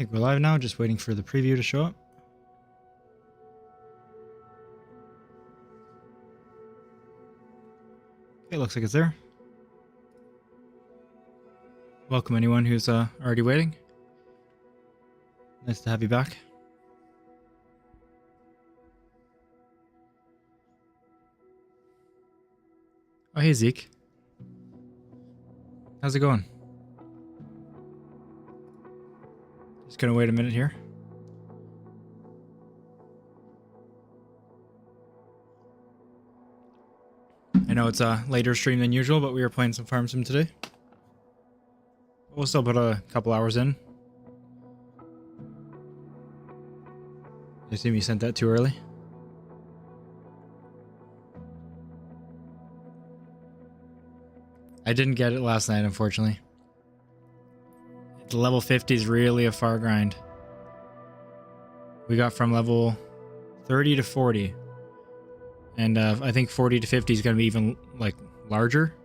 think we're live now, just waiting for the preview to show up. Okay, looks like it's there. Welcome anyone who's already waiting. Nice to have you back. Oh, hey Zeke. How's it going? Just gonna wait a minute here. I know it's a later stream than usual, but we were playing some Farm Sim today. We'll still put a couple hours in. I assume you sent that too early. I didn't get it last night, unfortunately. The level 50 is really a far grind. We got from level 30 to 40. And I think 40 to 50 is going to be even, like, larger.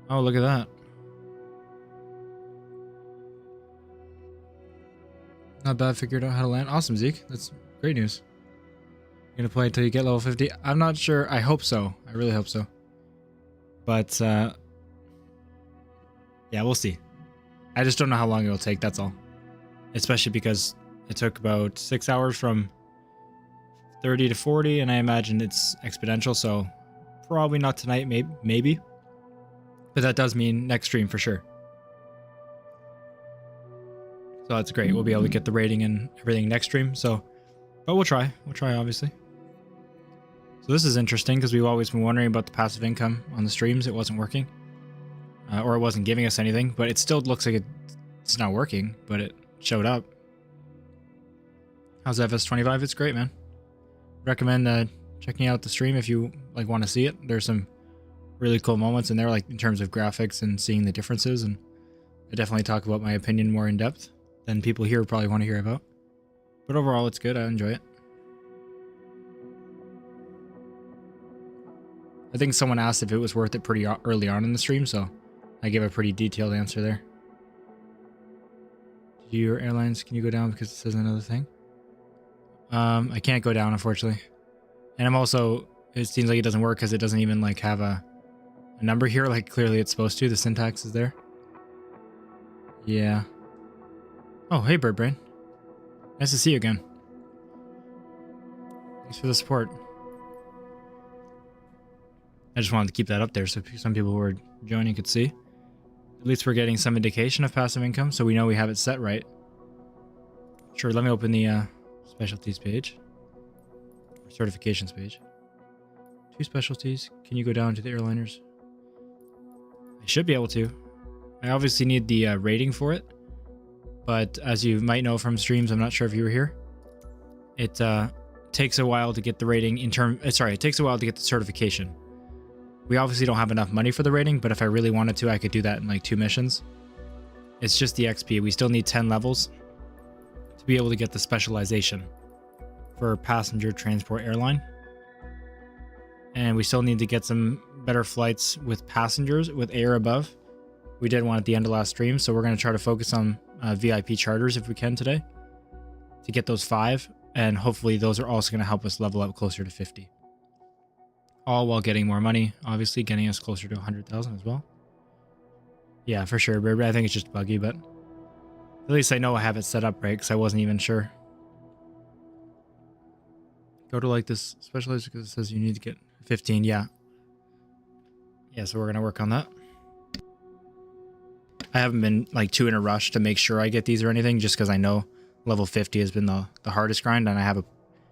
Oh, look at that. Not bad, figured out how to land. Awesome, Zeke. That's great news. You're going to play until you get level 50? I'm not sure. I hope so. I really hope so. But, yeah, we'll see. I just don't know how long it'll take, that's all. Especially because it took about 6 hours from 30 to 40, and I imagine it's exponential, so probably not tonight, maybe. But that does mean next stream for sure. So that's great. We'll be able to get the rating and everything next stream, so... But we'll try. We'll try, obviously. So this is interesting, because we've always been wondering about the passive income on the streams. It wasn't working. Or it wasn't giving us anything, but it still looks like it's not working, but it showed up. How's FS25? It's great, man. Recommend checking out the stream if you want to see it. There's some really cool moments in there, like in terms of graphics and seeing the differences, and I definitely talk about my opinion more in depth than people here probably want to hear about. But overall, it's good. I enjoy it. I think someone asked if it was worth it pretty early on in the stream, so I gave a pretty detailed answer there. Your airlines, can you go down because it says another thing? I can't go down, unfortunately. And I'm also, it seems like it doesn't work because it doesn't even like have a number here, like clearly it's supposed to. The syntax is there. Yeah. Oh, hey Birdbrain. Nice to see you again. Thanks for the support. I just wanted to keep that up there so some people who are joining could see. At least we're getting some indication of passive income, so we know we have it set right. Sure, let me open the specialties page. Or certifications page. 2 specialties. Can you go down to the airliners? I should be able to. I obviously need the rating for it. But as you might know from streams, I'm not sure if you were here. It takes a while to get the rating in term. Sorry, it takes a while to get the certification. We obviously don't have enough money for the rating, but if I really wanted to, I could do that in like 2 missions. It's just the XP. We still need 10 levels to be able to get the specialization for passenger transport airline. And we still need to get some better flights with passengers with air above. We did one at the end of last stream, so we're going to try to focus on VIP charters if we can today to get those 5, and hopefully those are also going to help us level up closer to 50. All while getting more money, obviously getting us closer to 100,000 as well. Yeah, for sure. I think it's just buggy, but at least I know I have it set up right because I wasn't even sure. Go to like this specialized because it says you need to get 15. Yeah. Yeah, so we're going to work on that. I haven't been like too in a rush to make sure I get these or anything just because I know level 50 has been the hardest grind and I have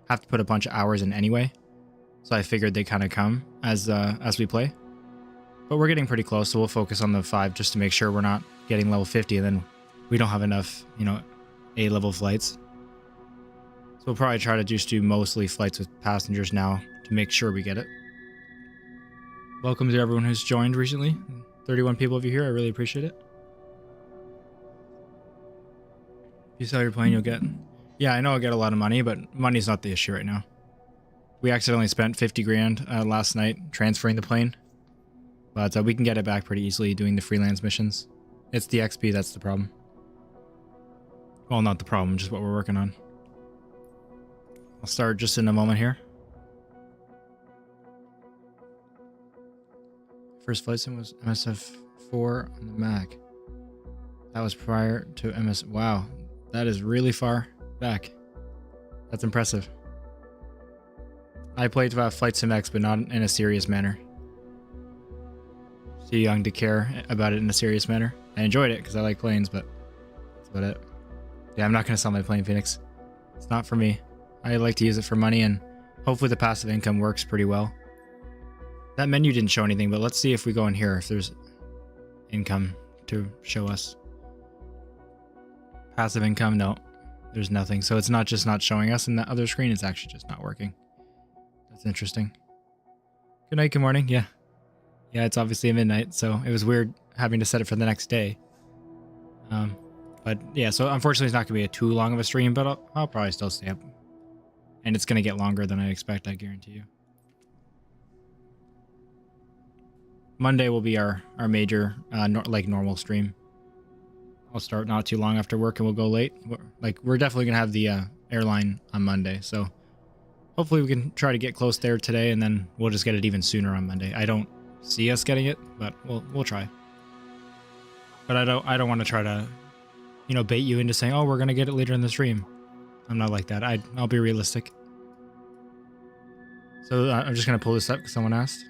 to put a bunch of hours in anyway. So I figured they kind of come as we play. But we're getting pretty close, so we'll focus on the 5 just to make sure we're not getting level 50 and then we don't have enough, A-level flights. So we'll probably try to just do mostly flights with passengers now to make sure we get it. Welcome to everyone who's joined recently. 31 people of you here, I really appreciate it. If you sell your plane, you'll get... Yeah, I know I'll get a lot of money, but money's not the issue right now. We accidentally spent 50 grand last night transferring the plane. But we can get it back pretty easily doing the freelance missions. It's the XP that's the problem. Well, not the problem, just what we're working on. I'll start just in a moment here. First flight sim was MSF4 on the Mac. That was prior to MS. Wow, that is really far back. That's impressive. I played Flight Sim X, but not in a serious manner. Too young to care about it in a serious manner. I enjoyed it because I like planes, but that's about it. Yeah, I'm not going to sell my plane, Phoenix. It's not for me. I like to use it for money, and hopefully the passive income works pretty well. That menu didn't show anything, but let's see if we go in here, if there's income to show us. Passive income, no. There's nothing. So it's not just not showing us in the other screen, it's actually just not working. That's interesting. Good night, good morning. Yeah. Yeah, it's obviously midnight, so it was weird having to set it for the next day. But yeah, so unfortunately it's not going to be too long of a stream, but I'll probably still stay up. And it's going to get longer than I expect, I guarantee you. Monday will be our major, like normal stream. I'll start not too long after work and we'll go late. We're definitely going to have the airline on Monday, so hopefully we can try to get close there today, and then we'll just get it even sooner on Monday. I don't see us getting it, but we'll try. But I don't want to try to, you know, bait you into saying, oh, we're going to get it later in the stream. I'm not like that. I'll be realistic. So I'm just going to pull this up because someone asked.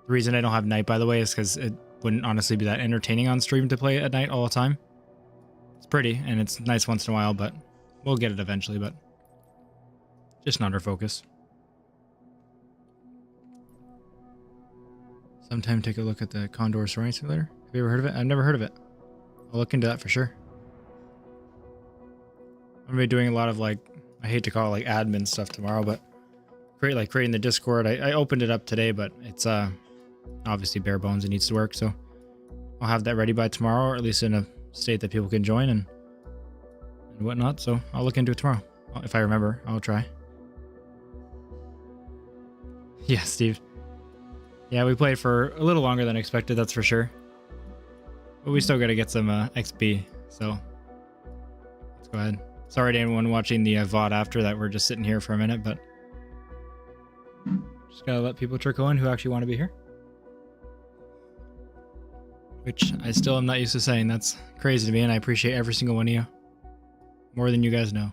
The reason I don't have night, by the way, is because it wouldn't honestly be that entertaining on stream to play at night all the time. It's pretty and it's nice once in a while, but we'll get it eventually, but just not our focus. Sometime take a look at the Condor Soaring Simulator. Have you ever heard of it? I've never heard of it. I'll look into that for sure. I'm gonna be doing a lot of, like, I hate to call it like admin stuff tomorrow, but creating the Discord. I opened it up today, but it's obviously bare bones. It needs to work, so I'll have that ready by tomorrow, or at least in a state that people can join and whatnot. So I'll look into it tomorrow. If I remember, I'll try. Yeah, Steve. Yeah, we played for a little longer than expected, that's for sure. But we still got to get some XP, so let's go ahead. Sorry to anyone watching the VOD after that. We're just sitting here for a minute, but just gotta let people trickle in who actually want to be here. Which I still am not used to saying. That's crazy to me, and I appreciate every single one of you. More than you guys know.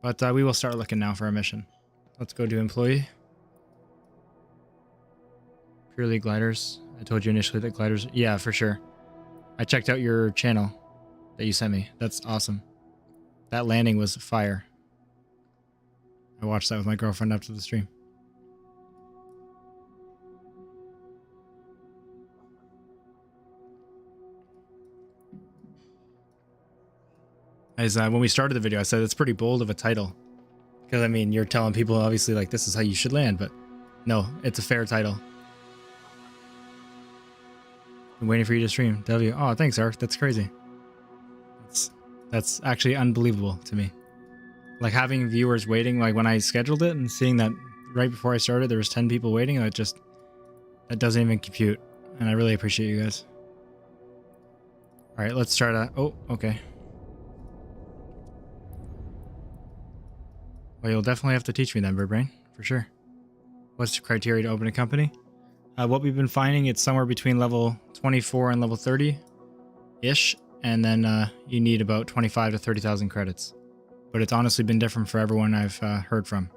But we will start looking now for our mission. Let's go to employee. Purely gliders. I told you initially that gliders... Yeah, for sure. I checked out your channel that you sent me. That's awesome. That landing was fire. I watched that with my girlfriend after the stream. As when we started the video, I said it's pretty bold of a title. Because, I mean, you're telling people, obviously, like, this is how you should land, but no, it's a fair title. I'm waiting for you to stream. W. Oh, thanks, Ark. That's crazy. That's actually unbelievable to me. Like, having viewers waiting, like, when I scheduled it and seeing that right before I started, there was 10 people waiting, that doesn't even compute. And I really appreciate you guys. All right, let's try to... Oh, okay. Well, you'll definitely have to teach me then, Birdbrain, for sure. What's the criteria to open a company? What we've been finding, it's somewhere between level 24 and level 30-ish, and then you need about 25 to 30,000 credits. But it's honestly been different for everyone I've heard from.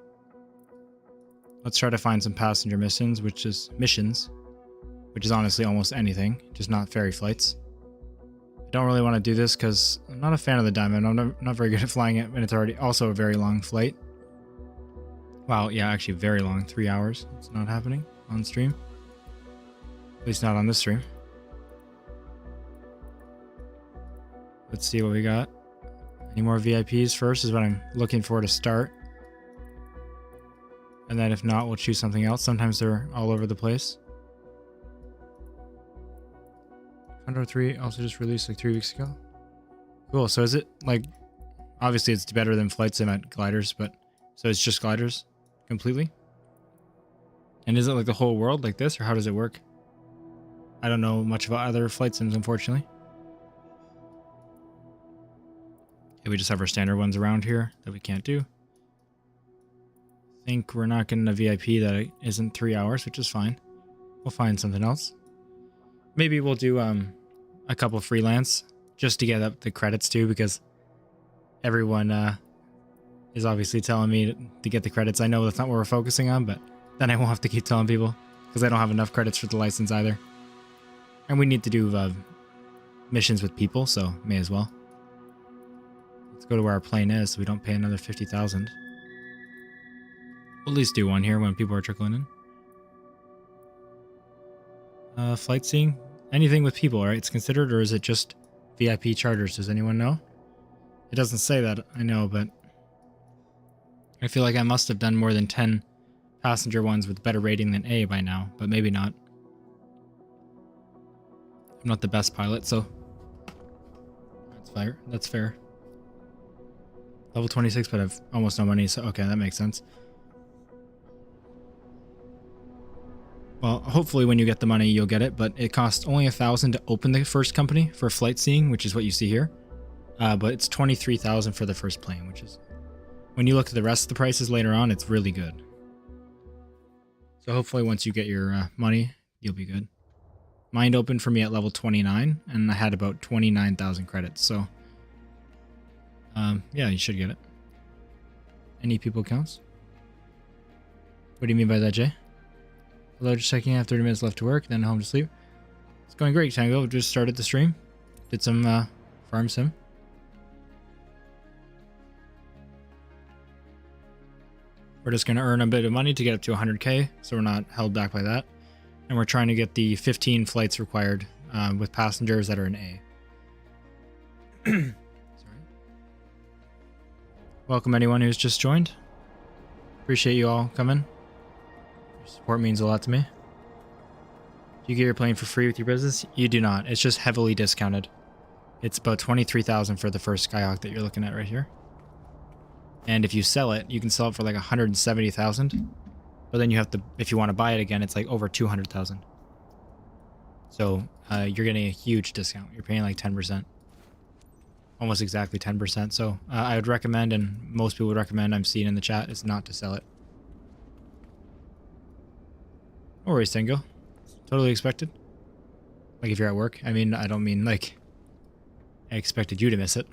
Let's try to find some passenger missions, which is honestly almost anything, just not ferry flights. I don't really want to do this because I'm not a fan of the Diamond. I'm not very good at flying it, and it's already also a very long flight. Wow, yeah, actually very long, 3 hours. It's not happening on stream. At least not on this stream. Let's see what we got. Any more VIPs first is what I'm looking for to start. And then if not, we'll choose something else. Sometimes they're all over the place. Condor 3 also just released like 3 weeks ago. Cool, so is it like... Obviously it's better than Flight Sim at gliders, but... So it's just gliders completely? And is it like the whole world like this, or how does it work? I don't know much about other flight sims, unfortunately. Okay, we just have our standard ones around here that we can't do. I think we're not getting a VIP that isn't 3 hours, which is fine. We'll find something else. Maybe we'll do a couple freelance just to get up the credits too, because everyone is obviously telling me to get the credits. I know that's not what we're focusing on, but then I won't have to keep telling people because I don't have enough credits for the license either. And we need to do missions with people, so may as well. Let's go to where our plane is so we don't pay another 50,000. We'll at least do one here when people are trickling in. Flight seeing? Anything with people, right? It's considered, or is it just VIP charters? Does anyone know? It doesn't say that, I know, but I feel like I must have done more than 10 passenger ones with better rating than A by now, but maybe not. I'm not the best pilot, so that's fair. That's fair. Level 26, but I've almost no money, so okay, that makes sense. Well, hopefully when you get the money, you'll get it, but it costs only 1,000 to open the first company for flight seeing, which is what you see here. But it's 23,000 for the first plane, which is, when you look at the rest of the prices later on, it's really good. So hopefully once you get your money, you'll be good. Mine opened for me at level 29, and I had about 29,000 credits, so yeah, you should get it. Any people counts? What do you mean by that, Jay? Hello, just checking. I have 30 minutes left to work, then home to sleep. It's going great, Tango. Just started the stream. Did some farm sim. We're just going to earn a bit of money to get up to 100k, so we're not held back by that. And we're trying to get the 15 flights required with passengers that are in A. Sorry. Welcome anyone who's just joined. Appreciate you all coming. Your support means a lot to me. Do you get your plane for free with your business? You do not. It's just heavily discounted. It's about 23,000 for the first Skyhawk that you're looking at right here. And if you sell it, you can sell it for like 170,000. But then you have to, if you want to buy it again, it's like over 200,000. So you're getting a huge discount. You're paying like 10%. Almost exactly 10%. So I would recommend, and most people would recommend, I'm seeing in the chat, is not to sell it. No worries, Tango. Totally expected. Like if you're at work. I mean, I don't mean like I expected you to miss it.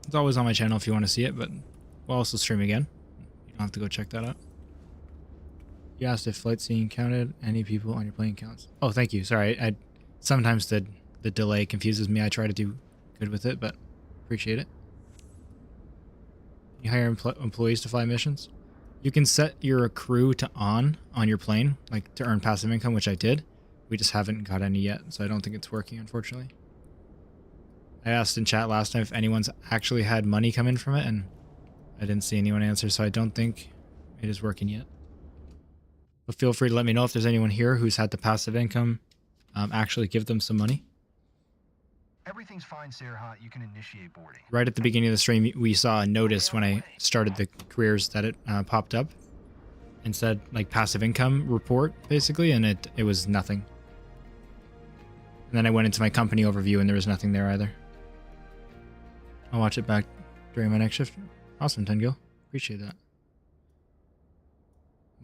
It's always on my channel if you want to see it, but we'll also stream again. You don't have to go check that out. You asked if flight seeing counted. Any people on your plane counts. Oh, thank you. Sorry, I sometimes the delay confuses me. I try to do good with it, but appreciate it. You hire employees to fly missions. You can set your crew to on your plane, like to earn passive income, which I did. We just haven't got any yet, so I don't think it's working, unfortunately. I asked in chat last time if anyone's actually had money come in from it, and I didn't see anyone answer, so I don't think it is working yet. But feel free to let me know if there's anyone here who's had the passive income actually give them some money. Everything's fine, Sarah. You can initiate boarding. Right at the beginning of the stream, we saw a notice when I started the careers that it popped up and said like passive income report basically, and it was nothing. And then I went into my company overview and there was nothing there either. I'll watch it back during my next shift. Awesome, Tengo. Appreciate that.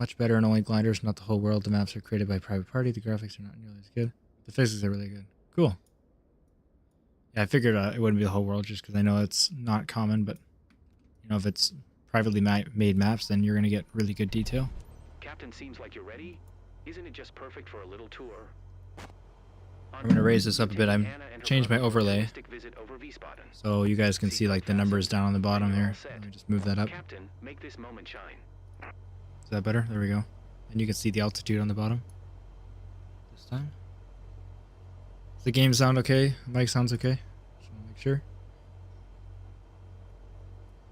Much better in only gliders, not the whole world. The maps are created by private party. The graphics are not nearly as good. The physics are really good. Cool. Yeah, I figured it wouldn't be the whole world just because I know it's not common, but you know, if it's privately made maps, then you're going to get really good detail. Captain, seems like you're ready. Isn't it just perfect for a little tour? I'm going to raise this up a bit. I'm changed my overlay so you guys can see like the numbers down on the bottom here. Let me just move that up. Captain, make this moment shine. Is that better? There we go. And you can see the altitude on the bottom this time. Does the game sound okay? Mic sounds okay? Just want to make sure.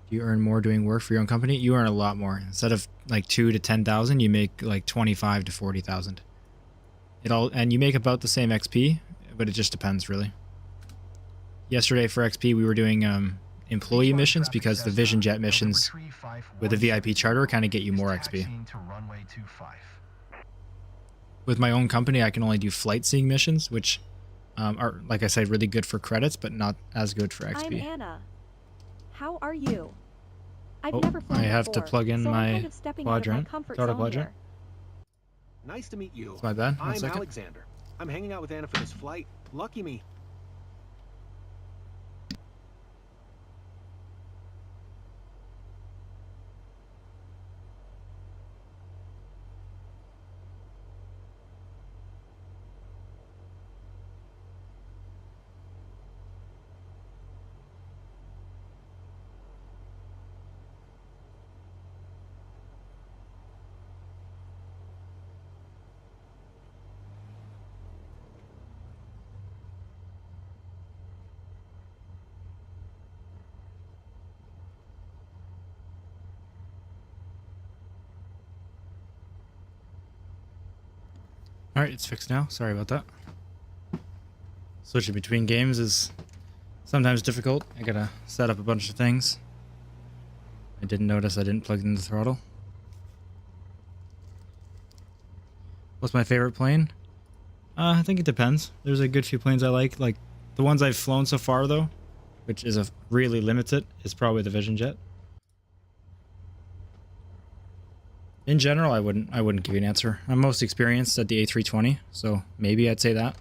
Do you earn more doing work for your own company? You earn a lot more. Instead of like 2 to 10,000, you make like 25 to 40,000. And you make about the same XP, but it just depends really. Yesterday for XP we were doing employee missions because the Vision Jet missions with a VIP charter kind of get you more XP. with my own company, I can only do flight seeing missions, which are, like I said, really good for credits, but not as good for XP. I'm Anna. How are you? I've Oh, never flown I have to before, plug in so I'm my kind of stepping out of my quadrant. comfort Start a zone quadrant. here. Nice to meet you. It's my bad. 1 I'm second. Alexander. I'm hanging out with Anna for this flight. Lucky me. Alright, it's fixed now. Sorry about that. Switching between games is sometimes difficult. I gotta set up a bunch of things. I didn't notice I didn't plug in the throttle. What's my favorite plane? I think it depends. There's a good few planes I like. Like, the ones I've flown so far, though, which is a really limited, is probably the Vision Jet. In general, I wouldn't give you an answer. I'm most experienced at the A320, so maybe I'd say that.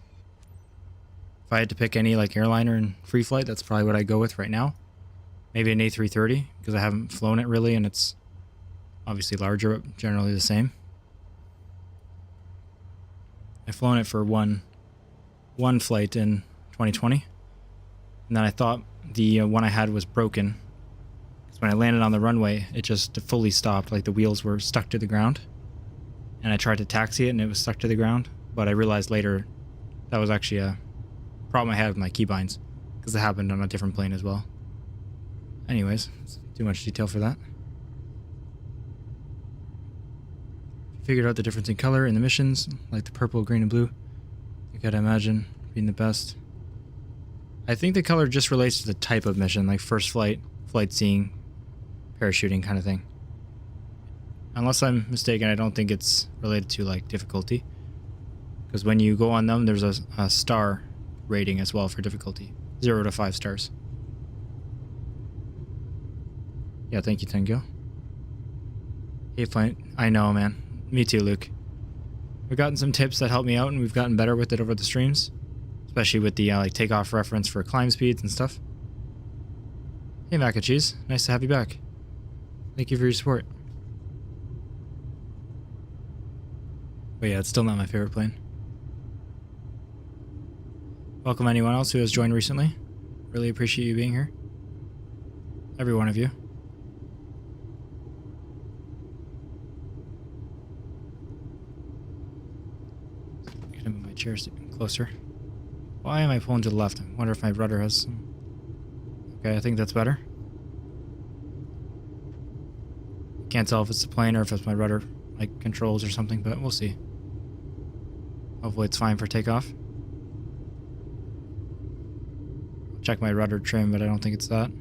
If I had to pick any like airliner in free flight, that's probably what I'd go with right now. Maybe an A330, because I haven't flown it really, and it's obviously larger, but generally the same. I've flown it for one flight in 2020, and then I thought the one I had was broken. When I landed on the runway, it just fully stopped, like the wheels were stuck to the ground. And I tried to taxi it and it was stuck to the ground, but I realized later that was actually a problem I had with my keybinds, because it happened on a different plane as well. Anyways, it's too much detail for that. Figured out the difference in color in the missions, like the purple, green, and blue. You gotta imagine being the best. I think the color just relates to the type of mission, like first flight, flight seeing, parachuting kind of thing. Unless I'm mistaken, I don't think it's related to like difficulty, because when you go on them, there's a star rating as well for difficulty, 0 to 5 stars. Yeah, thank you, Tengo. Hey, flight. I know, man. Me too, Luke. We've gotten some tips that help me out, and we've gotten better with it over the streams, especially with the like takeoff reference for climb speeds and stuff. Hey, Mac and Cheese. Nice to have you back. Thank you for your support. But yeah, it's still not my favorite plane. Welcome anyone else who has joined recently. Really appreciate you being here. Every one of you. Gonna move my chair closer. Why am I pulling to the left? I wonder if my rudder has some... Okay, I think that's better. Can't tell if it's the plane or if it's my rudder like controls or something, but we'll see. Hopefully it's fine for takeoff. Check my rudder trim, but I don't think it's that.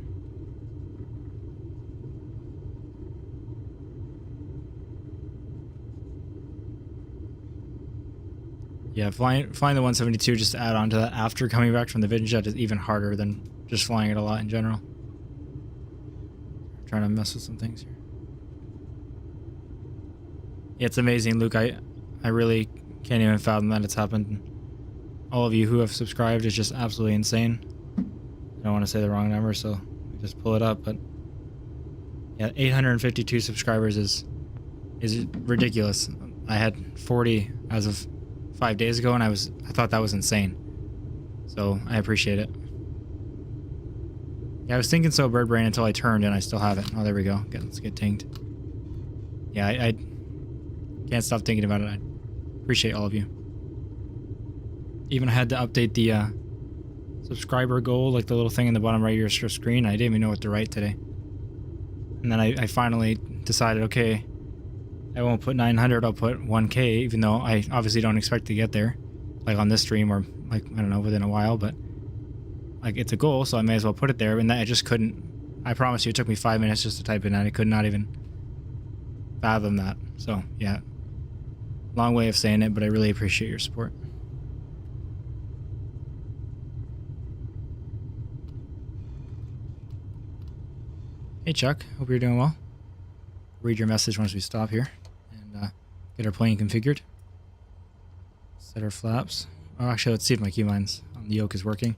Yeah, flying the 172 just to add on to that after coming back from the Vision Jet is even harder than just flying it a lot in general. I'm trying to mess with some things here. Yeah, it's amazing, Luke. I really can't even fathom that it's happened. All of you who have subscribed is just absolutely insane. I don't want to say the wrong number, so we just pull it up, but yeah, 852 subscribers is ridiculous. I had 40 as of 5 days ago, and I thought that was insane. So I appreciate it. Yeah, I was thinking so bird brain until I turned, and I still have it. Oh, there we go. Let's get tinged. Yeah, I can't stop thinking about it. I appreciate all of you. Even had to update the subscriber goal, like the little thing in the bottom right of your screen. I didn't even know what to write today. And then I finally decided, okay, I won't put 900, I'll put 1K, even though I obviously don't expect to get there, like on this stream or like, I don't know, within a while, but like it's a goal, so I may as well put it there. And I just couldn't, I promise you, it took me 5 minutes just to type it in. I could not even fathom that. So yeah, Long way of saying it, but I really appreciate your support. Hey Chuck, hope you're doing well. Read your message once we stop here and get our plane configured. Set our flaps. Oh, actually, let's see if my keybinds on the yoke is working.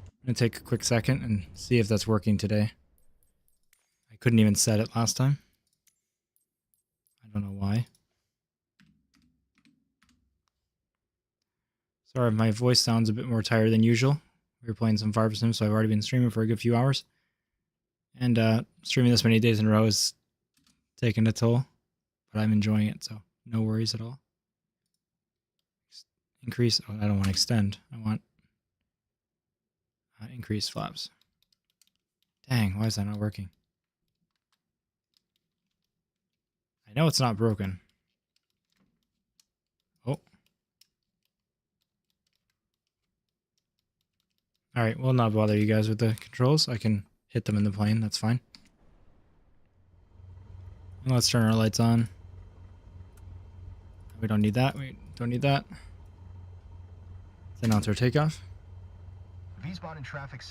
I'm gonna take a quick second and see if that's working today. I couldn't even set it last time. I don't know why. Sorry if my voice sounds a bit more tired than usual. We were playing some Farm Sim, so I've already been streaming for a good few hours. And streaming this many days in a row is taking a toll, but I'm enjoying it, so no worries at all. Increase. Oh, I don't want to extend. I want increase flaps. Dang, why is that not working? I know it's not broken. Oh. Alright, we'll not bother you guys with the controls. I can hit them in the plane, that's fine. And let's turn our lights on. We don't need that. We don't need that. Let's announce our takeoff.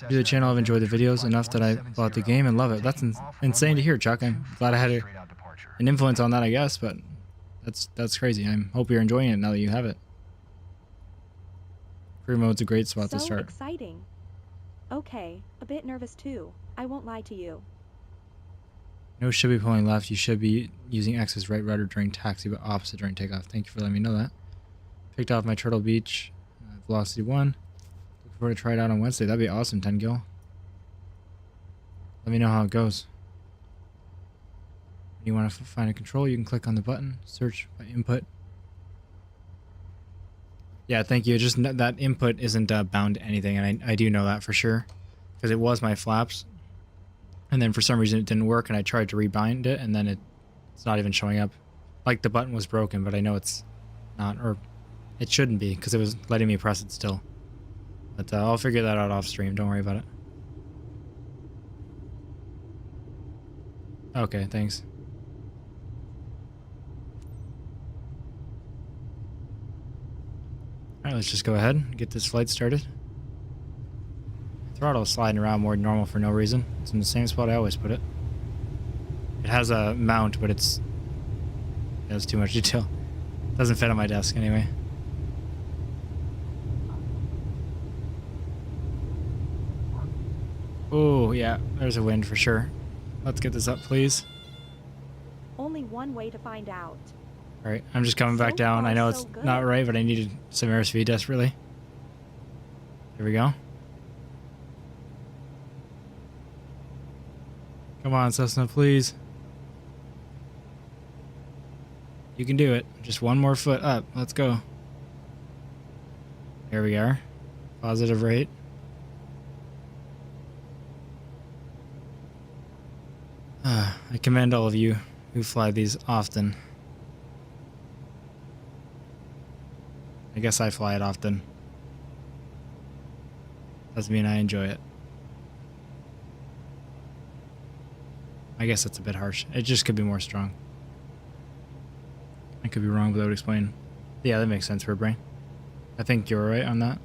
Do the channel, I've enjoyed the videos enough that I bought the game and love it. That's insane to hear, Chuck. I'm glad I had an influence on that, I guess, but that's crazy. I hope you're enjoying it now that you have it. Career mode's a great spot to start. Exciting. Okay, a bit nervous too. I won't lie to you. No, should be pulling left. You should be using X as right rudder during taxi, but opposite during takeoff. Thank you for letting me know that. Picked off my Turtle Beach velocity 1. Looking forward to try it out on Wednesday. That'd be awesome, 10 gil. Let me know how it goes. When you want to find a control, you can click on the button, search by input. Yeah, thank you. Just that input isn't bound to anything, and I do know that for sure, because it was my flaps, and then for some reason it didn't work, and I tried to rebind it, and then it's not even showing up. Like the button was broken, but I know it's not, or it shouldn't be, because it was letting me press it still. But I'll figure that out off stream. Don't worry about it. Okay, thanks. Alright, let's just go ahead and get this flight started. Throttle's sliding around more than normal for no reason. It's in the same spot I always put it. It has a mount, but it has too much detail. Doesn't fit on my desk anyway. Oh, yeah, there's a wind for sure. Let's get this up, please. Only one way to find out. Alright, I'm just coming back down. I know it's not right, but I needed some airspeed desperately. Here we go. Come on, Cessna, please. You can do it. Just one more foot up. Let's go. There we are. Positive rate. I commend all of you who fly these often. I guess I fly it often. Doesn't mean I enjoy it. I guess that's a bit harsh. It just could be more strong. I could be wrong, but that would explain. Yeah, that makes sense for a brain. I think you're right on that.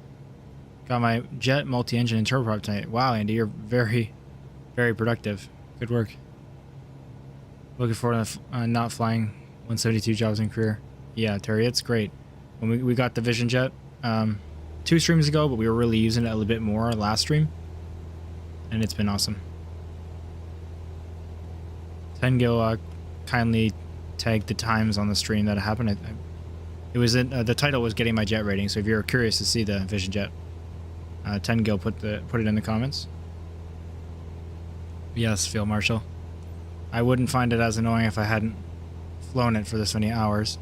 Got my jet, multi-engine, and turboprop tonight. Wow, Andy, you're very, very productive. Good work. Looking forward to not flying 172 jobs in career. Yeah, Terry, it's great. When we got the Vision Jet 2 streams ago, but we were really using it a little bit more last stream, and it's been awesome. 10 Gil kindly tagged the times on the stream that it happened. It was in, the title was getting my jet rating, so if you're curious to see the Vision Jet, 10 Gil put it in the comments. Yes, Field Marshal. I wouldn't find it as annoying if I hadn't flown it for this many hours.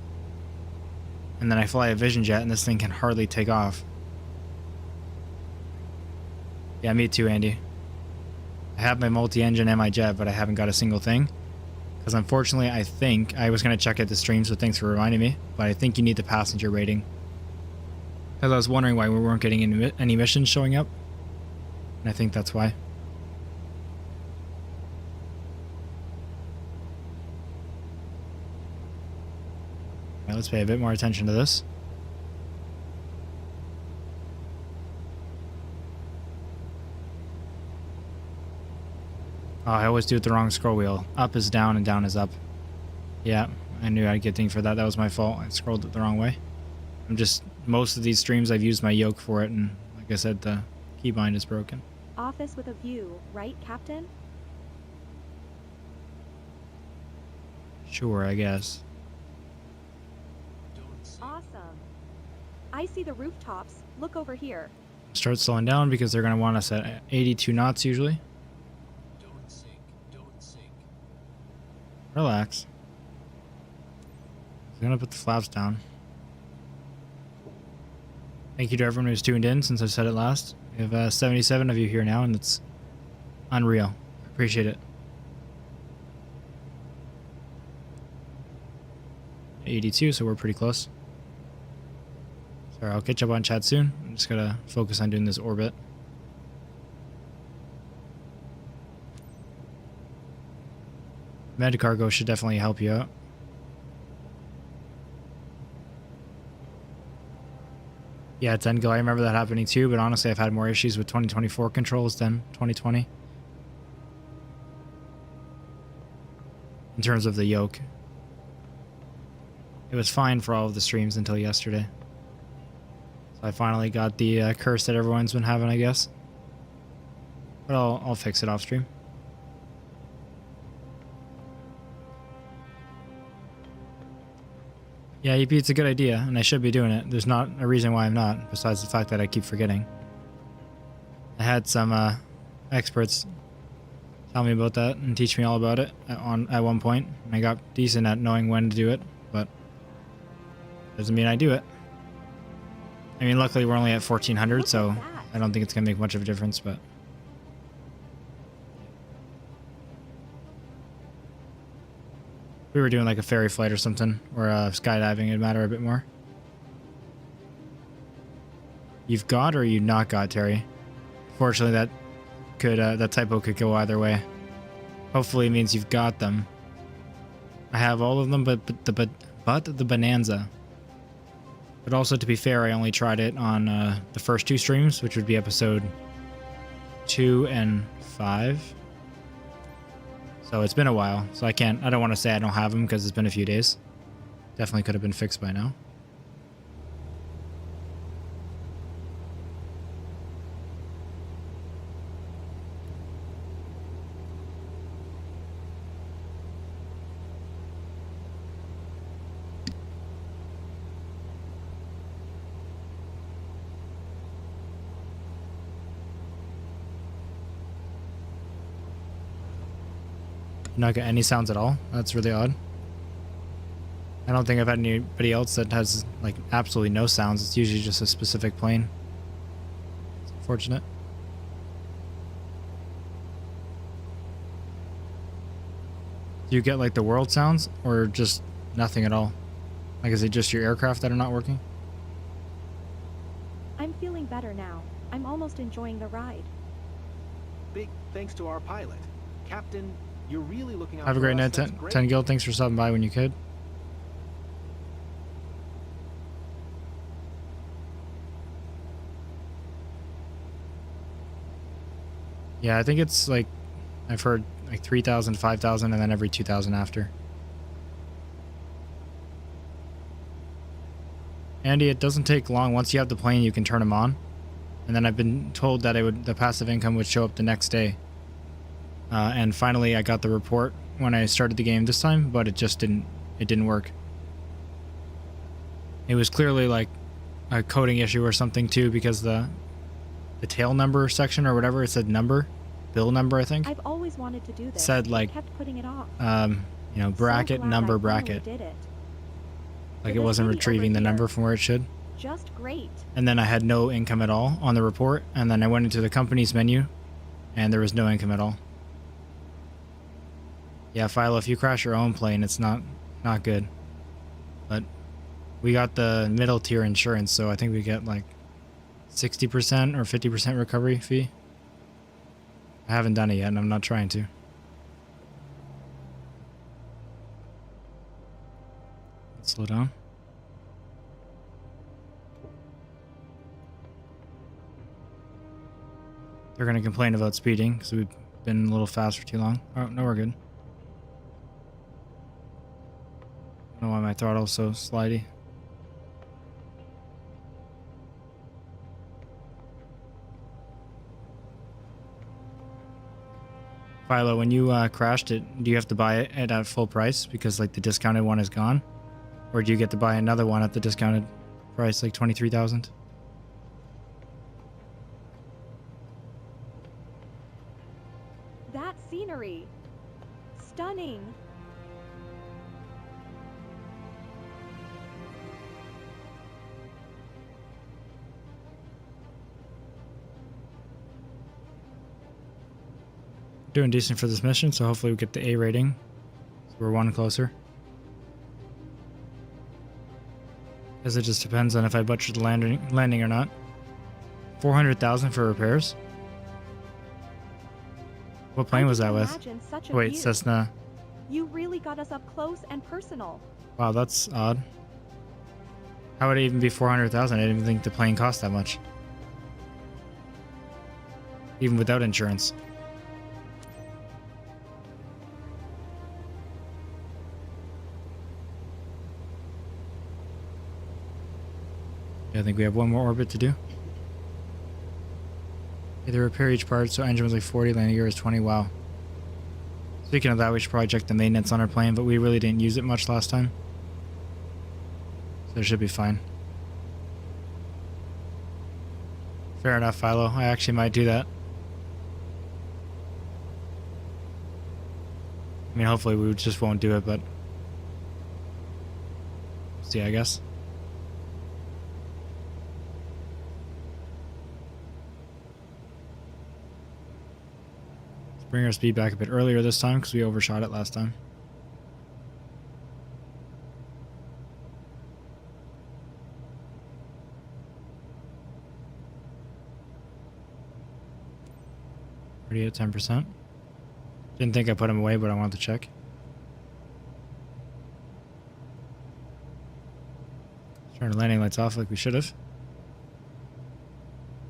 And then I fly a Vision Jet and this thing can hardly take off. Yeah, me too, Andy. I have my multi-engine and my jet, but I haven't got a single thing. Because unfortunately, I think, I was going to check out the stream, so thanks for reminding me, but I think you need the passenger rating. Because I was wondering why we weren't getting any missions showing up. And I think that's why. Alright, let's pay a bit more attention to this. Oh, I always do it the wrong scroll wheel. Up is down and down is up. Yeah, I knew I'd get dinged for that. That was my fault. I scrolled it the wrong way. Most of these streams I've used my yoke for it, and like I said, the keybind is broken. Office with a view, right, Captain? Sure, I guess. Awesome. I see the rooftops. Look over here. Start slowing down because they're going to want us at 82 knots usually. Don't sink. Don't sink. Relax. I'm going to put the flaps down. Thank you to everyone who's tuned in since I said it last. We have 77 of you here now, and it's unreal. Appreciate it. 82, so we're pretty close. Sorry, I'll catch up on chat soon. I'm just gotta focus on doing this orbit. Med cargo should definitely help you out. Yeah, Tengo, I remember that happening too, but honestly I've had more issues with 2024 controls than 2020. In terms of the yoke. It was fine for all of the streams until yesterday. So I finally got the curse that everyone's been having, I guess. But I'll fix it off stream. Yeah, EP, it's a good idea, and I should be doing it. There's not a reason why I'm not, besides the fact that I keep forgetting. I had some experts tell me about that and teach me all about it at one point, and I got decent at knowing when to do it, but doesn't mean I do it. I mean, luckily we're only at 1400, so I don't think it's gonna make much of a difference, but if we were doing like a ferry flight or something, or skydiving, it'd matter a bit more. You've got or you not got, Terry? Fortunately, that typo could go either way. Hopefully it means you've got them. I have all of them, but the Bonanza. But also, to be fair, I only tried it on the first two streams, which would be episode 2 and 5. So it's been a while. So I don't want to say I don't have them because it's been a few days. Definitely could have been fixed by now. Not get any sounds at all. That's really odd. I don't think I've had anybody else that has like absolutely no sounds. It's usually just a specific plane. It's unfortunate. Do you get like the world sounds or just nothing at all? Like, is it just your aircraft that are not working? I'm feeling better now. I'm almost enjoying the ride. Big thanks to our pilot. Captain, you're really looking out Have a for great us. night, That's great. 10 Guild. Thanks for stopping by when you could. Yeah, I think it's like, I've heard like 3,000, 5,000, and then every 2,000 after. Andy, it doesn't take long. Once you have the plane, you can turn them on. And then I've been told that the passive income would show up the next day. And finally, I got the report when I started the game this time, but it didn't work. It was clearly like a coding issue or something too, because the tail number section or whatever, it said bill number, I think. I've always wanted to do this. Said like, kept putting it off. you know, bracket, So glad number, I bracket. finally did it. Like So it the wasn't city retrieving over the here. number from where it should. Just great. And then I had no income at all on the report. And then I went into the company's menu and there was no income at all. Yeah, Philo, if you crash your own plane, it's not good. But we got the middle tier insurance, so I think we get like 60% or 50% recovery fee. I haven't done it yet, and I'm not trying to. Let's slow down. They're going to complain about speeding because we've been a little fast for too long. Oh, no, we're good. I don't know why my throttle's so slidey. Philo, when you crashed it, do you have to buy it at full price because like the discounted one is gone? Or do you get to buy another one at the discounted price, like 23,000? That scenery. Stunning. Doing decent for this mission, so hopefully we get the A rating. So we're one closer. Guess it just depends on if I butcher the landing or not. 400,000 for repairs? What plane was that with? Imagine such a Wait, view. Cessna. You really got us up close and personal. Wow, that's odd. How would it even be 400,000? I didn't even think the plane cost that much. Even without insurance. I think we have one more orbit to do. Okay, they repair each part, so engine was like 40, landing gear is 20. Wow. Speaking of that, we should probably check the maintenance on our plane, but we really didn't use it much last time. So it should be fine. Fair enough, Philo. I actually might do that. I mean, hopefully we just won't do it, but... see, I guess. Bring our speed back a bit earlier this time because we overshot it last time. Already at 10%. Didn't think I put him away, but I wanted to check. Turn the landing lights off like we should have.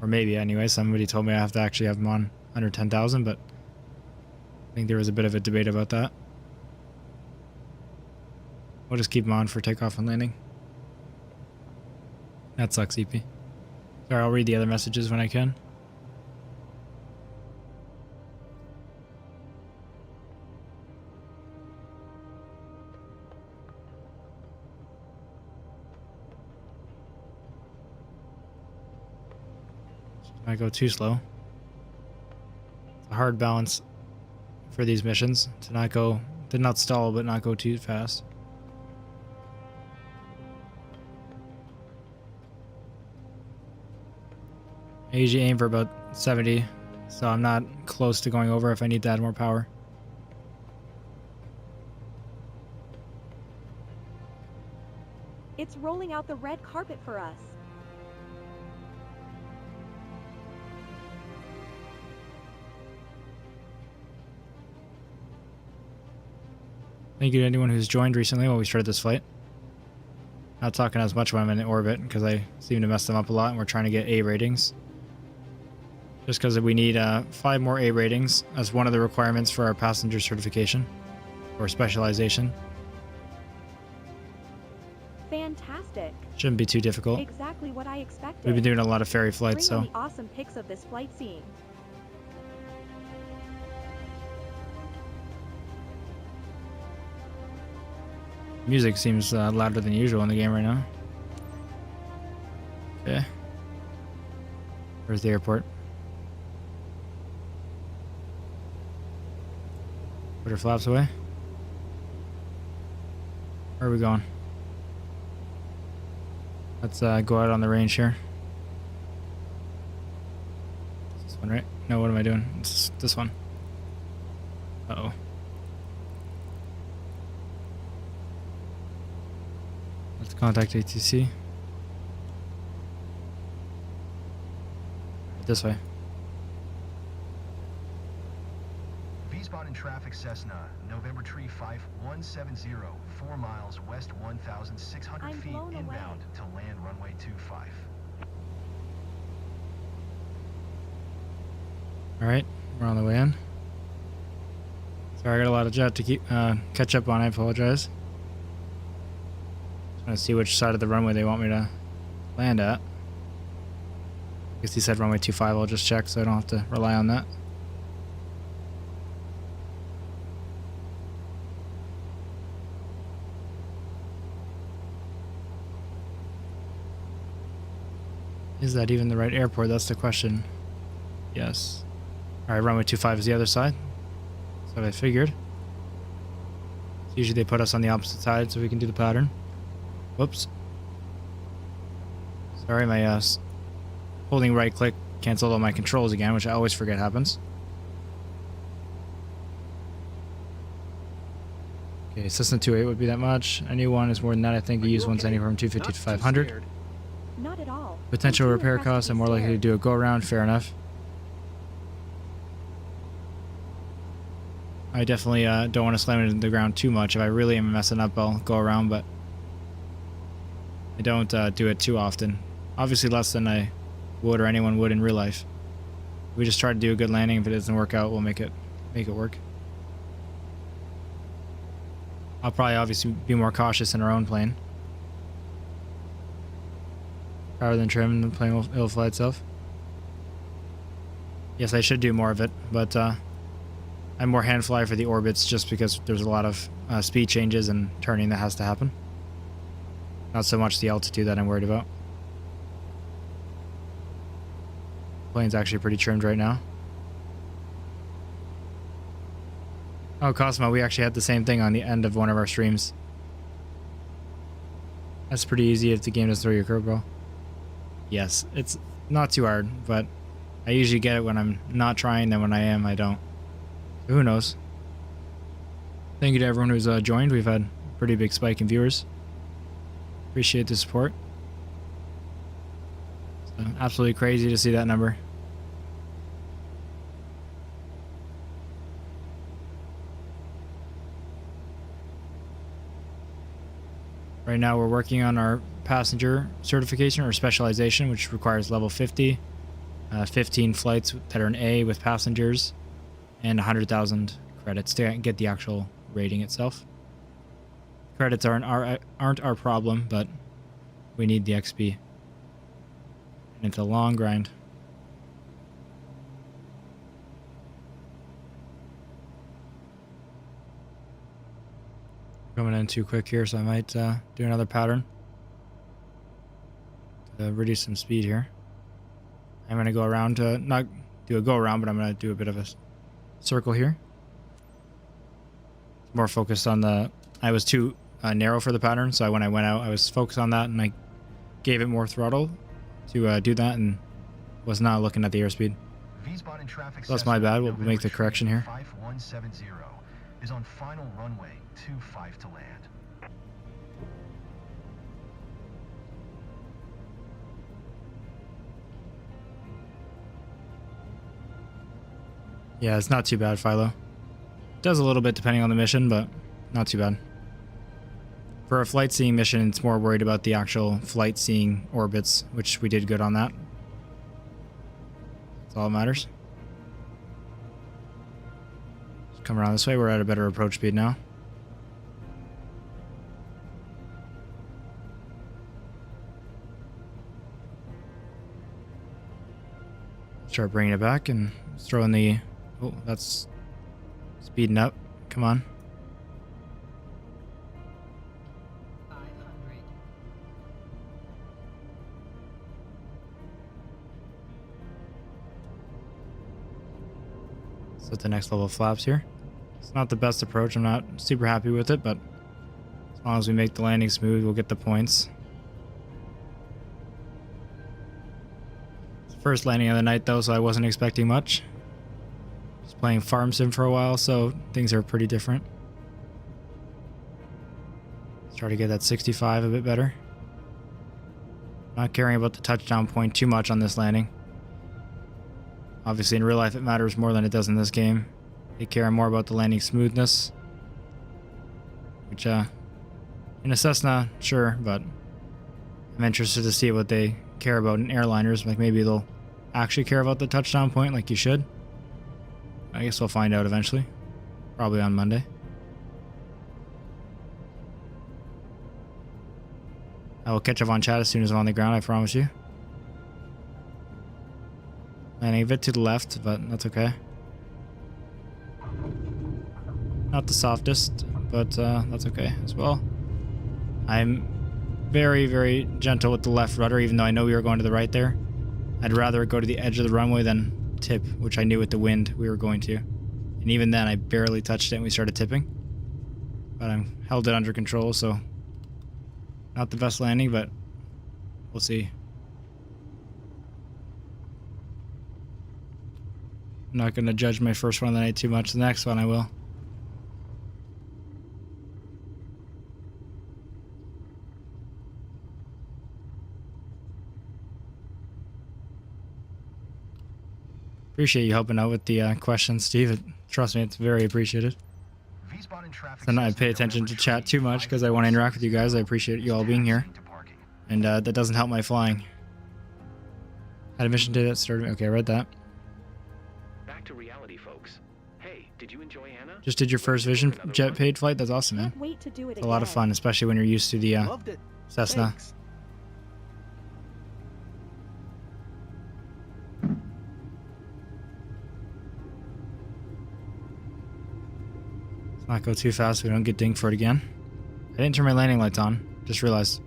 Or maybe anyway. Somebody told me I have to actually have them on under 10,000, but I think there was a bit of a debate about that. We'll just keep them on for takeoff and landing. That sucks, EP. Sorry, I'll read the other messages when I can. I go too slow. It's a hard balance for these missions to not stall but not go too fast. I usually aim for about 70, so I'm not close to going over if I need to add more power. It's rolling out the red carpet for us. Thank you to anyone who's joined recently while we started this flight. Not talking as much when I'm in orbit because I seem to mess them up a lot and we're trying to get A ratings. Just because we need 5 more A ratings as one of the requirements for our passenger certification or specialization. Fantastic. Shouldn't be too difficult. Exactly what I expected. We've been doing a lot of ferry flights, Bring so me awesome pics of this flight scene. music seems louder than usual in the game right now. Okay. Where's the airport? Put her flaps away. Where are we going? Let's go out on the range here. This one, right? No, what am I doing? It's this one. Uh-oh. Let's contact ATC. This way. V-spot in traffic Cessna, November Tree 5170, 4 miles west 1,600 I'm feet blown away. inbound to land runway 25. Alright, we're on the way in. Sorry, I got a lot of jet to keep catch up on. I apologize. Just want to see which side of the runway they want me to land at. I guess he said runway 25. I'll just check so I don't have to rely on that. Is that even the right airport? That's the question. Yes. Alright, runway 25 is the other side. That's what I figured. So usually they put us on the opposite side so we can do the pattern. Whoops. Sorry, my holding right click canceled all my controls again, which I always forget happens. Okay, Cessna 28 would be that much. A new one is more than that. I think the used one's anywhere from 250 to 500. Not at all. Potential I'm too repair impressed to costs, be I'm more likely to scared. do a go around. Fair enough. I definitely don't want to slam it into the ground too much. If I really am messing up, I'll go around, but I don't do it too often. Obviously less than I would or anyone would in real life. We just try to do a good landing. If it doesn't work out, we'll make it work. I'll probably obviously be more cautious in our own plane. Rather than trim, the plane will fly itself. Yes, I should do more of it, but I'm more hand fly for the orbits just because there's a lot of speed changes and turning that has to happen. Not so much the altitude that I'm worried about. Plane's actually pretty trimmed right now. Oh, Cosmo, we actually had the same thing on the end of one of our streams. That's pretty easy if the game doesn't throw you a curveball. Yes, it's not too hard, but I usually get it when I'm not trying, then when I am, I don't. So who knows? Thank you to everyone who's joined. We've had a pretty big spike in viewers. Appreciate the support. So, absolutely crazy to see that number. Right now we're working on our passenger certification or specialization, which requires level 50, 15 flights that are an A with passengers, and 100,000 credits to get the actual rating itself. Credits aren't our problem, but we need the XP. And it's a long grind. Coming in too quick here, so I might do another pattern to reduce some speed here. I'm going to go around to not do a go around, but I'm going to do a bit of a circle here. More focused on the... I was too narrow for the pattern, so when I went out, I was focused on that, and I gave it more throttle to do that, and was not looking at the airspeed. V-spot in traffic So that's my bad. We'll November make the correction here. 5170 is on final runway 25 to land. Yeah, it's not too bad, Philo. Does a little bit depending on the mission, but not too bad. For a flight seeing mission, it's more worried about the actual flight seeing orbits, which we did good on that. That's all that matters. Just come around this way. We're at a better approach speed now. Start bringing it back and throw in the... Oh, that's speeding up. Come on. 500. So at the next level of flaps here. It's not the best approach. I'm not super happy with it, but as long as we make the landing smooth, we'll get the points. It's the first landing of the night though, so I wasn't expecting much. Just playing farm sim for a while, so things are pretty different. Let's try to get that 65 a bit better. Not caring about the touchdown point too much on this landing. Obviously in real life it matters more than it does in this game. They care more about the landing smoothness. Which in a Cessna, sure, but I'm interested to see what they care about in airliners. Like maybe they'll actually care about the touchdown point like you should. I guess we'll find out eventually. Probably on Monday. I will catch up on chat as soon as I'm on the ground, I promise you. Landing a bit to the left, but that's okay. Not the softest, but that's okay as well. I'm very, very gentle with the left rudder, even though I know we were going to the right there. I'd rather go to the edge of the runway than tip, which I knew with the wind we were going to. And even then, I barely touched it and we started tipping. But I held it under control, so not the best landing, but we'll see. I'm not going to judge my first one of the night too much. The next one I will. Appreciate you helping out with the questions, Steve. Trust me, it's very appreciated. V-spot in traffic So I says pay they attention don't to chat too much because I want to interact with you guys. I appreciate you all being here. And that doesn't help my flying. Had a mission today that started. Okay, I read that. Back to reality, folks. Hey, did you enjoy Anna? Just did your first Vision jet paid flight. That's awesome, man. Can't wait to do it It's a again. lot of fun, especially when you're used to the Loved it. Cessna. Thanks. Let's not go too fast so we don't get dinged for it again. I didn't turn my landing lights on. Just realized.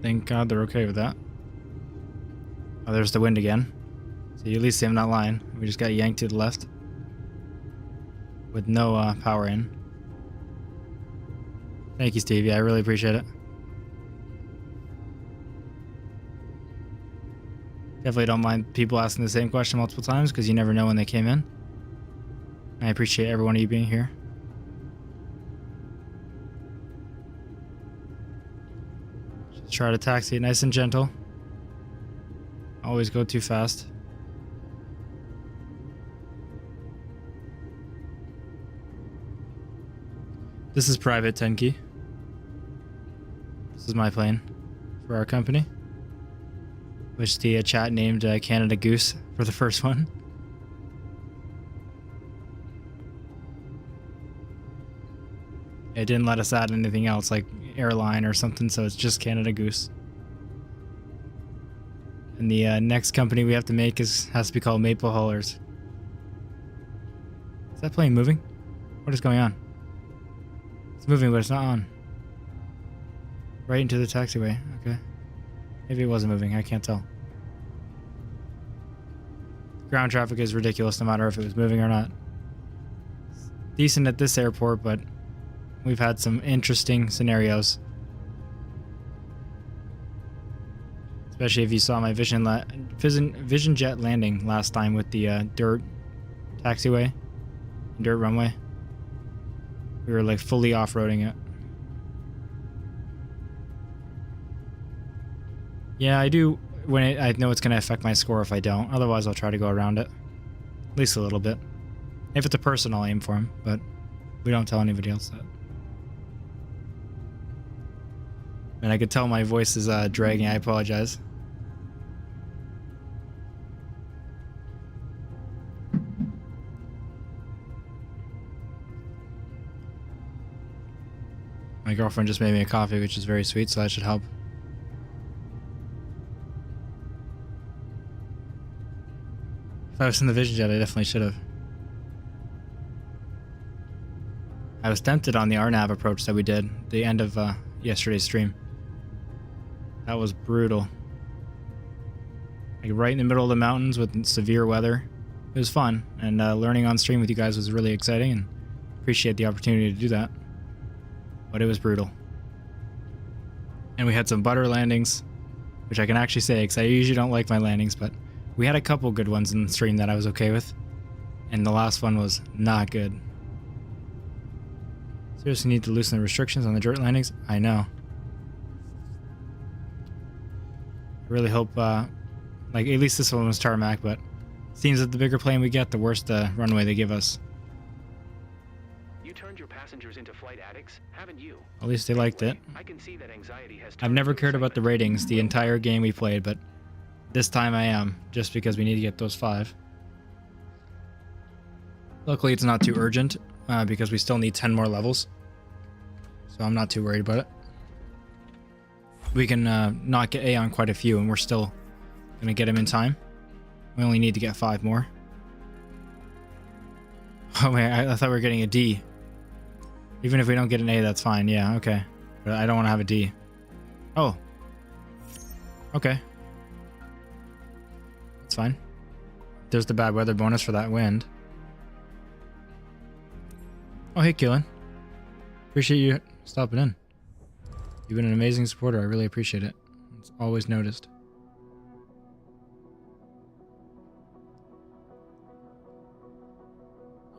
Thank God they're okay with that. Oh, there's the wind again. So you at least see I'm not lying. We just got yanked to the left. With no power in. Thank you, Steve. Yeah, I really appreciate it. Definitely don't mind people asking the same question multiple times because you never know when they came in. I appreciate every one of you being here. Just try to taxi it nice and gentle. Always go too fast. This is private Tenki. This is my plane for our company. Which the chat named Canada Goose for the first one. It didn't let us add anything else like airline or something, so it's just Canada Goose. And the next company we have to make has to be called Maple Haulers. Is that plane moving? What is going on? It's moving, but it's not on. Right into the taxiway. Okay. Maybe it wasn't moving. I can't tell. Ground traffic is ridiculous no matter if it was moving or not. It's decent at this airport, but we've had some interesting scenarios. Especially if you saw my Vision Jet landing last time with the dirt taxiway, dirt runway. We were like fully off-roading it. Yeah, I do. I know it's going to affect my score if I don't. Otherwise, I'll try to go around it. At least a little bit. If it's a person, I'll aim for him. But we don't tell anybody else that. And I could tell my voice is dragging. I apologize. My girlfriend just made me a coffee, which is very sweet, so that should help. If I was in the Vision Jet, I definitely should have. I was tempted on the RNAV approach that we did, the end of yesterday's stream. That was brutal. Like right in the middle of the mountains with severe weather. It was fun, and learning on stream with you guys was really exciting, and appreciate the opportunity to do that. But it was brutal. And we had some butter landings, which I can actually say, because I usually don't like my landings, but we had a couple good ones in the stream that I was okay with. And the last one was not good. Seriously need to loosen the restrictions on the dirt landings? I know. I really hope, like, at least this one was tarmac, but it seems that the bigger plane we get, the worse the runway they give us. You turned your passengers into flight addicts, haven't you? At least they liked it. I can see that anxiety has I've turned never into cared about the excitement. ratings the entire game we played, but this time I am, just because we need to get those 5. Luckily, it's not too urgent because we still need 10 more levels. So I'm not too worried about it. We can not get A on quite a few, and we're still going to get him in time. We only need to get 5 more. Oh, wait, I thought we were getting a D. Even if we don't get an A, that's fine. Yeah, okay. But I don't want to have a D. Oh. Okay. That's fine. There's the bad weather bonus for that wind. Oh, hey, Keelan. Appreciate you stopping in. You've been an amazing supporter. I really appreciate it. It's always noticed.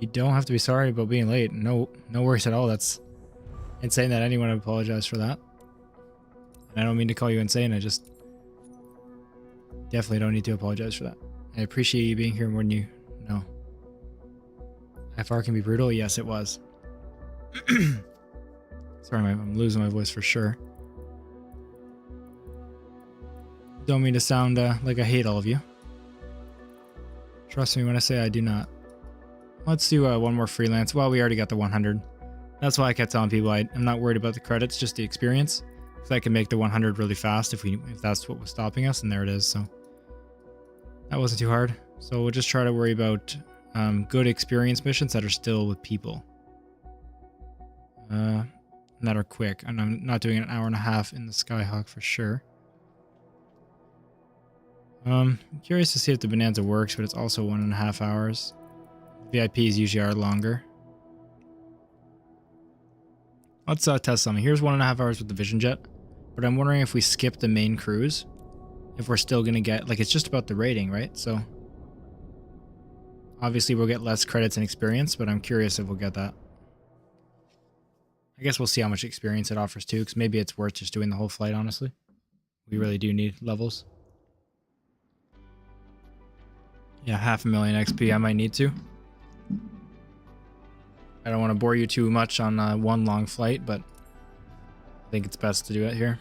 You don't have to be sorry about being late. No worries at all. That's insane that anyone would apologize for that. And I don't mean to call you insane. I just definitely don't need to apologize for that. I appreciate you being here more than you know. FR can be brutal. Yes, it was. Sorry, I'm losing my voice for sure. Don't mean to sound like I hate all of you. Trust me when I say I do not. Let's do one more freelance. Well, we already got the 100. That's why I kept telling people I'm not worried about the credits, just the experience. Because I can make the 100 really fast if that's what was stopping us, and there it is. So that wasn't too hard. So we'll just try to worry about good experience missions that are still with people. That are quick. And I'm not doing an hour and a half in the Skyhawk for sure. I'm curious to see if the Bonanza works, but it's also 1.5 hours. VIPs usually are longer. Let's test something. Here's 1.5 hours with the Vision Jet, but I'm wondering if we skip the main cruise, if we're still gonna get, like, it's just about the rating, right? So obviously we'll get less credits and experience, but I'm curious if we'll get that. I guess we'll see how much experience it offers too, because maybe it's worth just doing the whole flight, honestly. We really do need levels. Yeah, 500,000 XP, I might need to. I don't want to bore you too much on one long flight, but I think it's best to do it here.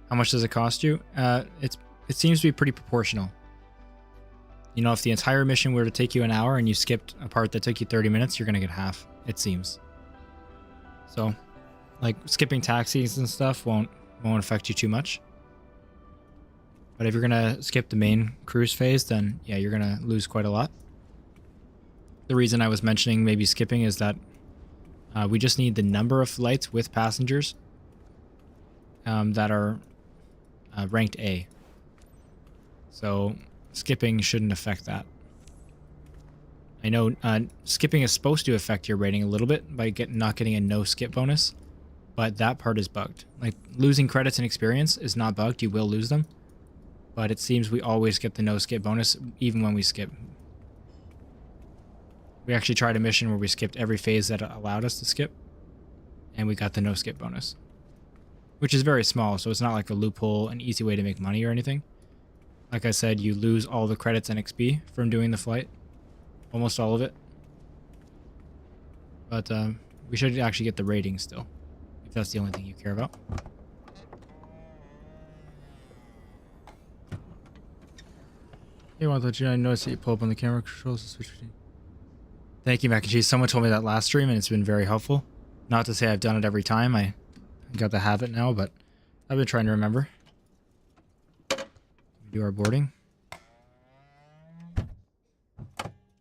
How much does it cost you? It seems to be pretty proportional. You know, if the entire mission were to take you an hour and you skipped a part that took you 30 minutes, you're going to get half, it seems. So, like, skipping taxis and stuff won't affect you too much. But if you're going to skip the main cruise phase, then yeah, you're going to lose quite a lot. The reason I was mentioning maybe skipping is that we just need the number of flights with passengers that are ranked A. So skipping shouldn't affect that. I know skipping is supposed to affect your rating a little bit by not getting a no skip bonus, but that part is bugged. Like, losing credits and experience is not bugged. You will lose them, but it seems we always get the no skip bonus even when we skip. We actually tried a mission where we skipped every phase that allowed us to skip, and we got the no skip bonus, which is very small, so it's not like a loophole, an easy way to make money or anything. Like I said, you lose all the credits and XP from doing the flight, almost all of it. But we should actually get the rating still, if that's the only thing you care about. Hey, I want to let you know, I noticed that you pull up on the camera controls to switch between. Thank you, Mac and Cheese. Someone told me that last stream, and it's been very helpful. Not to say I've done it every time. I got the habit now, but I've been trying to remember. We do our boarding.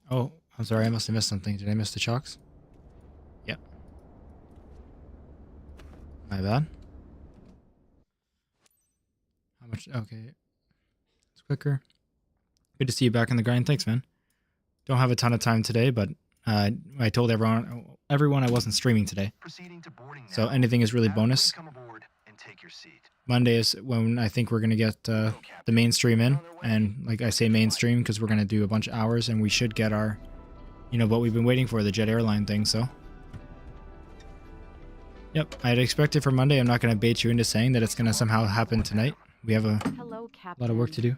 Oh, I'm sorry. I must have missed something. Did I miss the chocks? Yep. My bad. How much? Okay. It's quicker. Good to see you back in the grind. Thanks, man. Don't have a ton of time today, but I told everyone I wasn't streaming today. So anything is really bonus. Monday is when I think we're going to get the mainstream in. And like I say mainstream because we're going to do a bunch of hours and we should get our, you know, what we've been waiting for, the jet airline thing, so. Yep, I'd expect it for Monday. I'm not going to bait you into saying that it's going to somehow happen tonight. We have a lot of work to do.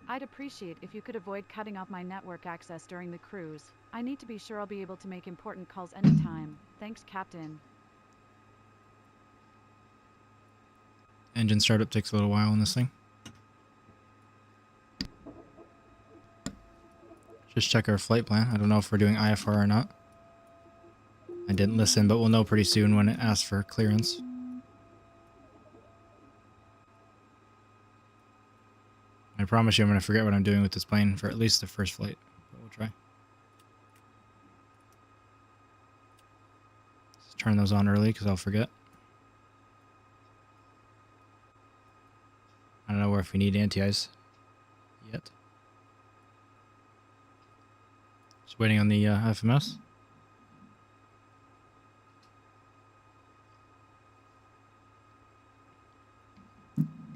I'd appreciate if you could avoid cutting off my network access during the cruise. I need to be sure I'll be able to make important calls anytime. Thanks, Captain. Engine startup takes a little while on this thing. Just check our flight plan. I don't know if we're doing IFR or not. I didn't listen, but we'll know pretty soon when it asks for clearance. I promise you I'm going to forget what I'm doing with this plane for at least the first flight. But we'll try. Let's turn those on early because I'll forget. I don't know if we need anti-ice yet. Just waiting on the FMS.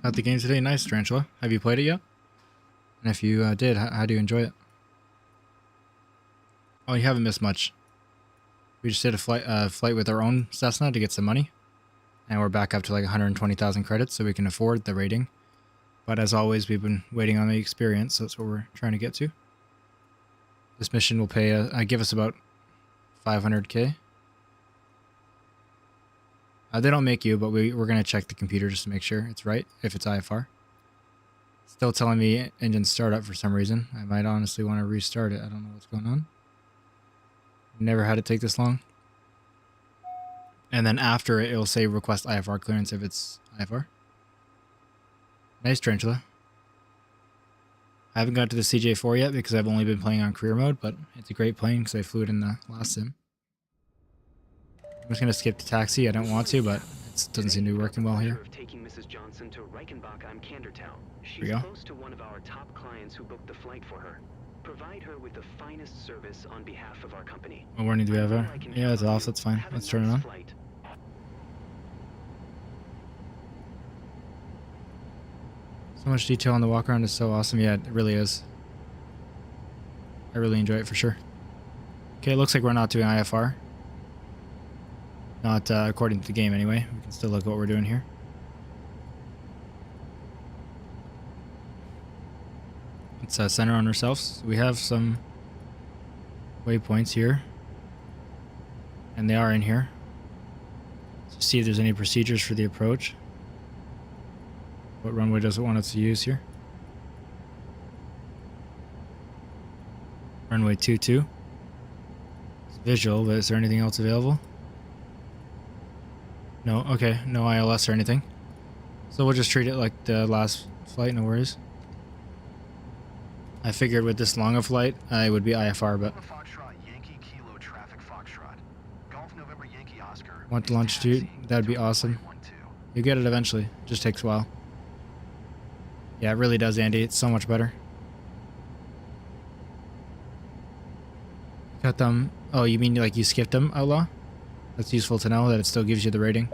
Got the game today. Nice, Tarantula. Have you played it yet? And if you did, how do you enjoy it? Oh, you haven't missed much. We just did a flight with our own Cessna to get some money. And we're back up to like 120,000 credits so we can afford the rating. But as always, we've been waiting on the experience, so that's what we're trying to get to. This mission will pay, give us about 500k. They don't make you, but we're going to check the computer just to make sure it's right, if it's IFR. Still telling me engine startup for some reason. I might honestly want to restart it. I don't know what's going on. Never had it take this long. And then after it, it'll say request IFR clearance if it's IFR. Nice, Tarantula. I haven't got to the CJ4 yet because I've only been playing on career mode, but it's a great plane because I flew it in the last sim. I'm just going to skip to taxi. I don't want to, but it doesn't seem to be working well here. Taking Mrs. Johnson to Reichenbach am Kandertown. She's we go. Close to one of our top clients who booked the flight for her. Provide her with the finest service on behalf of our company. What warning do we have there? Yeah, it's off. That's fine. Let's turn it on. So much detail on the walk around is so awesome. Yeah, it really is. I really enjoy it for sure. Okay, it looks like we're not doing IFR. Not according to the game anyway. We can still look at what we're doing here. Let's center on ourselves. We have some waypoints here. And they are in here. Let's see if there's any procedures for the approach. What runway does it want us to use here? Runway 22. It's visual, but is there anything else available? No, okay, no ILS or anything. So we'll just treat it like the last flight, no worries. I figured with this long a flight, it would be IFR, but... Foxtrot, Yankee Kilo Traffic Foxtrot. Golf November Yankee Oscar. Want the longitude? That'd be awesome. You'll get it eventually. Just takes a while. Yeah, it really does, Andy. It's so much better. Got them. Oh, you mean like you skipped them, Outlaw? That's useful to know that it still gives you the rating.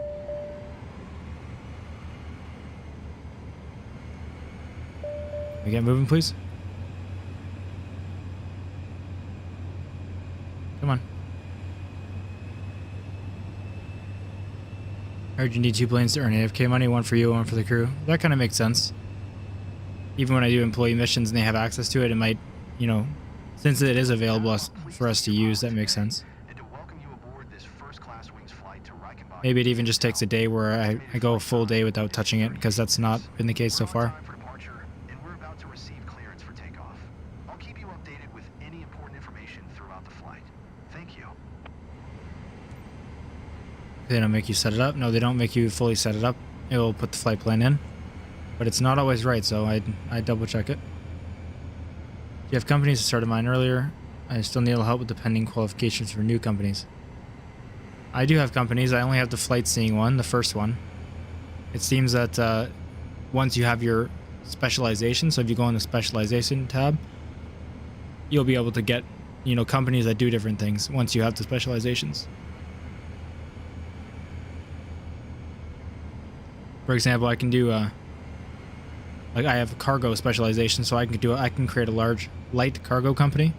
Can we get moving, please? Come on. I heard you need 2 planes to earn AFK money, one for you, one for the crew. That kind of makes sense. Even when I do employee missions and they have access to it, it might, you know, since it is available for us to use, that makes sense. Maybe it even just takes a day where I go a full day without touching it, because that's not been the case so far. They don't make you set it up. No, they don't make you fully set it up. It will put the flight plan in. But it's not always right, so I double check it. You have companies that started mine earlier. I still need a little help with the pending qualifications for new companies. I do have companies. I only have the flight seeing one, the first one. It seems that once you have your specialization, so if you go on the specialization tab, you'll be able to get, you know, companies that do different things once you have the specializations. For example, I can do like I have a cargo specialization, so I can create a large light cargo company.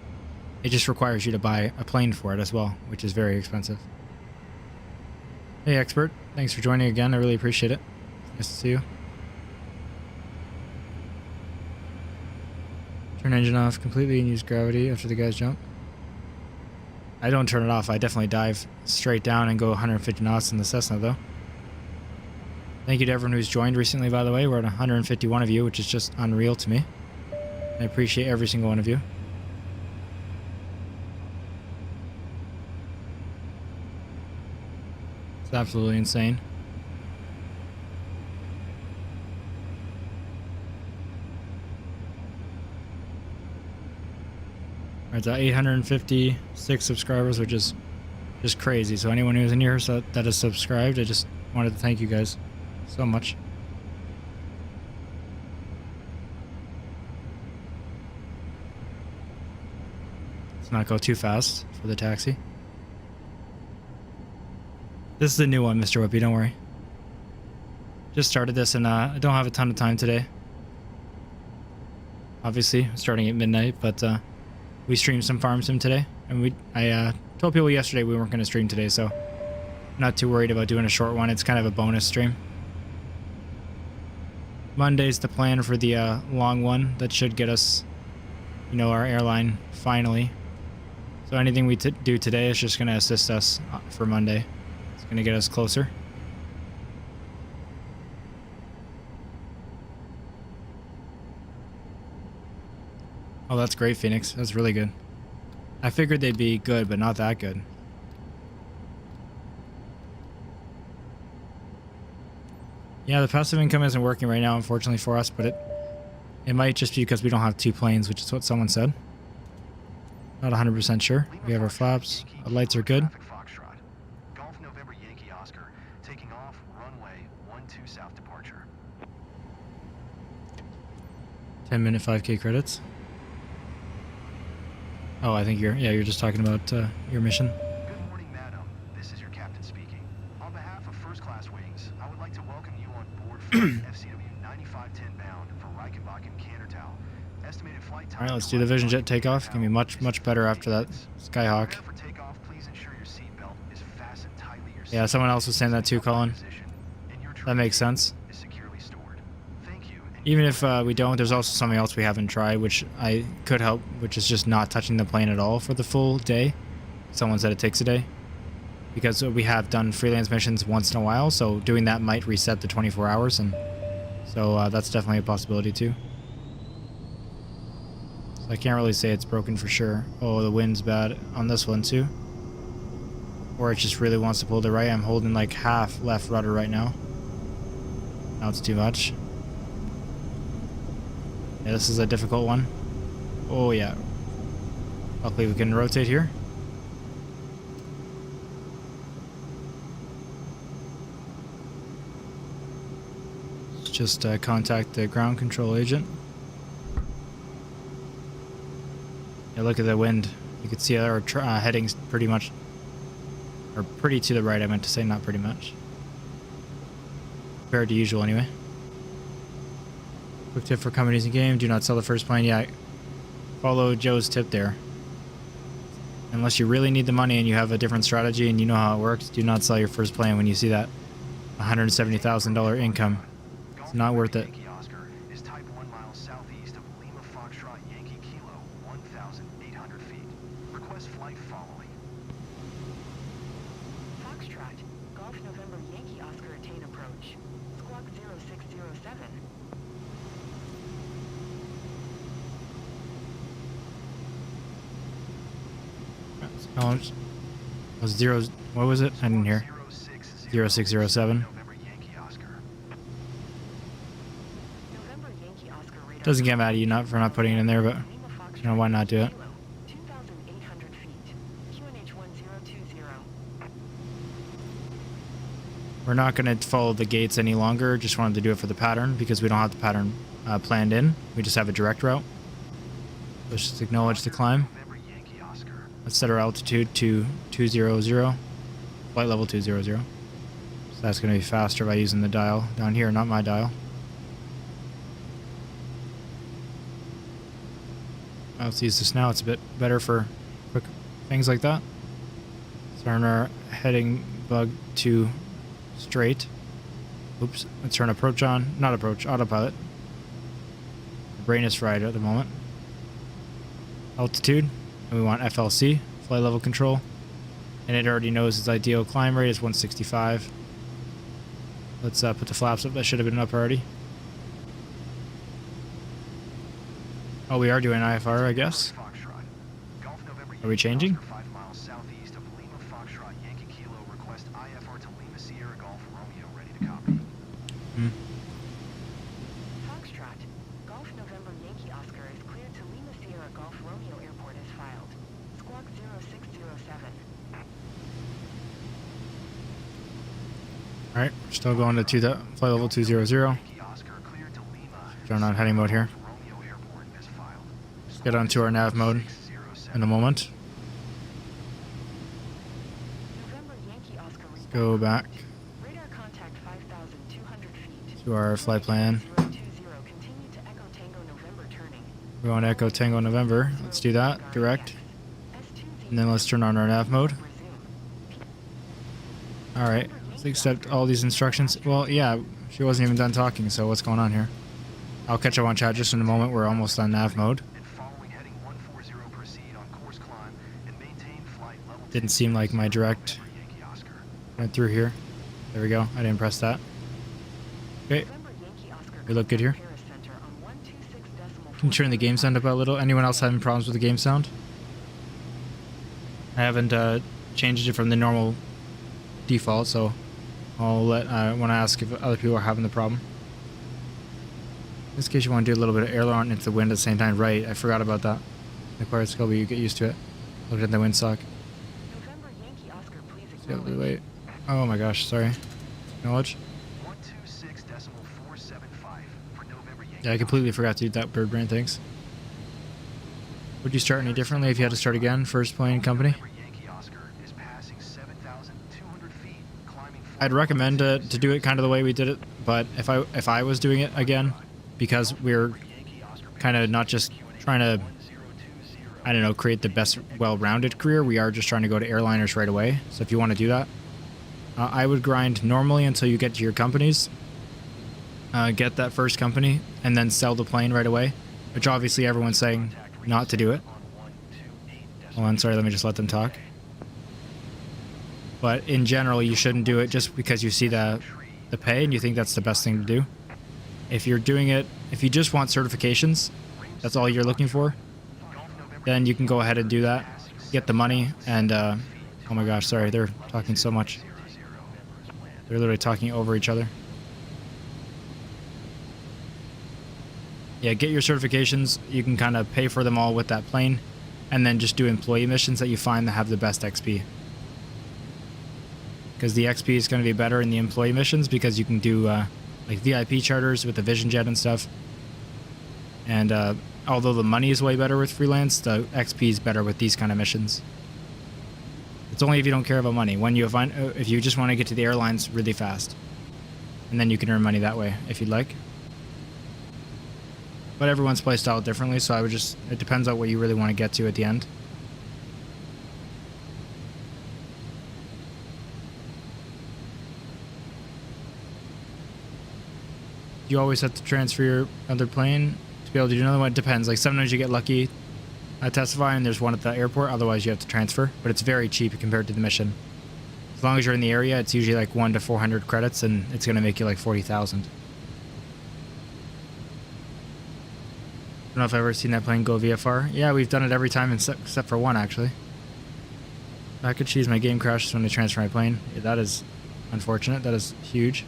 It just requires you to buy a plane for it as well, which is very expensive. Hey, expert. Thanks for joining again. I really appreciate it. Nice to see you. Turn engine off completely and use gravity after the guys jump. I don't turn it off. I definitely dive straight down and go 150 knots in the Cessna, though. Thank you to everyone who's joined recently, by the way. We're at 151 of you, which is just unreal to me. I appreciate every single one of you. It's absolutely insane. It's at 856 subscribers, which is just crazy. So anyone who's in here that is subscribed, I just wanted to thank you guys so much. Let's not go too fast for the taxi. This is the new one, Mr. Whippy, don't worry. Just started this and I don't have a ton of time today. Obviously, starting at midnight, but we streamed some farm sim today, and I told people yesterday we weren't going to stream today, so not too worried about doing a short one. It's kind of a bonus stream. Monday's the plan for the long one that should get us, you know, our airline finally. So anything we do today is just going to assist us for Monday. It's going to get us closer. Oh, that's great, Phoenix. That's really good. I figured they'd be good, but not that good. Yeah, the passive income isn't working right now, unfortunately for us, but it might just be because we don't have 2 planes, which is what someone said. Not 100% sure. We have our flaps. The lights are good. Golf November Yankee Oscar, taking off runway 12 south departure. 10-minute 5K credits. Oh, I think you're just talking about your mission. Good morning, madam. This is your captain speaking. On behalf of First Class Wings, I would like to welcome you on board flight FCW 9510 bound for Reichenbach and Cantertal. Estimated flight time. All right, let's do the Vision Jet takeoff. Gonna be much better after that Skyhawk. Prepare for takeoff. Please ensure your seatbelt is fastened tightly. Your Yeah, someone else was saying that too, Colin. That makes sense. is securely stored. Thank you. And Even if we don't, there's also something else we haven't tried, which I could help, which is just not touching the plane at all for the full day. Someone said it takes a day. Because we have done freelance missions once in a while, so doing that might reset the 24 hours, and so that's definitely a possibility too. So I can't really say it's broken for sure. Oh, the wind's bad on this one too. Or it just really wants to pull to the right. I'm holding like half left rudder right now. Now it's too much. Yeah, this is a difficult one. Oh yeah. Luckily we can rotate here. Let's just contact the ground control agent. Yeah, look at the wind. You can see our headings pretty much, or pretty to the right, I meant to say, not pretty much. Compared to usual anyway. Quick tip for companies in game, do not sell the first plane. Yeah, follow Joe's tip there. Unless you really need the money and you have a different strategy and you know how it works, do not sell your first plane when you see that $170,000 income. It's not worth it. Yankee Oscar is type 1 miles southeast of Lima Foxtrot Yankee Kilo, 1,800 feet. Request flight following. Foxtrot, Golf November Yankee Oscar attain approach. Squawk 0607. Oh, was zero? What was it? I didn't hear. 0607. November Yankee Oscar. November Yankee Oscar radar. Doesn't get mad at you for not putting it in there, but Lima you know, why not do it? Kilo, 2,800 feet. QNH 1020. We're not going to follow the gates any longer. Just wanted to do it for the pattern because we don't have the pattern planned in. We just have a direct route. Let's just acknowledge the climb. November Yankee Oscar. Let's set our altitude to 200. Flight level 200. So that's going to be faster by using the dial down here, not my dial. Let's use this now. It's a bit better for quick things like that. Let's turn our heading bug to straight. Oops. Let's turn approach on. Not approach, autopilot. The brain is fried at the moment. Altitude. And we want FLC, flight level control. And it already knows its ideal climb rate is 165. Let's put the flaps up. That should have been up already. Oh, we are doing IFR, I guess. Foxtrot. Golf November Are we Yankee changing? Oscar, 5 miles southeast of Lima Foxtrot Yankee Kilo. Request IFR to Lima Sierra Golf Romeo ready to copy. Foxtrot. Golf November Yankee Oscar is cleared to Lima Sierra Golf Romeo Airport as filed. Squawk 0607. All right, we're still going to flight level 200. Yankee Oscar cleared to Lima. Turn on heading mode here. Romeo Airport as filed. Let's get onto our nav mode in a moment. November Yankee Oscar Go back radar contact 5,200 feet. to our flight plan. 020, continue to Echo Tango November turning. We're going to Echo Tango November. Let's do that direct. And then let's turn on our nav mode. All right, let's accept all these instructions. Well, yeah, she wasn't even done talking, so what's going on here? I'll catch up on chat just in a moment. We're almost on nav mode. And following heading 140, proceed on course climb and maintain flight level. Didn't seem like my direct Yankee Oscar. went through here. There we go. I didn't press that. Okay, we look good here. Can you turn the game sound up a little? Anyone else having problems with the game sound? I haven't changed it from the normal default, so I'll I want to ask if other people are having the problem. In this case, you want to do a little bit of aileron into the wind at the same time. Right, I forgot about that. The quiet skill, but you get used to it. Look at the windsock. Wait. Oh my gosh, sorry. Acknowledge. 126.475 for November Yankee. Yeah, I completely forgot to do that, bird brain. Thanks. Would you start any differently if you had to start again? First plane company? November Yankee Oscar is passing 7,200 feet, climbing. I'd recommend to do it kind of the way we did it, but if I was doing it again, because we're kind of not just trying to, I don't know, create the best well-rounded career, we are just trying to go to airliners right away. So if you want to do that, I would grind normally until you get to your companies, get that first company, and then sell the plane right away, which obviously everyone's saying not to do it. Hold on, sorry, let me just let them talk. But in general, you shouldn't do it just because you see the pay and you think that's the best thing to do. If you're doing it, if you just want certifications, that's all you're looking for, then you can go ahead and do that, get the money, and oh my gosh, sorry, they're talking so much. They're literally talking over each other. Yeah, get your certifications. You can kind of pay for them all with that plane, and then just do employee missions that you find that have the best XP. Because the XP is going to be better in the employee missions because you can do like VIP charters with the Vision Jet and stuff. And although the money is way better with freelance, the XP is better with these kind of missions. It's only if you don't care about money. When you find, if you just want to get to the airlines really fast, and then you can earn money that way if you'd like. But everyone's play style differently, so I would just, it depends on what you really want to get to at the end. You always have to transfer your other plane to be able to do another one. It depends. Like sometimes you get lucky at Testify and there's one at the airport, otherwise you have to transfer. But it's very cheap compared to the mission. As long as you're in the area, it's usually like 100 to 400 credits, and it's going to make you like 40,000. I don't know if I've ever seen that plane go VFR. Yeah, we've done it every time except for one, actually. Mac and cheese, my game crashes when I transfer my plane. Yeah, that is unfortunate. That is huge.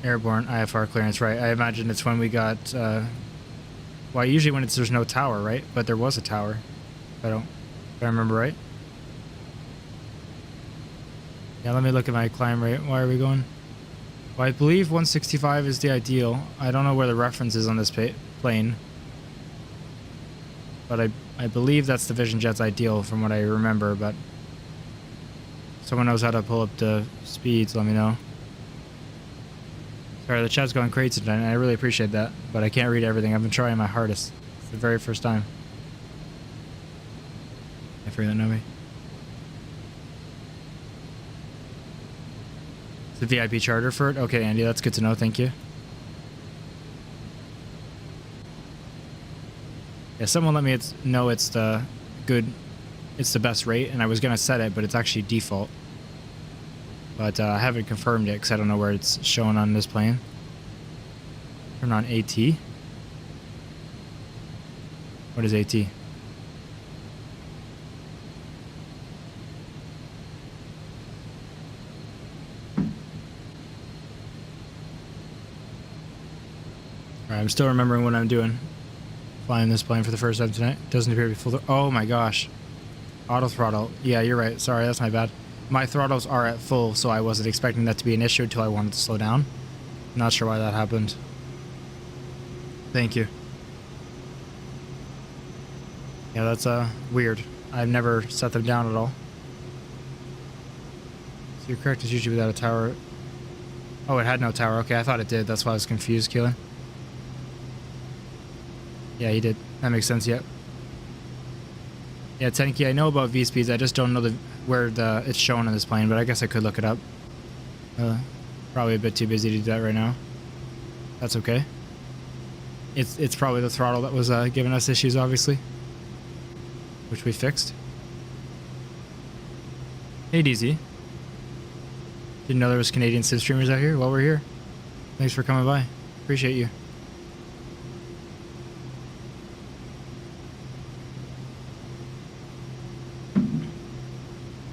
Airborne IFR clearance, right. I imagine it's when we got, well, usually when there's no tower, right? But there was a tower, if I remember right. Yeah, let me look at my climb rate. Why are we going? Well, I believe 165 is the ideal. I don't know where the reference is on this plane. But I believe that's the Vision Jet's ideal from what I remember, but someone knows how to pull up the speeds, let me know. Sorry, the chat's going crazy tonight, and I really appreciate that, but I can't read everything. I've been trying my hardest. It's the very first time. I forget that know me. It's a VIP charter for it? Okay, Andy, that's good to know. Thank you. Yeah, someone let me know it's the best rate, and I was going to set it, but it's actually default. But I haven't confirmed it because I don't know where it's showing on this plane. Turn on AT. What is AT? Alright, I'm still remembering what I'm doing. Flying this plane for the first time tonight. Doesn't appear to be full. Oh my gosh. Auto throttle. Yeah, you're right. Sorry, that's my bad. My throttles are at full, so I wasn't expecting that to be an issue until I wanted to slow down. Not sure why that happened. Thank you. Yeah, that's weird. I've never set them down at all. So you're correct, it's usually without a tower. Oh, it had no tower. Okay, I thought it did. That's why I was confused, Keelan. Yeah, he did. That makes sense, yep. Yeah, Tenki, I know about V-speeds. I just don't know where it's shown on this plane, but I guess I could look it up. Probably a bit too busy to do that right now. That's okay. It's probably the throttle that was giving us issues, obviously. Which we fixed. Hey, DZ. Didn't know there was Canadian Civ streamers out here. Well, we're here. Thanks for coming by. Appreciate you.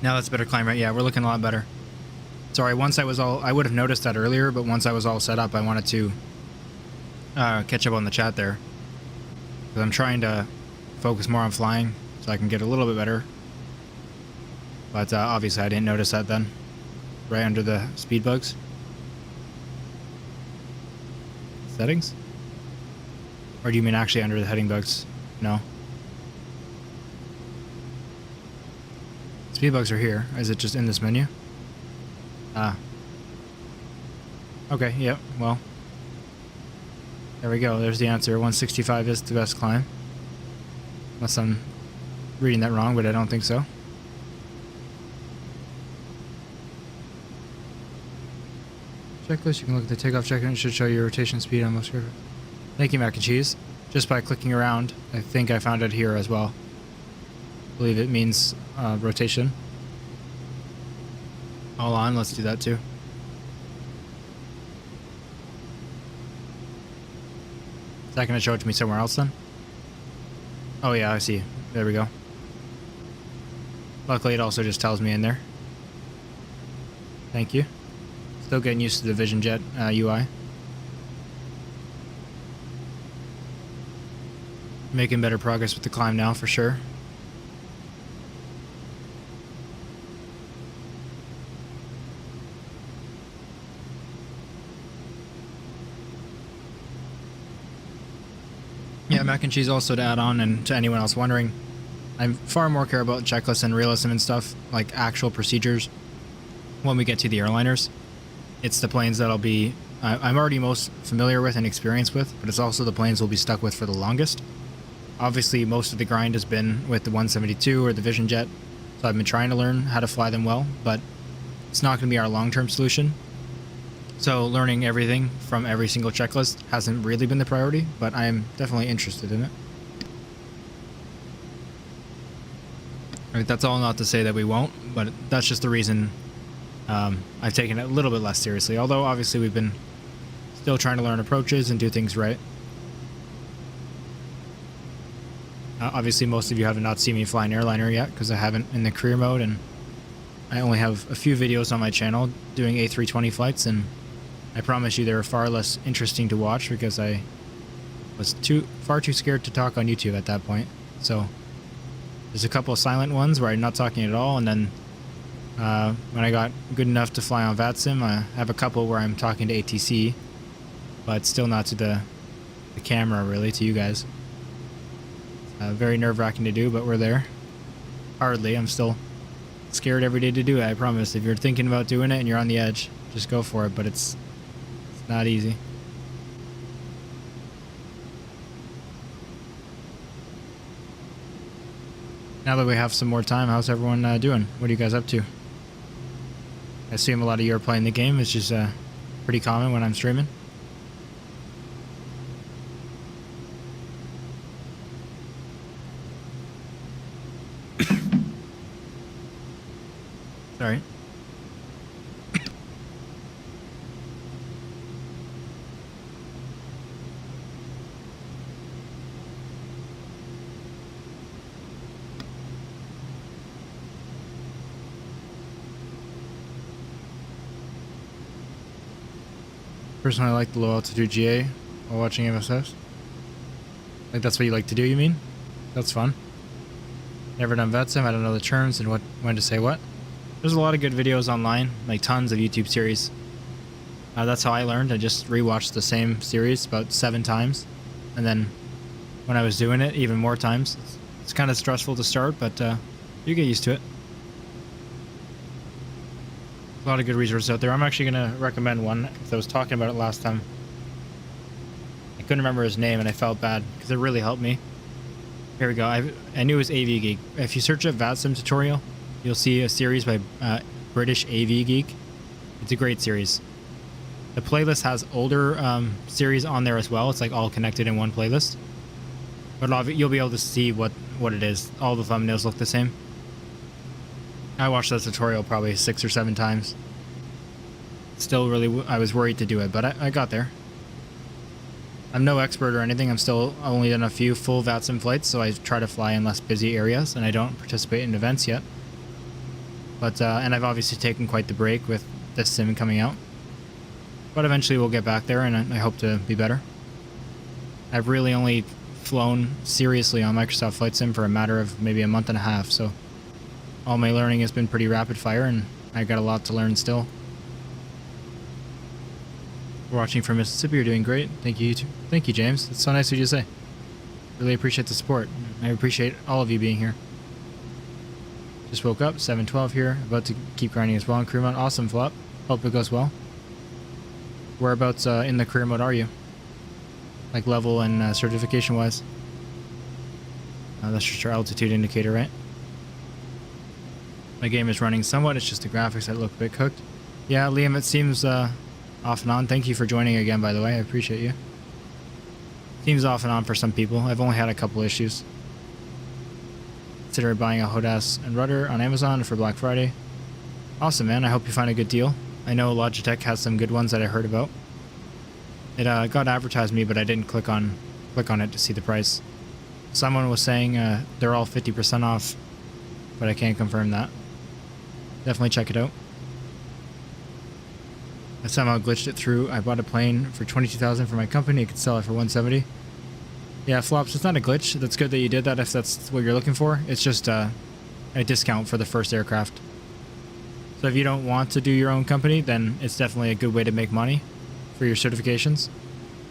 Now that's a better climb, right? Yeah, we're looking a lot better. Sorry, I would have noticed that earlier, but once I was all set up, I wanted to catch up on the chat there. Because I'm trying to focus more on flying so I can get a little bit better. But obviously I didn't notice that then. Right under the speed bugs. Settings? Or do you mean actually under the heading bugs? No. Speed bugs are here. Is it just in this menu? Ah. Okay, yep, well. There we go, there's the answer. 165 is the best climb. Unless I'm reading that wrong, but I don't think so. Checklist, you can look at the takeoff checklist. It should show your rotation speed on most aircraft. Thank you, Mac and Cheese. Just by clicking around, I think I found it here as well. I believe it means rotation. All on, let's do that too. Is that going to show it to me somewhere else then? Oh yeah, I see. There we go. Luckily it also just tells me in there. Thank you. Still getting used to the Vision Jet UI. Making better progress with the climb now for sure. Yeah, Mac and Cheese also to add on, and to anyone else wondering, I far more care about checklists and realism and stuff, like actual procedures, when we get to the airliners. It's the planes that I'm already most familiar with and experienced with, but it's also the planes we'll be stuck with for the longest. Obviously, most of the grind has been with the 172 or the Vision Jet, so I've been trying to learn how to fly them well, but it's not going to be our long-term solution. So learning everything from every single checklist hasn't really been the priority, but I am definitely interested in it. I mean, that's all not to say that we won't, but that's just the reason I've taken it a little bit less seriously. Although obviously we've been still trying to learn approaches and do things right. Obviously most of you have not seen me fly an airliner yet because I haven't in the career mode, and I only have a few videos on my channel doing A320 flights, and I promise you they're far less interesting to watch because I was far too scared to talk on YouTube at that point. So there's a couple of silent ones where I'm not talking at all, and then when I got good enough to fly on VATSIM, I have a couple where I'm talking to ATC, but still not to the camera really, to you guys. Very nerve-wracking to do, but we're there. Hardly. I'm still scared every day to do it, I promise. If you're thinking about doing it and you're on the edge, just go for it, but it's not easy. Now that we have some more time, how's everyone doing? What are you guys up to? I assume a lot of you are playing the game, which is pretty common when I'm streaming. Sorry. Personally, I like the low altitude GA. while watching MSFS. Like that's what you like to do, you mean? That's fun. Never done VetSim, I don't know the terms and when to say what. There's a lot of good videos online, like tons of YouTube series. That's how I learned. I just rewatched the same series about 7 times. And then when I was doing it, even more times. It's kind of stressful to start, but you get used to it. A lot of good resources out there. I'm actually going to recommend one because I was talking about it last time. I couldn't remember his name and I felt bad because it really helped me. Here we go. I knew it was AV Geek. If you search up VATSIM tutorial, you'll see a series by British AV Geek. It's a great series. The playlist has older series on there as well. It's like all connected in one playlist. But you'll be able to see what it is. All the thumbnails look the same. I watched that tutorial probably 6 or 7 times. Still really, I was worried to do it, but I got there. I'm no expert or anything. I'm still only done a few full VATSIM flights, so I try to fly in less busy areas, and I don't participate in events yet. But and I've obviously taken quite the break with this sim coming out. But eventually we'll get back there, and I hope to be better. I've really only flown seriously on Microsoft Flight Sim for a matter of maybe a month and a half, so all my learning has been pretty rapid fire, and I got a lot to learn still. We're watching from Mississippi. You're doing great. Thank you. Thank you, James. It's so nice of you to say. Really appreciate the support. I appreciate all of you being here. Just woke up, 7:12 here. About to keep grinding as well in career mode. Awesome, Flop. Hope it goes well. Whereabouts in the career mode are you? Like level and certification wise? That's just your altitude indicator, right? My game is running somewhat. It's just the graphics that look a bit cooked. Yeah, Liam, it seems off and on. Thank you for joining again, by the way. I appreciate you. Seems off and on for some people. I've only had a couple issues. Consider buying a HOTAS and rudder on Amazon for Black Friday. Awesome, man. I hope you find a good deal. I know Logitech has some good ones that I heard about. It got advertised to me, but I didn't click on it to see the price. Someone was saying they're all 50% off, but I can't confirm that. Definitely check it out. I somehow glitched it through. I bought a plane for $22,000 for my company. I could sell it for $170. Yeah, Flops, it's not a glitch. That's good that you did that if that's what you're looking for. It's just a discount for the first aircraft. So if you don't want to do your own company, then it's definitely a good way to make money for your certifications.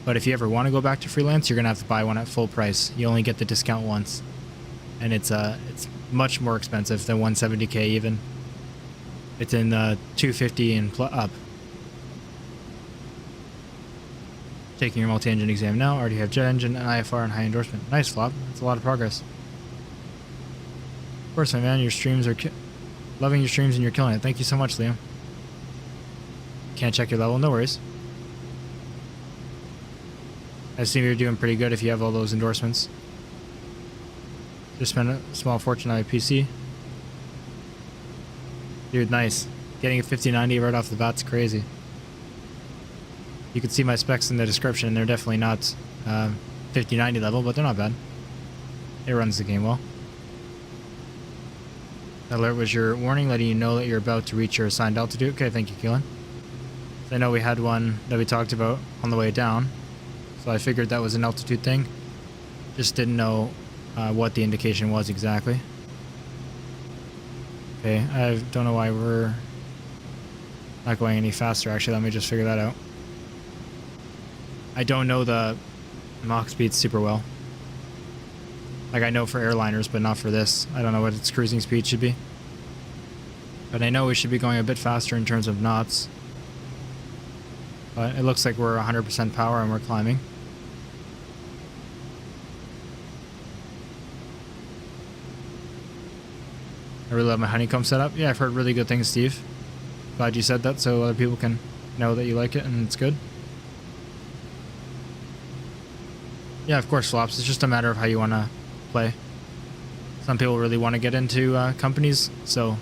But if you ever want to go back to freelance, you're going to have to buy one at full price. You only get the discount once. And it's much more expensive than 170K even. It's in 250 and up. Taking your multi-engine exam now. Already have jet engine, IFR, and high endorsement. Nice, Flop. That's a lot of progress. Of course, my man. Your streams are loving your streams and you're killing it. Thank you so much, Liam. Can't check your level. No worries. I assume you're doing pretty good if you have all those endorsements. Just spent a small fortune on a PC. Dude, nice. Getting a 5090 right off the bat's crazy. You can see my specs in the description. They're definitely not 5090 level, but they're not bad. It runs the game well. Alert was your warning, letting you know that you're about to reach your assigned altitude. Okay, thank you, Keelan. I know we had one that we talked about on the way down, so I figured that was an altitude thing. Just didn't know what the indication was exactly. Okay, I don't know why we're not going any faster. Actually, let me just figure that out. I don't know the Mach speed super well. Like I know for airliners, but not for this. I don't know what its cruising speed should be. But I know we should be going a bit faster in terms of knots. But it looks like we're 100% power and we're climbing. I really love my honeycomb setup. Yeah, I've heard really good things, Steve. Glad you said that so other people can know that you like it and it's good. Yeah, of course, Flops. It's just a matter of how you want to play. Some people really want to get into companies, so...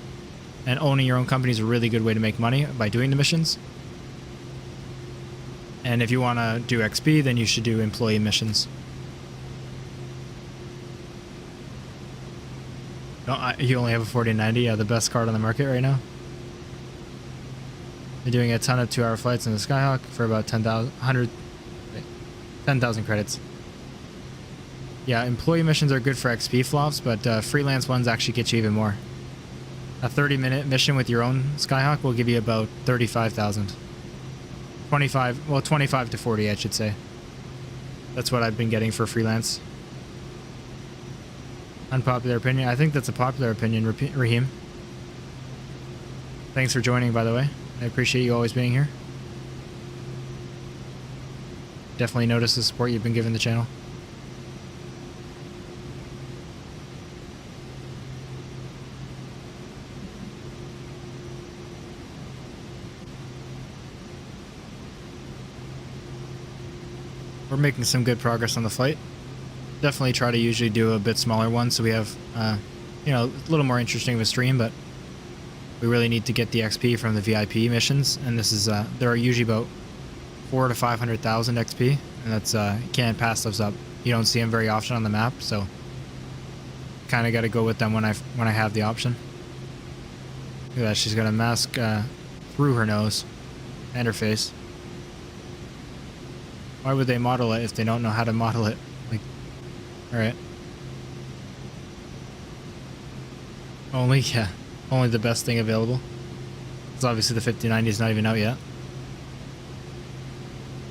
And owning your own company is a really good way to make money by doing the missions. And if you want to do XP, then you should do employee missions. No, you only have a 4090, yeah, the best card on the market right now. They're doing a ton of 2-hour flights in the Skyhawk for about 10,000, 10,000 credits. Yeah, employee missions are good for XP flops, but freelance ones actually get you even more. A 30-minute mission with your own Skyhawk will give you about 35,000. 25 to 40, I should say. That's what I've been getting for freelance. Unpopular opinion. I think that's a popular opinion, Raheem. Thanks for joining, by the way. I appreciate you always being here. Definitely notice the support you've been giving the channel. We're making some good progress on the flight. Definitely try to usually do a bit smaller one so we have, you know, a little more interesting of a stream, but we really need to get the XP from the VIP missions, and this is, there are usually about 400,000 to 500,000 XP, and that's, you can't pass those up. You don't see them very often on the map, so kind of got to go with them when I have the option. Look at that, she's got a mask through her nose and her face. Why would they model it if they don't know how to model it? Like, alright. Only the best thing available. Because obviously the 5090 is not even out yet.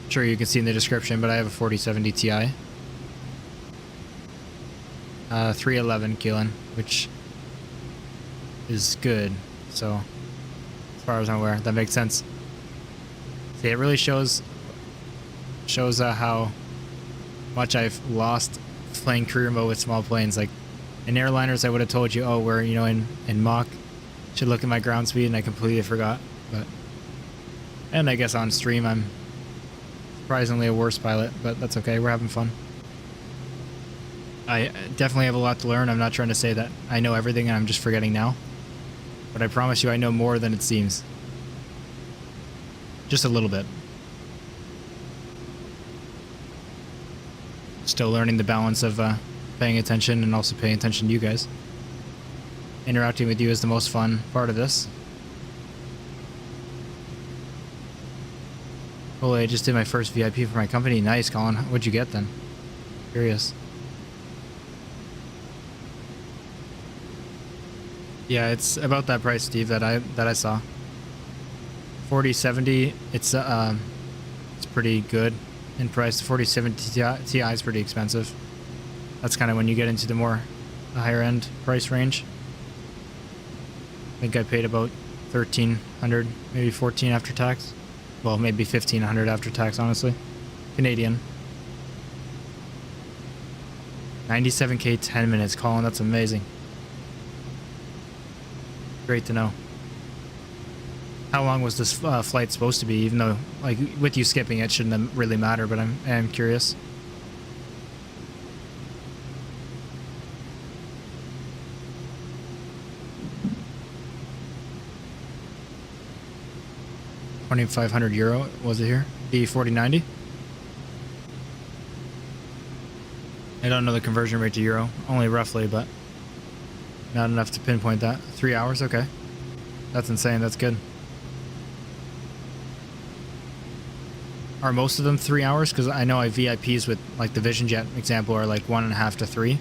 Sure, you can see in the description, but I have a 4070 Ti. 311 Keelan, which is good. So, as far as I'm aware, that makes sense. See, it really shows how much I've lost playing career mode with small planes. Like in airliners, I would have told you, oh, we're, you know, in Mach, should look at my ground speed, and I completely forgot. And I guess on stream I'm surprisingly a worse pilot, but that's okay, we're having fun. I definitely have a lot to learn. I'm not trying to say that I know everything and I'm just forgetting now, but I promise you I know more than it seems. Just a little bit. Still learning the balance of paying attention and also paying attention to you guys. Interacting with you is the most fun part of this. Oh, I just did my first VIP for my company. Nice, Colin. What'd you get then? Curious. Yeah, it's about that price, Steve, that I saw. 4070, it's pretty good in price. The 4070 Ti is pretty expensive. That's kind of when you get into the more higher end price range. I think I paid about 1,300, maybe 14 after tax. Well, maybe 1,500 after tax, honestly. Canadian. 97K 10 minutes, Colin. That's amazing. Great to know. How long was this flight supposed to be? Even though, like, with you skipping it, shouldn't really matter, but I'm curious. €2,500 was it here? The 4090. I don't know the conversion rate to euro, only roughly, but not enough to pinpoint that. 3 hours, okay. That's insane. That's good. Are most of them 3 hours? Because I know I VIPs with like the Vision Jet example are like 1.5 to 3.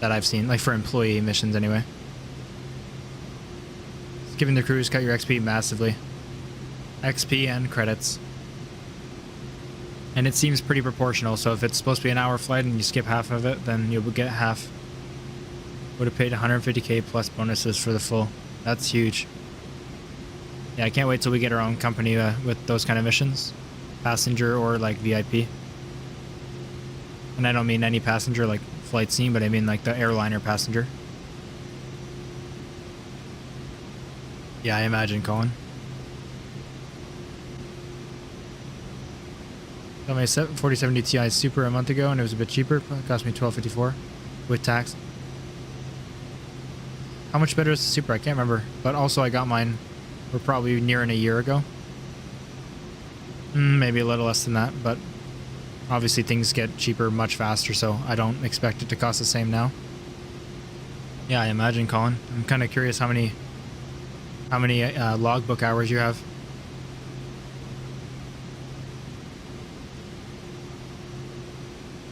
That I've seen, like for employee missions anyway. Skipping the cruise cut your XP massively. XP and credits. And it seems pretty proportional, so if it's supposed to be an hour flight and you skip half of it, then you'll get half. Would have paid 150K plus bonuses for the full. That's huge. Yeah, I can't wait till we get our own company with those kind of missions. Passenger or like VIP. And I don't mean any passenger like flight scene, but I mean like the airliner passenger. Yeah, I imagine, Colin. Got my 4070 Ti Super a month ago and it was a bit cheaper. It cost me $1,254 with tax. How much better is the Super? I can't remember. But also I got mine, we're probably nearing a year ago. Maybe a little less than that, but obviously things get cheaper much faster, so I don't expect it to cost the same now. Yeah, I imagine, Colin. I'm kind of curious how many how many logbook hours you have.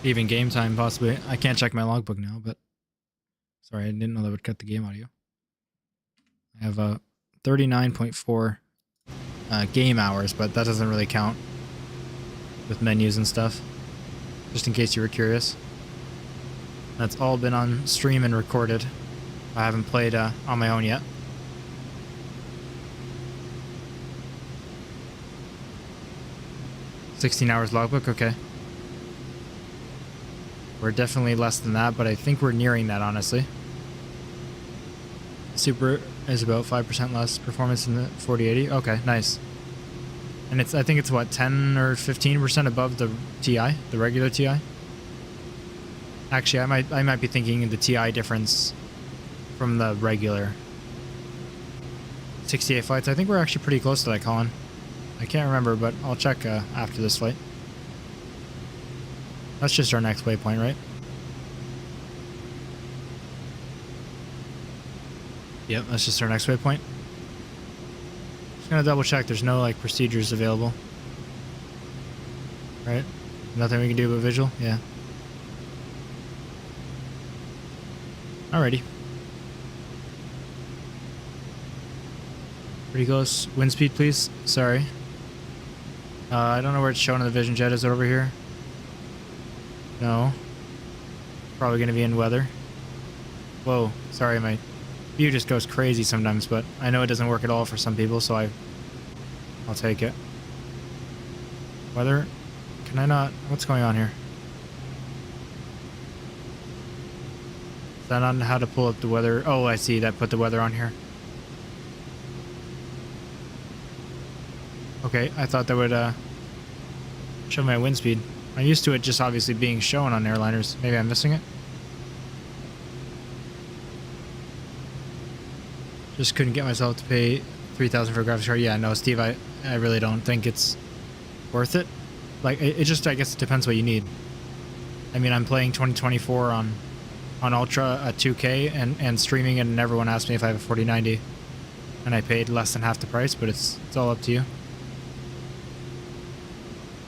Even game time, possibly. I can't check my logbook now, but sorry, I didn't know that would cut the game audio. I have 39.4 game hours, but that doesn't really count with menus and stuff. Just in case you were curious. That's all been on stream and recorded. I haven't played on my own yet. $16 hours logbook, okay. We're definitely less than that, but I think we're nearing that, honestly. Super is about 5% less performance in the 4080. Okay, nice. And I think it's what, 10 or 15% above the TI, the regular TI? Actually, I might be thinking the TI difference from the regular. 68 flights. I think we're actually pretty close to that, Colin. I can't remember, but I'll check after this flight. That's just our next waypoint, right? Yep, that's just our next waypoint. Just gonna double check there's no like procedures available. Right? Nothing we can do but visual? Yeah. Alrighty. Pretty close. Wind speed, please. Sorry. I don't know where it's showing in the vision jet. Is it over here? No. Probably gonna be in weather. Whoa. Sorry, my view just goes crazy sometimes, but I know it doesn't work at all for some people, so I'll take it. Weather? Can I not? What's going on here? Is that on how to pull up the weather? Oh, I see. That put the weather on here. Okay, I thought that would show my wind speed. I'm used to it just obviously being shown on airliners. Maybe I'm missing it. Just couldn't get myself to pay $3,000 for a graphics card. Yeah, no, Steve, I really don't think it's worth it. Like, it just, I guess it depends what you need. I mean, I'm playing 2024 on Ultra at 2K and streaming it, and everyone asked me if I have a 4090. And I paid less than half the price, but it's all up to you.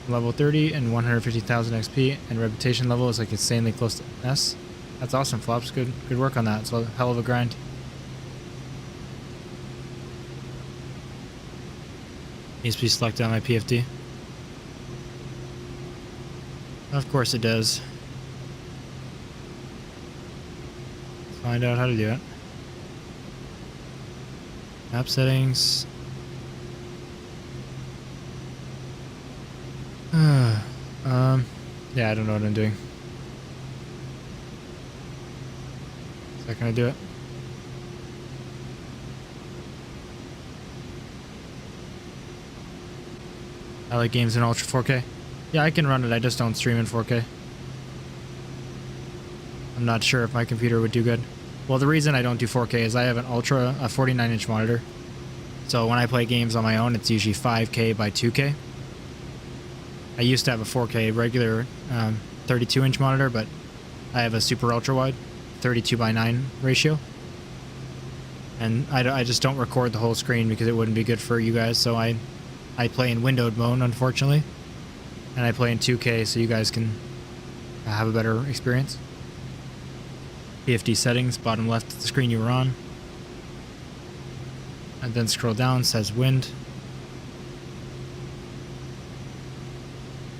Level 30 and 150,000 XP, and reputation level is like insanely close to S. That's awesome, Flops. Good work on that. It's a hell of a grind. Needs to be selected on my PFD. Of course it does. Let's find out how to do it. Map settings. Yeah, I don't know what I'm doing. Is that gonna do it? I like games in Ultra 4K. Yeah, I can run it, I just don't stream in 4K. I'm not sure if my computer would do good. Well, the reason I don't do 4K is I have an Ultra, a 49-inch monitor. So when I play games on my own, it's usually 5K by 2K. I used to have a 4K regular 32-inch monitor, but I have a super ultra wide 32:9 ratio. And I just don't record the whole screen because it wouldn't be good for you guys. So I play in windowed mode, unfortunately. And I play in 2K so you guys can have a better experience. PFD settings, bottom left of the screen you were on. And then scroll down, says wind.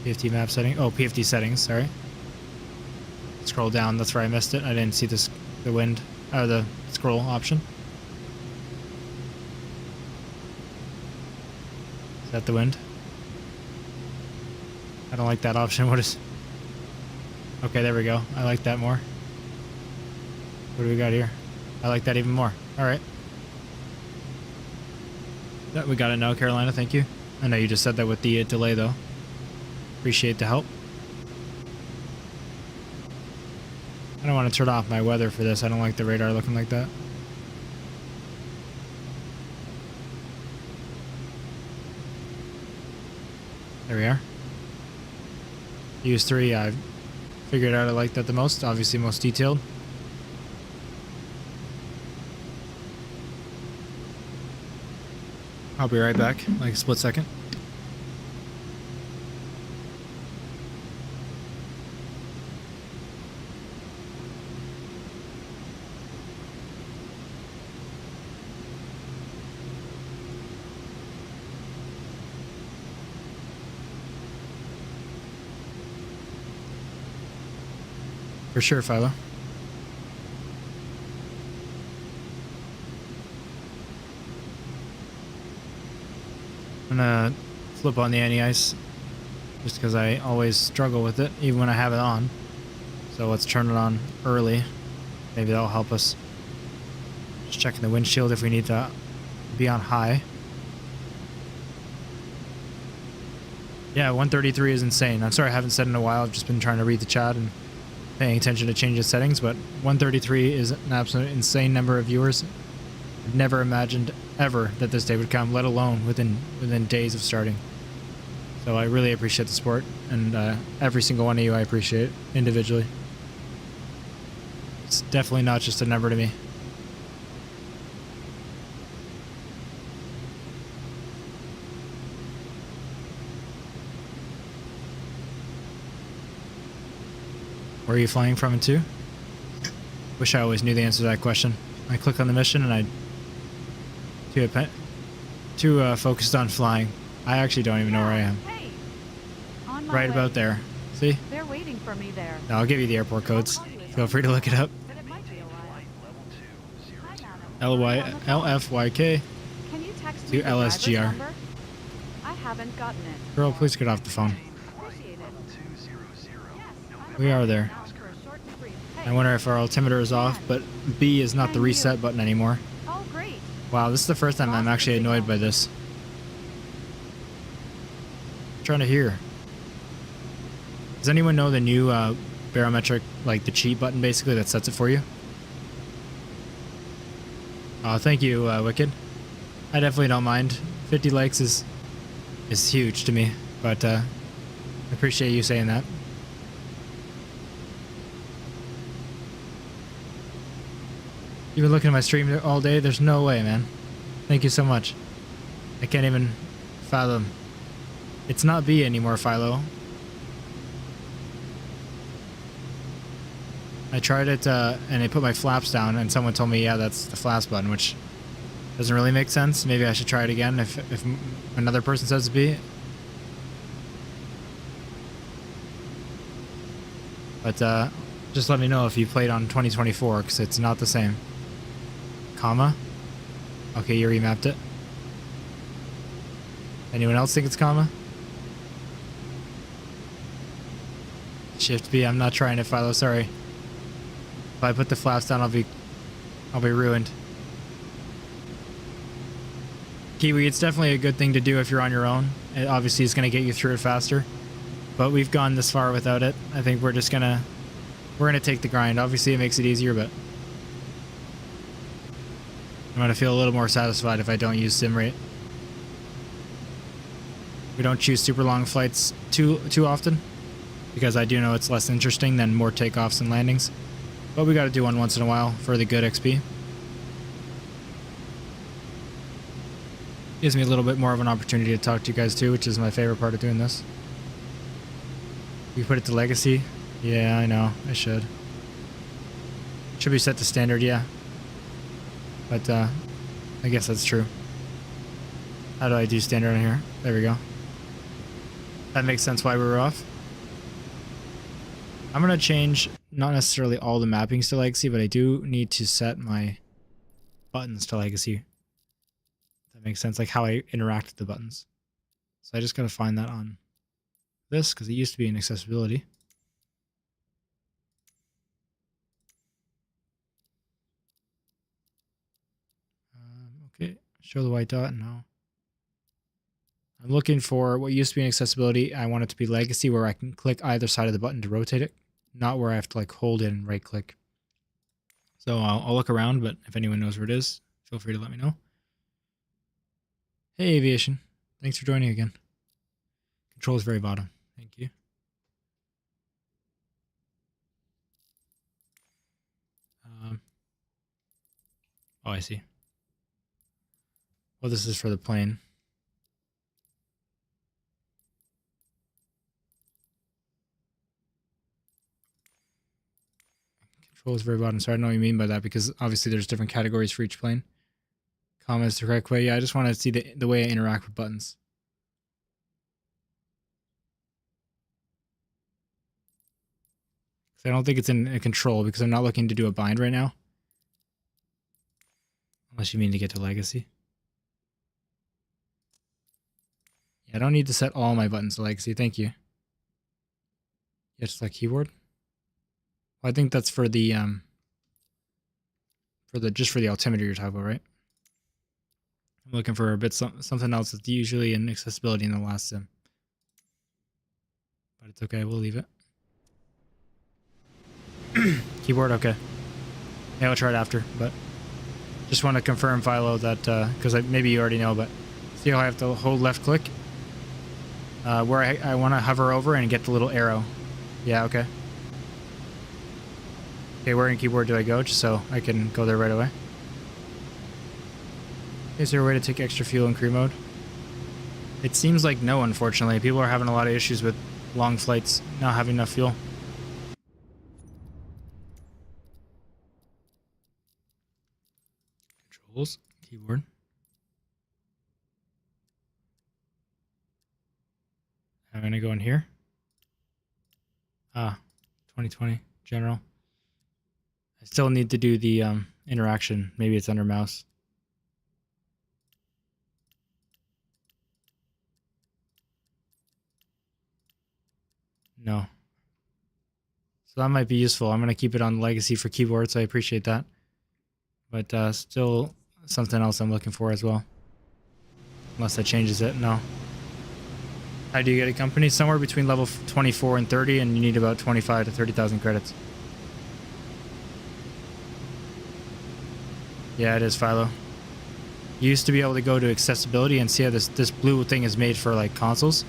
PFD map setting. Oh, PFD settings, sorry. Scroll down, that's where I missed it. I didn't see the wind, or the scroll option. Is that the wind? I don't like that option. What is... Okay, there we go. I like that more. What do we got here? I like that even more. Alright. That we got it now, Carolina, thank you. I know you just said that with the delay, though. Appreciate the help. I don't want to turn off my weather for this. I don't like the radar looking like that. There we are. Use 3, I figured out I like that the most. Obviously most detailed. I'll be right back, like a split second. For sure, Philo. I'm gonna flip on the anti-ice just because I always struggle with it, even when I have it on. So let's turn it on early. Maybe that'll help us. Just checking the windshield if we need to be on high. Yeah, 133 is insane. I'm sorry I haven't said in a while. I've just been trying to read the chat and paying attention to change the settings, but 133 is an absolute insane number of viewers. I've never imagined ever that this day would come, let alone within days of starting. So I really appreciate the support, and every single one of you I appreciate individually. It's definitely not just a number to me. Where are you flying from and to? Wish I always knew the answer to that question. I click on the mission and I too focused on flying. I actually don't even know where I am. Hey, on my Right way. about there. See? They're waiting for me there. No, I'll give you the airport codes. Feel free to look it up. But it might be a while. LFYK. Can you text To me the driver's LSGR. number? I haven't gotten it. Girl, please get off the phone. Appreciate it. Yes, We are there. I'm for a short debrief. I Hey, wonder if our altimeter is off, but B is not the reset button anymore. oh great. Wow, this is the first time I'm actually annoyed by this. I'm trying to hear. Does anyone know the new barometric, like the cheat button basically that sets it for you? Oh, thank you, Wicked. I definitely don't mind. 50 likes is huge to me, but I appreciate you saying that. You've been looking at my stream all day? There's no way, man. Thank you so much. I can't even fathom. It's not B anymore, Philo. I tried it and I put my flaps down and someone told me, yeah, that's the flaps button, which doesn't really make sense. Maybe I should try it again if another person says it's B. But just let me know if you played on 2024 because it's not the same. Comma? Okay, you remapped it. Anyone else think it's comma? Shift B, I'm not trying to Philo, sorry. If I put the flaps down, I'll be ruined. Kiwi, it's definitely a good thing to do if you're on your own. It obviously is going to get you through it faster. But we've gone this far without it. I think we're just gonna take the grind. Obviously it makes it easier, but I'm gonna feel a little more satisfied if I don't use sim rate. We don't choose super long flights too often because I do know it's less interesting than more takeoffs and landings. But we gotta do one once in a while for the good XP. Gives me a little bit more of an opportunity to talk to you guys too, which is my favorite part of doing this. You put it to legacy? Yeah, I know. I should. Should be set to standard, yeah. But I guess that's true. How do I do standard on here? There we go. That makes sense why we were off. I'm gonna change not necessarily all the mappings to legacy, but I do need to set my buttons to legacy. That makes sense, like how I interact with the buttons. So I just gotta find that on this because it used to be in accessibility. Okay, show the white dot. No. I'm looking for what used to be in accessibility. I want it to be legacy where I can click either side of the button to rotate it, not where I have to like hold it and right click. So I'll look around, but if anyone knows where it is, feel free to let me know. Hey, Aviation. Thanks for joining again. Controls very bottom. Thank you. Oh, I see. Well, this is for the plane. Controls very bottom. So I don't know what you mean by that because obviously there's different categories for each plane. Comma is the correct way. Yeah, I just want to see the way I interact with buttons. So I don't think it's in a control because I'm not looking to do a bind right now. Unless you mean to get to legacy. Yeah, I don't need to set all my buttons to legacy. Thank you. Yeah, just like keyboard. Well, I think that's for the just for the altimeter you're talking about, right? I'm looking for a bit something else that's usually in accessibility in the last sim. But it's okay, we'll leave it. Keyboard, okay. Yeah, we'll try it after, but just want to confirm, Philo, that, because maybe you already know, but see how I have to hold left click? Where I want to hover over and get the little arrow. Yeah, okay. Okay, where in keyboard do I go, just so I can go there right away? Is there a way to take extra fuel in crew mode? It seems like no, unfortunately. People are having a lot of issues with long flights not having enough fuel. Controls, keyboard. I'm gonna go in here. 2020, general. I still need to do the interaction. Maybe it's under mouse. No. So that might be useful. I'm going to keep it on legacy for keyboard, so I appreciate that. But still something else I'm looking for as well. Unless that changes it. No. How do you get a company? Somewhere between level 24 and 30, and you need about 25 to 30,000 credits. Yeah, it is, Philo. You used to be able to go to accessibility and see how this blue thing is made for like consoles.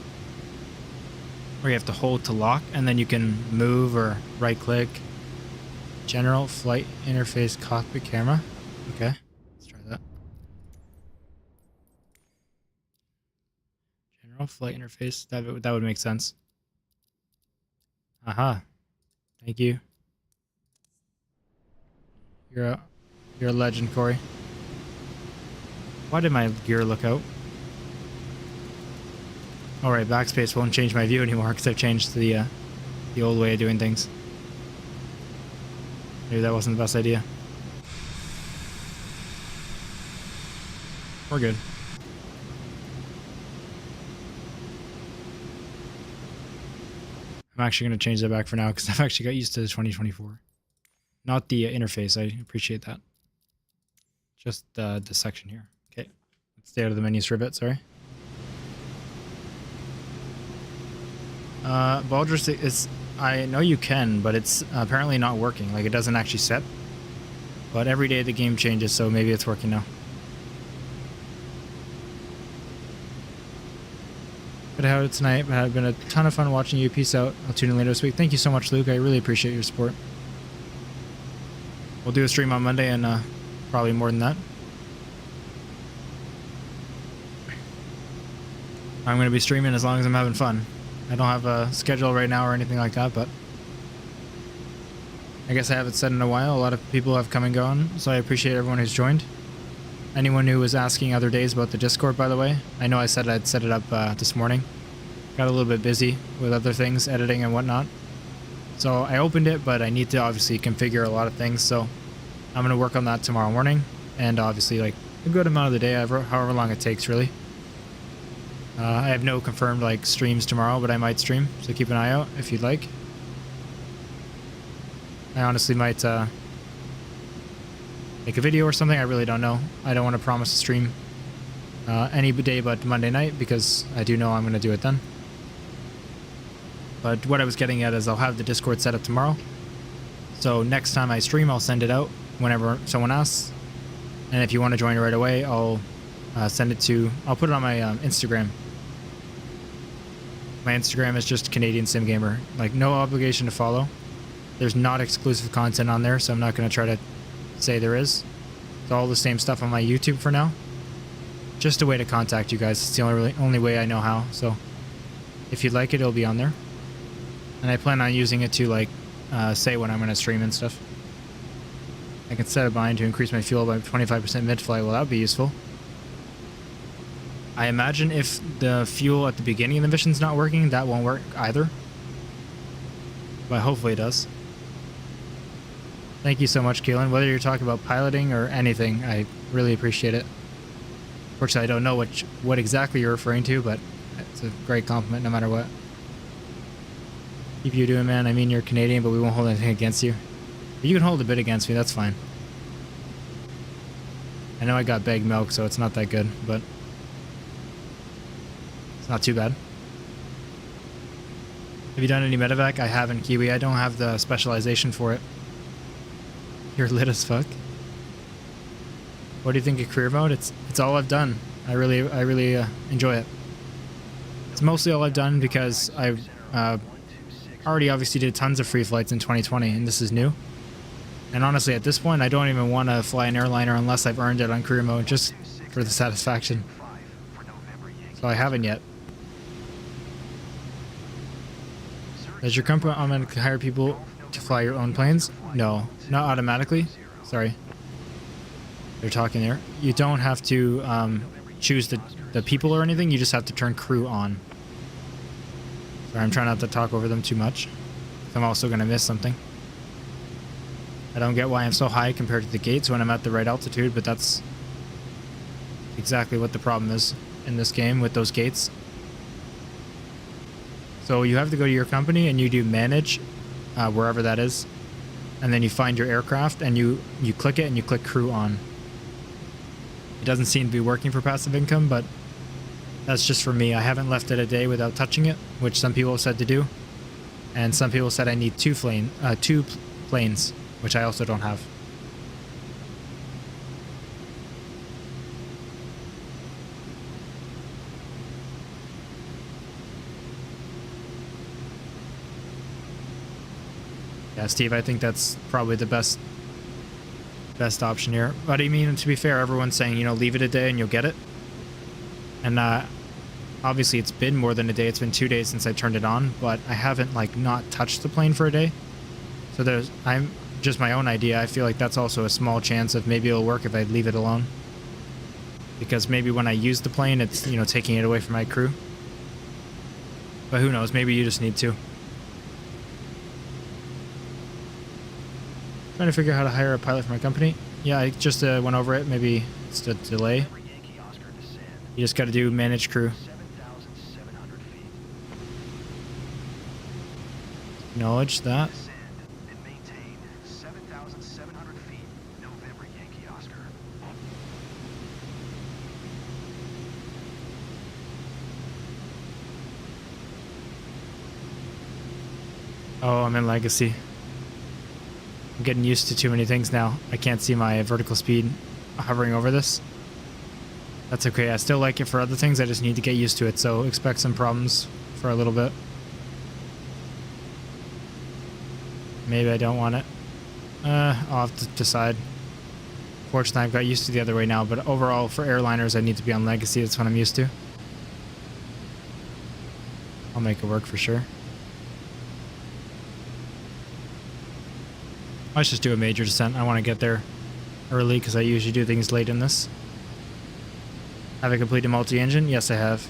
Where you have to hold to lock, and then you can move or right click. General flight interface cockpit camera. Okay, let's try that. General flight interface. That would make sense. Aha. Thank you. You're a legend, Corey. Why did my gear look out? Alright, backspace won't change my view anymore because I've changed the old way of doing things. Maybe that wasn't the best idea. We're good. I'm actually going to change that back for now because I've actually got used to the 2024. Not the interface, I appreciate that. Just the section here. Okay, let's stay out of the menus for a bit, sorry. Baldur's, I know you can, but it's apparently not working. Like, it doesn't actually set. But every day the game changes, so maybe it's working now. But how did tonight? But it's been a ton of fun watching you. Peace out. I'll tune in later this week. Thank you so much, Luke. I really appreciate your support. We'll do a stream on Monday and probably more than that. I'm going to be streaming as long as I'm having fun. I don't have a schedule right now or anything like that, but I guess I haven't said in a while. A lot of people have come and gone, so I appreciate everyone who's joined. Anyone who was asking other days about the Discord, by the way, I know I said I'd set it up this morning. Got a little bit busy with other things, editing and whatnot. So I opened it, but I need to obviously configure a lot of things, so I'm going to work on that tomorrow morning, and obviously like a good amount of the day, however long it takes, really. I have no confirmed like streams tomorrow, but I might stream, so keep an eye out if you'd like. I honestly might make a video or something. I really don't know. I don't want to promise a stream any day but Monday night because I do know I'm going to do it then. But what I was getting at is I'll have the Discord set up tomorrow. So next time I stream, I'll send it out whenever someone asks. And if you want to join it right away, I'll send it to... I'll put it on my Instagram. My Instagram is just Canadian Sim Gamer. Like, no obligation to follow. There's not exclusive content on there, so I'm not going to try to say there is. It's all the same stuff on my YouTube for now. Just a way to contact you guys. It's the only way I know how. So if you'd like it, it'll be on there. And I plan on using it to, like, say when I'm going to stream and stuff. I can set a bind to increase my fuel by 25% mid-flight. Well, that would be useful. I imagine if the fuel at the beginning of the mission's not working, that won't work either. But hopefully it does. Thank you so much, Keelan. Whether you're talking about piloting or anything, I really appreciate it. Fortunately, I don't know what exactly you're referring to, but it's a great compliment no matter what. Keep you doing, man. I mean, you're Canadian, but we won't hold anything against you. But you can hold a bit against me, that's fine. I know I got bagged milk, so it's not that good, but it's not too bad. Have you done any medevac? I haven't, Kiwi. I don't have the specialization for it. You're lit as fuck. What do you think of career mode? It's all I've done. I really enjoy it. It's mostly all I've done because I already obviously did tons of free flights in 2020, and this is new. And honestly, at this point, I don't even want to fly an airliner unless I've earned it on career mode, just for the satisfaction. So I haven't yet. Does your company automatically hire people to fly your own planes? No, not automatically. Sorry. They're talking there. You don't have to choose the people or anything. You just have to turn crew on. Sorry, I'm trying not to talk over them too much. I'm also going to miss something. I don't get why I'm so high compared to the gates when I'm at the right altitude, but that's exactly what the problem is in this game with those gates. So you have to go to your company and you do manage, wherever that is. And then you find your aircraft and you click it and you click crew on. It doesn't seem to be working for passive income, but that's just for me. I haven't left it a day without touching it, which some people have said to do. And some people said I need two planes, which I also don't have. Yeah, Steve, I think that's probably the best option here. But I mean, to be fair, everyone's saying, you know, leave it a day and you'll get it. And obviously it's been more than a day. It's been 2 days since I turned it on, but I haven't like not touched the plane for a day. So I'm just my own idea. I feel like that's also a small chance of maybe it'll work if I leave it alone. Because maybe when I use the plane, it's, you know, taking it away from my crew. But who knows? Maybe you just need to. Trying to figure out how to hire a pilot for my company. Yeah, I just went over it. Maybe it's a delay. You just got to do manage crew. Acknowledge that. Oh, I'm in Legacy. I'm getting used to too many things now. I can't see my vertical speed hovering over this. That's okay. I still like it for other things. I just need to get used to it. So expect some problems for a little bit. Maybe I don't want it. I'll have to decide. Fortunately, I've got used to the other way now. But overall, for airliners, I need to be on Legacy. That's what I'm used to. I'll make it work for sure. Let's just do a major descent. I want to get there early because I usually do things late in this. Have I completed multi-engine? Yes, I have.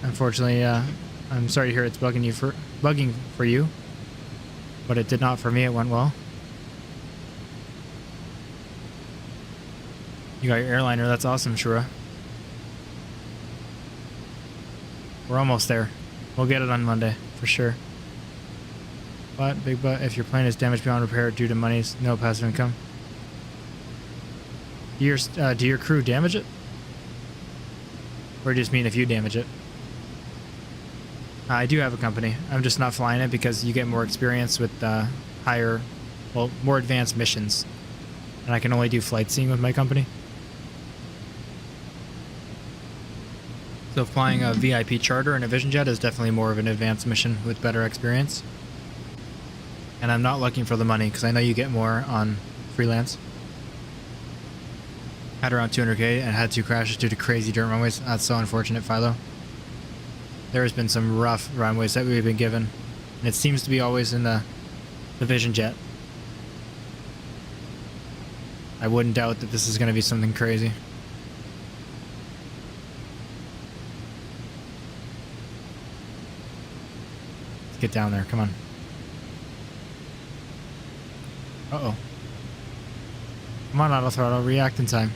Unfortunately, I'm sorry to hear it's bugging for you, but it did not for me. It went well. You got your airliner. That's awesome, Shura. We're almost there. We'll get it on Monday for sure. But big but if your plane is damaged beyond repair due to money's no passive income. Do your crew damage it? Or do you just mean if you damage it? I do have a company. I'm just not flying it because you get more experience with more advanced missions. And I can only do flight seeing with my company. So flying a VIP charter in a Vision Jet is definitely more of an advanced mission with better experience. And I'm not looking for the money because I know you get more on freelance. Had around 200k and had 2 crashes due to crazy dirt runways. That's so unfortunate, Philo. There has been some rough runways that we've been given. And it seems to be always in the Vision Jet. I wouldn't doubt that this is going to be something crazy. Let's get down there. Come on. Uh-oh. Come on, auto throttle. React in time.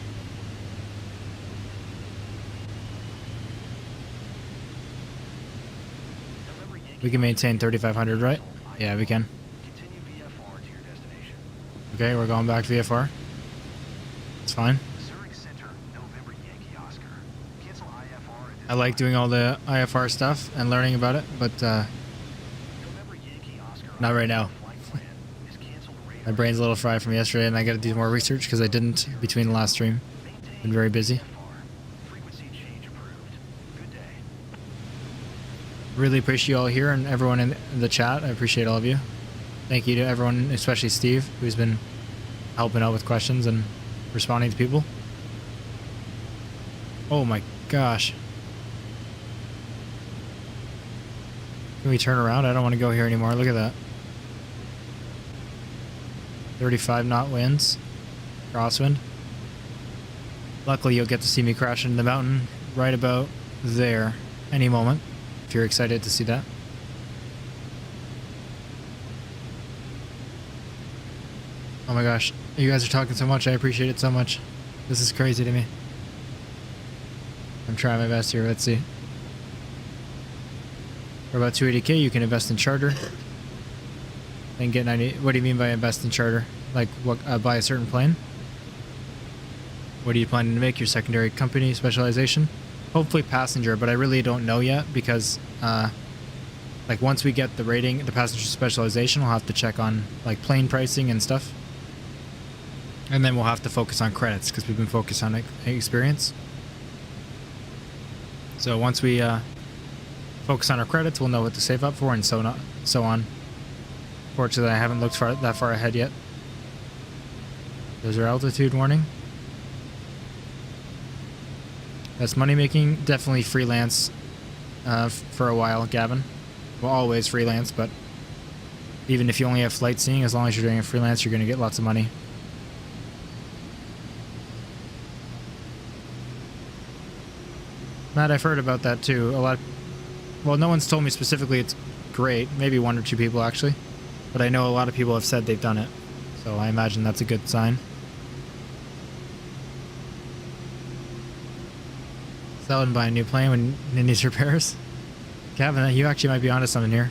We can maintain 3,500, right? Yeah, we can. Continue VFR to your destination. Okay, we're going back to VFR. It's fine. Zurich Center, November Yankee Oscar. Cancel IFR at this I like time. doing all the IFR stuff and learning about it, but November Yankee Oscar. not right now. Flight plan is canceled radar. My brain's a little fried from yesterday, and I got to do more research because I didn't between the last stream. Maintain Been very busy. VFR. Frequency change approved. Good day. Really appreciate you all here and everyone in the chat. I appreciate all of you. Thank you to everyone, especially Steve, who's been helping out with questions and responding to people. Oh my gosh. Can we turn around? I don't want to go here anymore. Look at that. 35 knot winds. Crosswind. Luckily, you'll get to see me crash into the mountain right about there any moment, if you're excited to see that. Oh my gosh, you guys are talking so much. I appreciate it so much. This is crazy to me. I'm trying my best here. Let's see. For about 280k, you can invest in charter. Then get 90. What do you mean by invest in charter? Like what? Buy a certain plane? What are you planning to make your secondary company specialization? Hopefully passenger, but I really don't know yet because, like once we get the rating, the passenger specialization, we'll have to check on like plane pricing and stuff. And then we'll have to focus on credits because we've been focused on experience. So once we focus on our credits, we'll know what to save up for and so on. Fortunately, I haven't looked that far ahead yet. There's our altitude warning. That's money making. Definitely freelance for a while, Gavin. Well, always freelance, but even if you only have flight seeing, as long as you're doing a freelance, you're going to get lots of money. Matt, I've heard about that too. Well, no one's told me specifically it's great. Maybe one or two people actually, but I know a lot of people have said they've done it, so I imagine that's a good sign. Sell and buy a new plane when it needs repairs. Gavin, you actually might be onto something here,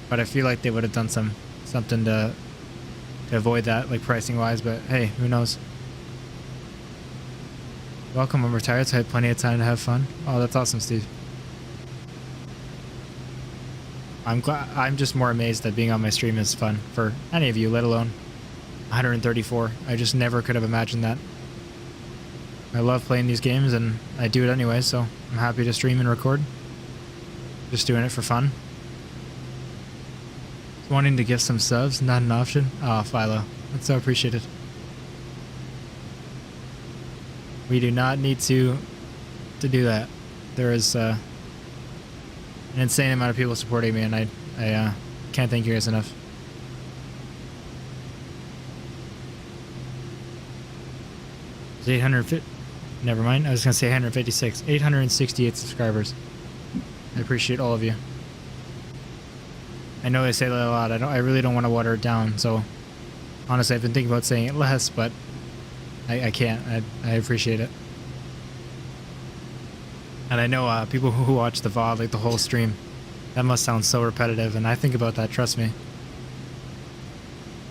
but I feel like they would have done something to avoid that, like pricing wise. But hey, who knows? Welcome, I'm retired, so I had plenty of time to have fun. Oh, that's awesome, Steve. I'm just more amazed that being on my stream is fun for any of you, let alone 134. I just never could have imagined that. I love playing these games and I do it anyway, so I'm happy to stream and record. Just doing it for fun. Wanting to give some subs, not an option. Oh, Philo, that's so appreciated. We do not need to do that. There is an insane amount of people supporting me, and I can't thank you guys enough. It's 850. Never mind. I was gonna say 156. 868 subscribers. I appreciate all of you. I know they say that a lot. I really don't want to water it down. So honestly, I've been thinking about saying it less, but I can't. I appreciate it. And I know people who watch the VOD, like the whole stream, that must sound so repetitive, and I think about that, trust me.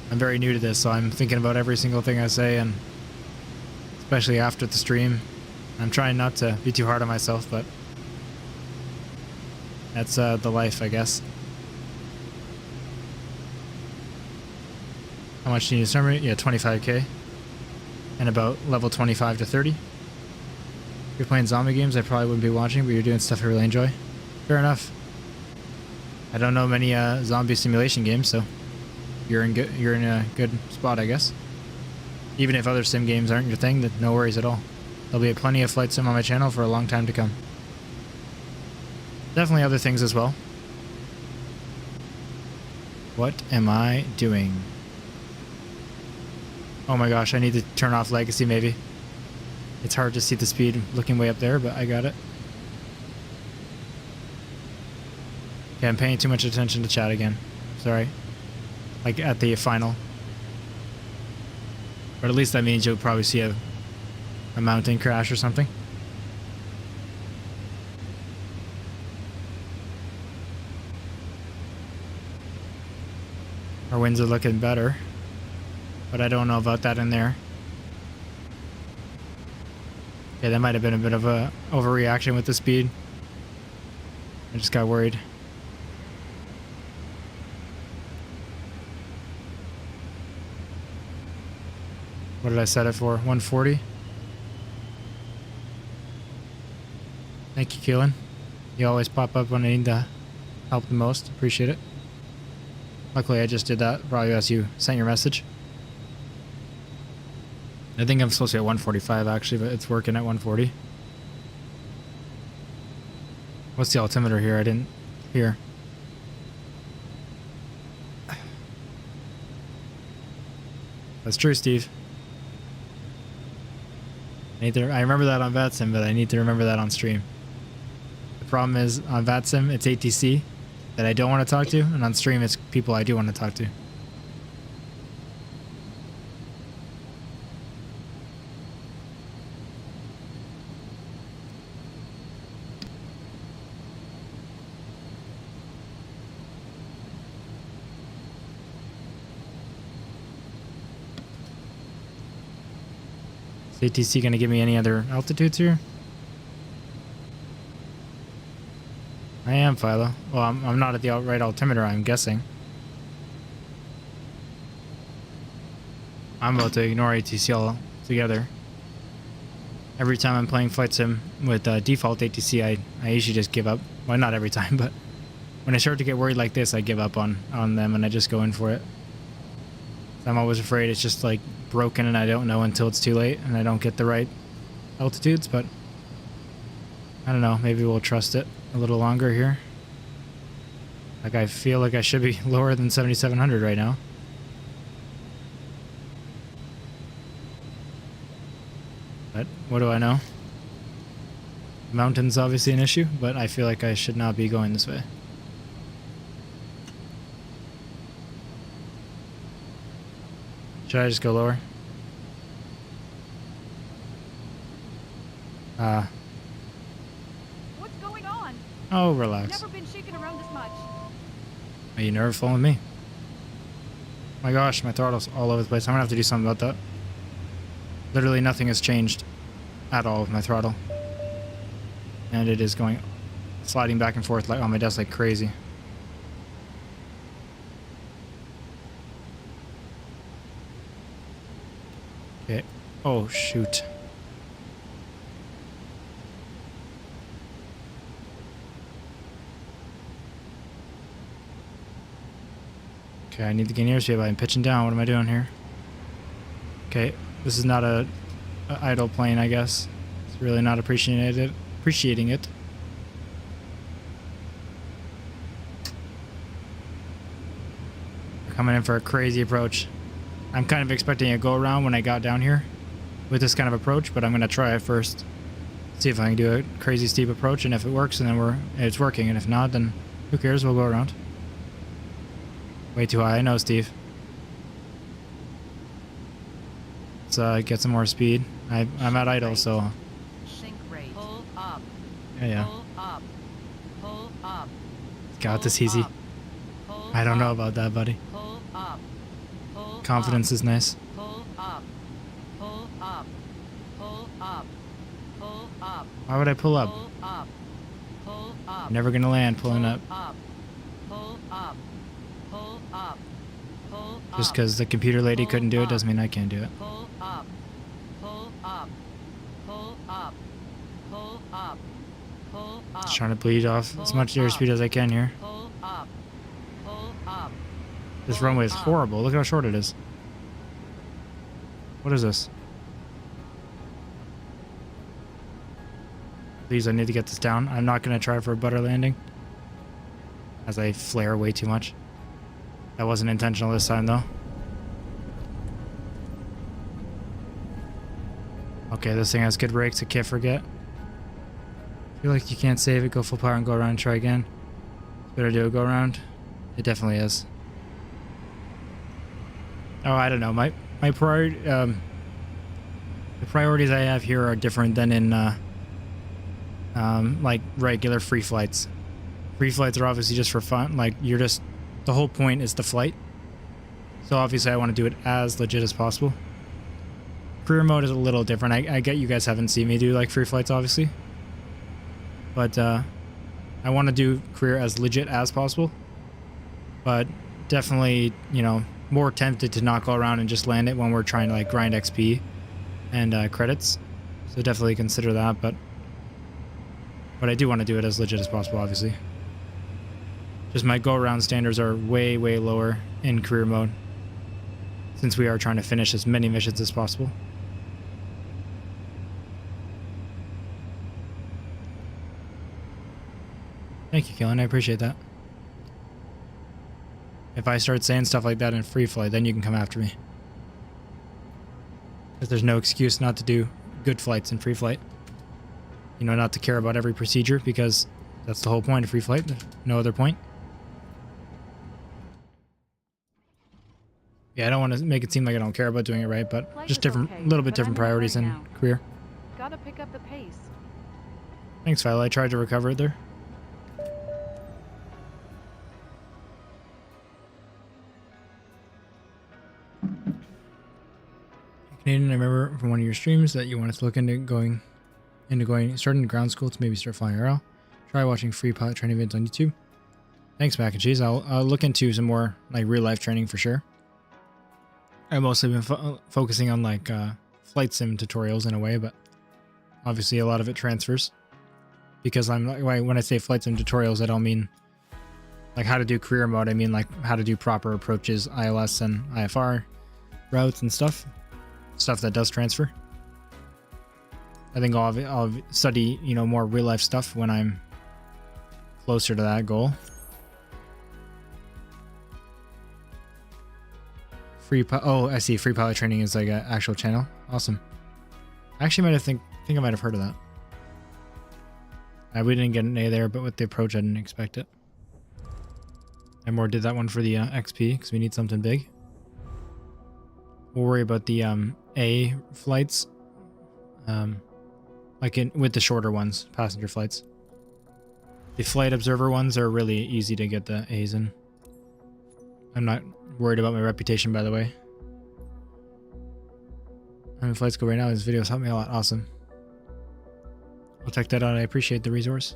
I'm very new to this, so I'm thinking about every single thing I say, and especially after the stream. I'm trying not to be too hard on myself, but that's the life, I guess. How much do you need to start? Yeah, 25k. And about level 25 to 30. If you're playing zombie games, I probably wouldn't be watching, but you're doing stuff I really enjoy. Fair enough. I don't know many zombie simulation games, so you're in a good spot, I guess. Even if other sim games aren't your thing, then no worries at all. There'll be plenty of flight sim on my channel for a long time to come. Definitely other things as well. What am I doing? Oh my gosh, I need to turn off legacy maybe. It's hard to see the speed looking way up there, but I got it. Okay, I'm paying too much attention to chat again. Sorry. Like at the final. But at least that means you'll probably see a mountain crash or something. Our winds are looking better. But I don't know about that in there. Yeah, that might have been a bit of a overreaction with the speed. I just got worried. What did I set it for? 140? Thank you, Keelan. You always pop up when I need the help the most. Appreciate it. Luckily, I just did that probably as you sent your message. I think I'm supposed to be at 145 actually, but it's working at 140. What's the altimeter here? I didn't hear. That's true, Steve. I remember that on VATSIM, but I need to remember that on stream. The problem is on VATSIM, it's ATC that I don't want to talk to, and on stream, it's people I do want to talk to. Is ATC going to give me any other altitudes here? I am, Philo. Well, I'm not at the right altimeter, I'm guessing. I'm about to ignore ATC altogether. Every time I'm playing Flight Sim with default ATC, I usually just give up. Well, not every time, but when I start to get worried like this, I give up on them and I just go in for it. I'm always afraid it's just like broken and I don't know until it's too late and I don't get the right altitudes, but I don't know, maybe we'll trust it a little longer here. Like I feel like I should be lower than 7,700 right now. But what do I know? Mountain's obviously an issue, but I feel like I should not be going this way. Should I just go lower? What's going on? Oh, relax. Never been shaken around this much. Are you nerve following me? My gosh, my throttle's all over the place. I'm gonna have to do something about that. Literally nothing has changed at all with my throttle. And it is going sliding back and forth like on my desk like crazy. Okay. Oh, shoot. Okay, I need to gain airspeed, but I'm pitching down. What am I doing here? Okay, this is not a idle plane, I guess. It's really not appreciating it. We're coming in for a crazy approach. I'm kind of expecting a go around when I got down here with this kind of approach, but I'm gonna try it first. See if I can do a crazy steep approach, and if it works, and then it's working, and if not, then who cares? We'll go around. Way too high, I know, Steve. Let's get some more speed. I'm at idle, so. Sink rate. Pull up. Yeah. Pull up. Pull up. Got this easy. I don't know about that, buddy. Pull up. Pull Confidence is nice. Pull up. Pull up. Pull up. Pull up. Why would I pull up? Pull up. Pull up. Never gonna land pulling up. Pull up. Pull up. Pull up. Just because the computer lady couldn't do it doesn't mean I can't do it. Pull up. Pull up. Pull up. Pull up. Pull up. Just trying to bleed off as much airspeed as I can here. Pull up. Pull up. This runway is horrible. Look how short it is. What is this? Please, I need to get this down. I'm not going to try for a butter landing, as I flare way too much. That wasn't intentional this time, though. Okay, this thing has good brakes. I can't forget. Feel like you can't save it. Go full power and go around and try again. It's better to do a go around. It definitely is. Oh, I don't know. My priority, the priorities I have here are different than in like regular free flights. Free flights are obviously just for fun. Like you're just, the whole point is the flight. So obviously I want to do it as legit as possible. Career mode is a little different. I get you guys haven't seen me do like free flights, obviously. But I want to do career as legit as possible. But definitely, you know, more tempted to not go around and just land it when we're trying to like grind XP and credits. So definitely consider that. But I do want to do it as legit as possible, obviously. Just my go around standards are way, way lower in career mode, since we are trying to finish as many missions as possible. Thank you, Killen. I appreciate that. If I start saying stuff like that in free flight, then you can come after me. Because there's no excuse not to do good flights in free flight. You know, not to care about every procedure, because that's the whole point of free flight. There's no other point. Yeah, I don't want to make it seem like I don't care about doing it right, but Flight just is different, okay, little bit but different I'm in a hurry priorities in now. career. Gotta pick up the pace. Thanks, Philo. I tried to recover it there. Canadian, I remember from one of your streams that you wanted to look into starting ground school to maybe start flying RL. Try watching free pilot training videos on YouTube. Thanks, Mac and Cheese. I'll look into some more like real life training for sure. I've mostly been focusing on like flight sim tutorials in a way, but obviously a lot of it transfers. Because when I say flight sim tutorials, I don't mean like how to do career mode. I mean like how to do proper approaches, ILS and IFR routes and stuff that does transfer. I think I'll study, you know, more real life stuff when I'm closer to that goal. Oh, I see. Free pilot training is like an actual channel. Awesome. I actually might have think I might have heard of that. We didn't get an A there, but with the approach, I didn't expect it. I more did that one for the XP because we need something big. We'll worry about the A flights, like with the shorter ones, passenger flights. The flight observer ones are really easy to get the A's in. I'm not worried about my reputation, by the way. How many flights go right now? These videos help me a lot. Awesome. I'll check that out. I appreciate the resource.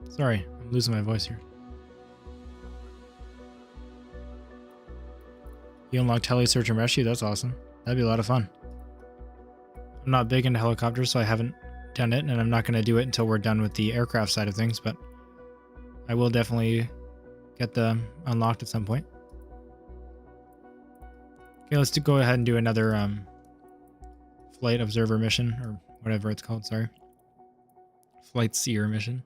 Sorry, I'm losing my voice here. You unlocked heli search and rescue? That's awesome. That'd be a lot of fun. I'm not big into helicopters, so I haven't done it, and I'm not going to do it until we're done with the aircraft side of things, but I will definitely get them unlocked at some point. Okay, let's go ahead and do another flight observer mission, or whatever it's called, sorry. Flight seer mission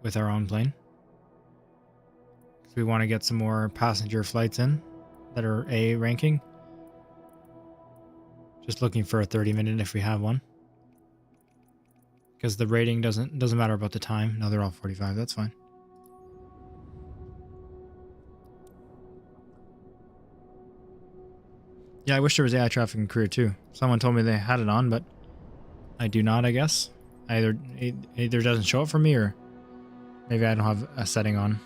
with our own plane. Because we want to get some more passenger flights in that are A ranking. Just looking for a 30-minute if we have one. Because the rating doesn't matter about the time. No, they're all 45. That's fine. Yeah, I wish there was AI traffic in career too. Someone told me they had it on, but I do not, I guess. It either doesn't show up for me, or maybe I don't have a setting on.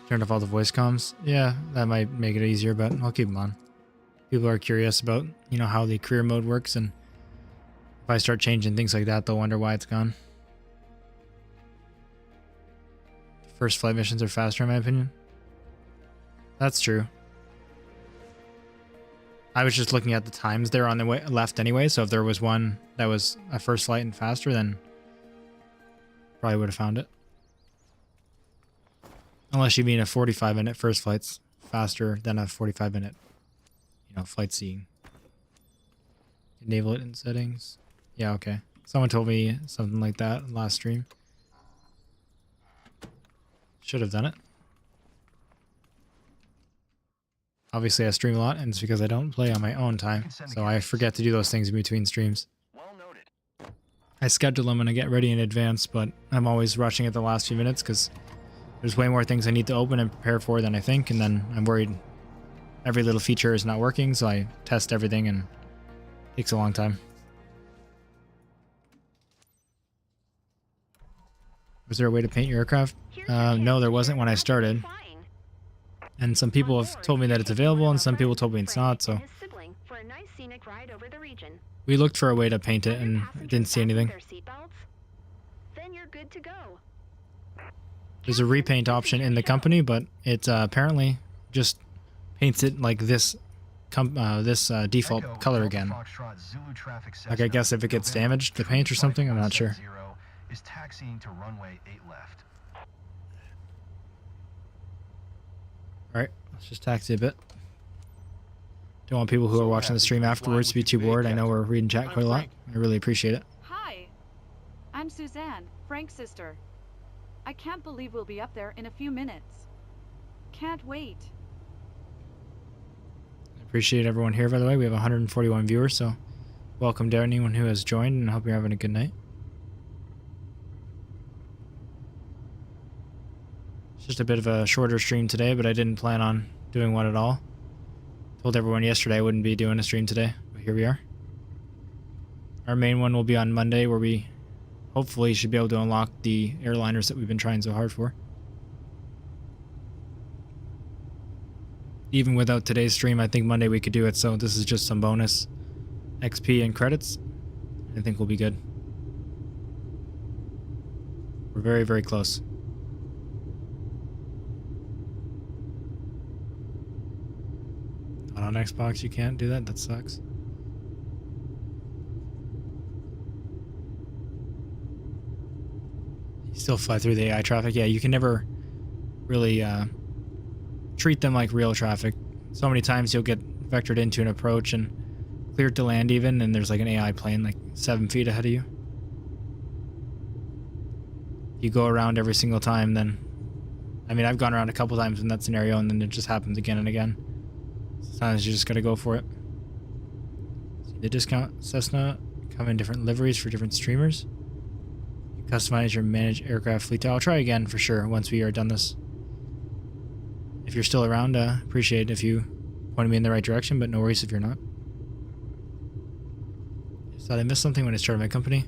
Turned off all the voice comms. Yeah, that might make it easier, but I'll keep them on. People are curious about, you know, how the career mode works, and if I start changing things like that, they'll wonder why it's gone. First flight missions are faster, in my opinion. That's true. I was just looking at the times there on the way left anyway, so if there was one that was a first flight and faster, then probably would have found it. Unless you mean a 45-minute first flight's faster than a 45-minute, you know, flight seeing. Enable it in settings. Yeah, okay. Someone told me something like that last stream. Should have done it. obviously I stream a lot, and it's because I don't play on my own time, so I forget to do those things in between streams. Well noted. I schedule them and I get ready in advance, but I'm always rushing at the last few minutes because there's way more things I need to open and prepare for than I think, and then I'm worried every little feature is not working, so I test everything and it takes a long time. Was there a way to paint your aircraft? No, there wasn't when I started. And some people have told me that it's available, and some people told me it's not, so we looked for a way to paint it and didn't see anything. Then you're good to go. There's a repaint option in the company, but it apparently just paints it like this default Echo, color Delta again. Foxtrot, Zulu traffic Like, I guess if it gets November damaged, the paint or something, I'm not sure. 3570 is taxiing to runway 8 left. Alright, let's just taxi a bit. Don't want people who are watching the stream afterwards to be too bored. I know we're reading chat quite a lot. I really appreciate it. Hi. I'm Suzanne, Frank's sister. I can't believe we'll be up there in a few minutes. Can't wait. I appreciate everyone here, by the way. We have 141 viewers, so welcome to anyone who has joined, and I hope you're having a good night. It's just a bit of a shorter stream today, but I didn't plan on doing one at all. Told everyone yesterday I wouldn't be doing a stream today, but here we are. Our main one will be on Monday, where we hopefully should be able to unlock the airliners that we've been trying so hard for. Even without today's stream, I think Monday we could do it, so this is just some bonus XP and credits. I think we'll be good. We're very, very close. Not on Xbox, you can't do that? That sucks. You still fly through the AI traffic? Yeah, you can never really treat them like real traffic. So many times you'll get vectored into an approach and cleared to land even, and there's like an AI plane like 7 feet ahead of you. You go around every single time, then... I mean, I've gone around a couple times in that scenario, and then it just happens again and again. Sometimes you just gotta go for it. See the discount Cessna come in different liveries for different streamers. You customize your managed aircraft fleet. I'll try again for sure once we are done this. If you're still around, appreciate if you point me in the right direction, but no worries if you're not. Just thought I missed something when I started my company.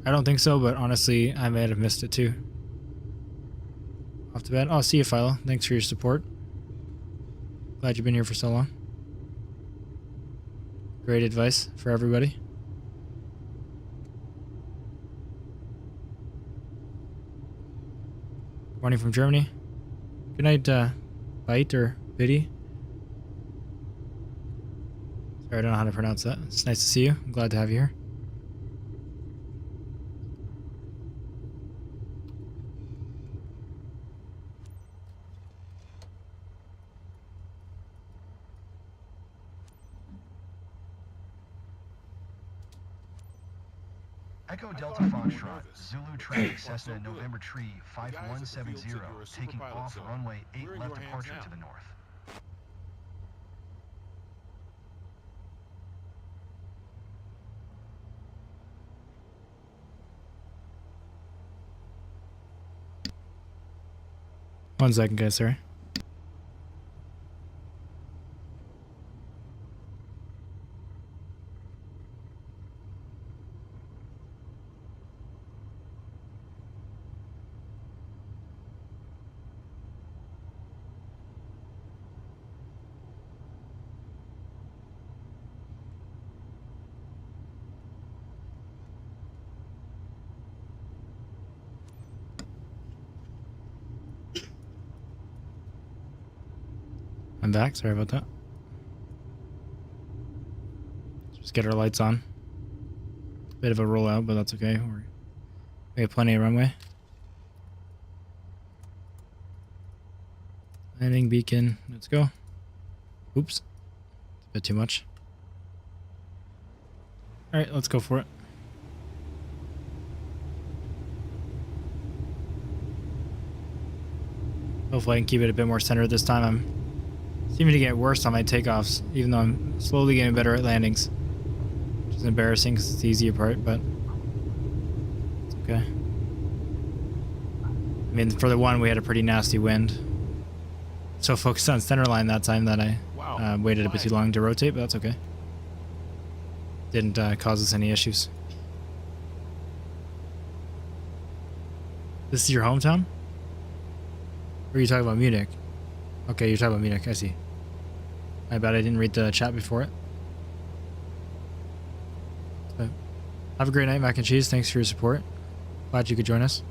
I don't think so, but honestly, I might have missed it too. Off to bed. Oh, see you, Philo. Thanks for your support. Glad you've been here for so long. Great advice for everybody. Morning from Germany. Good night, Bite or Biddy. Sorry, I don't know how to pronounce that. It's nice to see you. I'm glad to have you here. Echo Delta Foxtrot, Zulu traffic Cessna November Tree 5170, taking off runway 8 left departure to the north. One second, guys, sorry. I'm back, sorry about that. Just get our lights on. Bit of a rollout, but that's okay. We have plenty of runway. Landing beacon, let's go. Oops, it's a bit too much. Alright, let's go for it. Hopefully I can keep it a bit more centered this time. I'm Seeming to get worse on my takeoffs, even though I'm slowly getting better at landings. Which is embarrassing because it's the easier part, but it's okay. I mean, for the one, we had a pretty nasty wind. So focused on center line that time that I waited a bit too long to rotate, but that's okay. Didn't cause us any issues. This is your hometown? Or are you talking about Munich? Okay, you're talking about Munich, I see. I bet I didn't read the chat before it. So, have a great night, Mac and Cheese. Thanks for your support. Glad you could join us.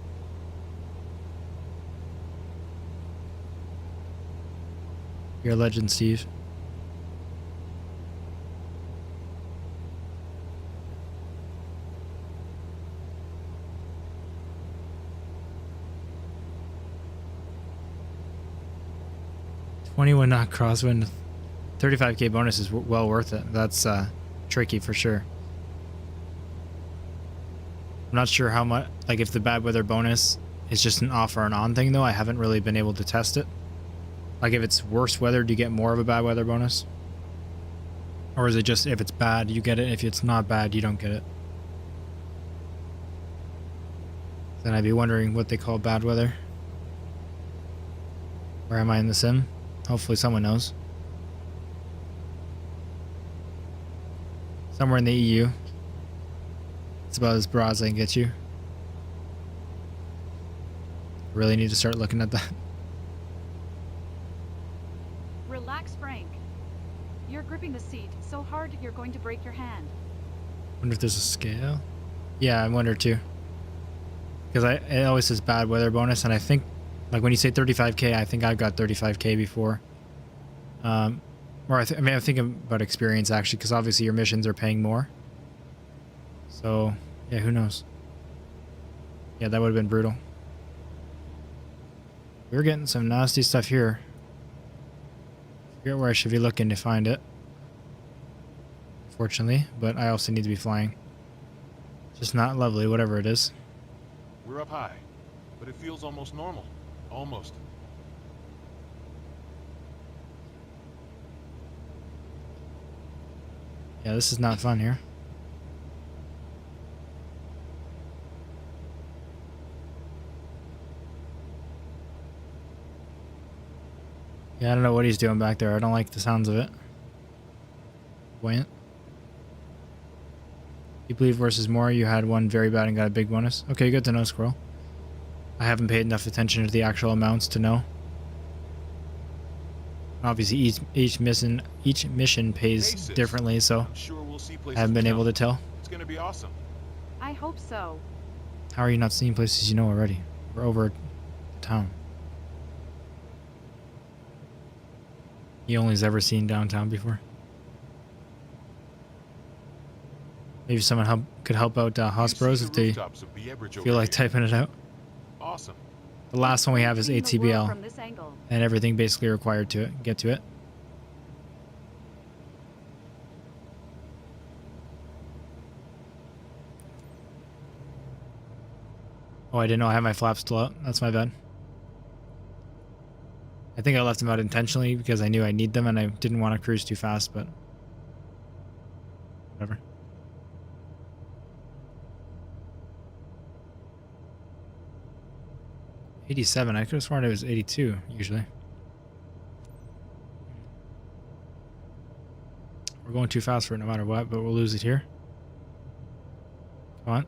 You're a legend, Steve. $21 knot crosswind, 35k bonus is well worth it. That's tricky for sure. I'm not sure how much, like if the bad weather bonus is just an off or an on thing though. I haven't really been able to test it. Like if it's worse weather, do you get more of a bad weather bonus? Or is it just if it's bad, you get it. If it's not bad, you don't get it. Then I'd be wondering what they call bad weather. Where am I in the sim? Hopefully someone knows. Somewhere in the EU. It's about as broad as I can get you. Really need to start looking at that. Relax, Frank. You're gripping the seat so hard you're going to break your hand. Wonder if there's a scale. Yeah, I wonder too. Because it always says bad weather bonus, and I think, like when you say 35k, I think I've got 35k before. Or I mean, I'm thinking about experience actually, because obviously your missions are paying more. So, yeah, who knows? Yeah, that would have been brutal. We're getting some nasty stuff here. Forget where I should be looking to find it. Fortunately, but I also need to be flying. Just not lovely, whatever it is. We're up high, but it feels almost normal. Almost. Yeah, this is not fun here. Yeah, I don't know what he's doing back there. I don't like the sounds of it. Buoyant. You believe versus more. You had one very bad and got a big bonus. Okay, good to know, Squirrel. I haven't paid enough attention to the actual amounts to know. Obviously, each mission pays differently, so Sure we'll see I haven't been able to tell. It's gonna be awesome. I hope so. How are you not seeing places you know already? We're over town. He only's ever seen downtown before. Maybe someone could help out Hospros if they feel like typing it out. Awesome. The last one we have is Seeing the world ATBL, from this angle. and everything basically required to get to it. Oh, I didn't know I had my flaps still out. That's my bad. I think I left them out intentionally because I knew I need them and I didn't want to cruise too fast, but whatever. $87. I could have sworn it was 82 usually. We're going too fast for it no matter what, but we'll lose it here. Come on.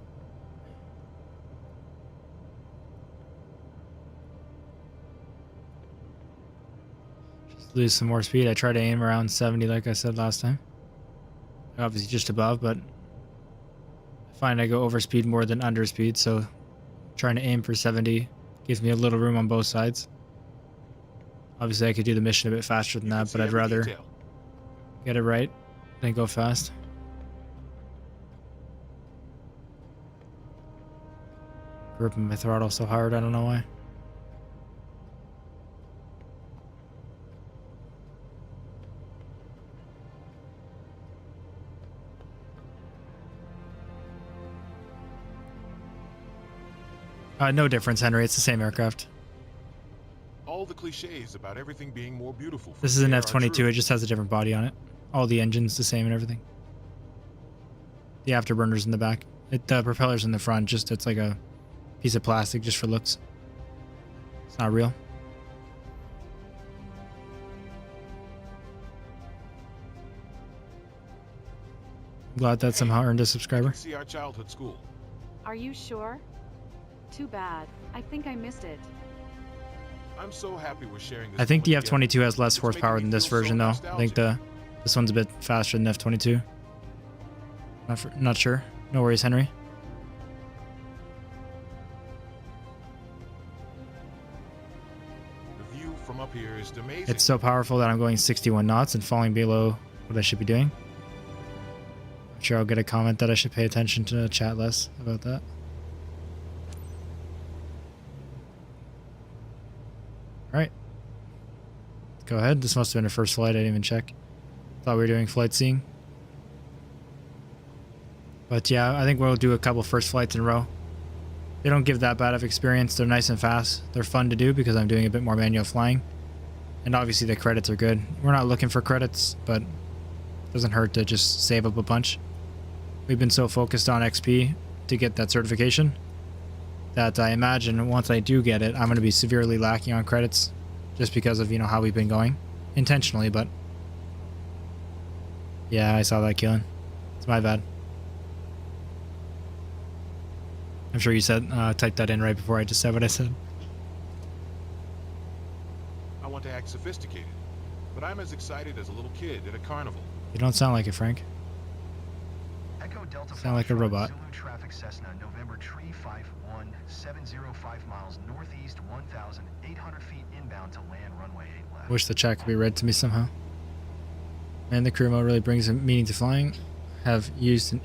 Just lose some more speed. I try to aim around 70 like I said last time. Obviously just above, but I find I go over speed more than under speed, so trying to aim for 70 gives me a little room on both sides. Obviously I could do the mission a bit faster than that, but I'd rather get it right than go fast. Gripping my throttle so hard, I don't know why. No difference, Henry. It's the same aircraft. All the cliches about everything being more beautiful. This is an F-22. It just has a different body on it. All the engines the same and everything. The afterburners in the back. The propeller's in the front. Just it's like a piece of plastic just for looks. It's not real. I'm glad that somehow earned a subscriber. See our childhood school. Are you sure? Too bad. I think I missed it. I'm so happy we're sharing this. I think the moment together. F-22 has less It's horsepower making than me this feel so version, though. I think nostalgic. this one's a bit faster than F-22. Not sure. No worries, Henry. The view from up here is amazing. It's so powerful that I'm going 61 knots and falling below what I should be doing. I'm sure I'll get a comment that I should pay attention to chat less about that. Alright. Go ahead. This must have been a first flight. I didn't even check. Thought we were doing flight seeing. But yeah, I think we'll do a couple first flights in a row. They don't give that bad of experience. They're nice and fast. They're fun to do because I'm doing a bit more manual flying. And obviously the credits are good. We're not looking for credits, but it doesn't hurt to just save up a bunch. We've been so focused on XP to get that certification that I imagine once I do get it, I'm going to be severely lacking on credits just because of, you know, how we've been going. Intentionally, but yeah, I saw that killing. It's my bad. I'm sure you said, typed that in right before I just said what I said. I want to act sophisticated, but I'm as excited as a little kid at a carnival. You don't sound like it, Frank. Echo Delta Sound like a robot. Zulu traffic Cessna, November tree 51, 705 miles northeast, 1,800 feet inbound to land runway 8 left. Wish the chat could be read to me somehow. Man, the career mode really brings a meaning to flying. Have used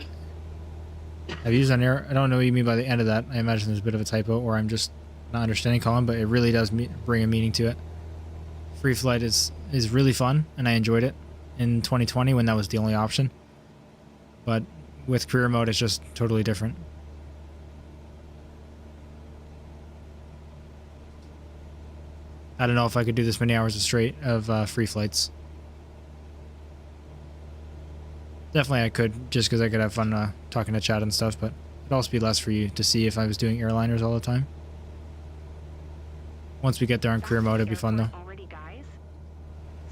on air. I don't know what you mean by the end of that. I imagine there's a bit of a typo, or I'm just not understanding Colin, but it really does bring a meaning to it. Free flight is really fun, and I enjoyed it in 2020 when that was the only option. But with career mode, it's just totally different. I don't know if I could do this many hours straight of free flights. Definitely I could, just because I could have fun talking to chat and stuff, but it'd also be less for you to see if I was doing airliners all the time. Once we get there on career mode, it'd be fun though. Already, guys?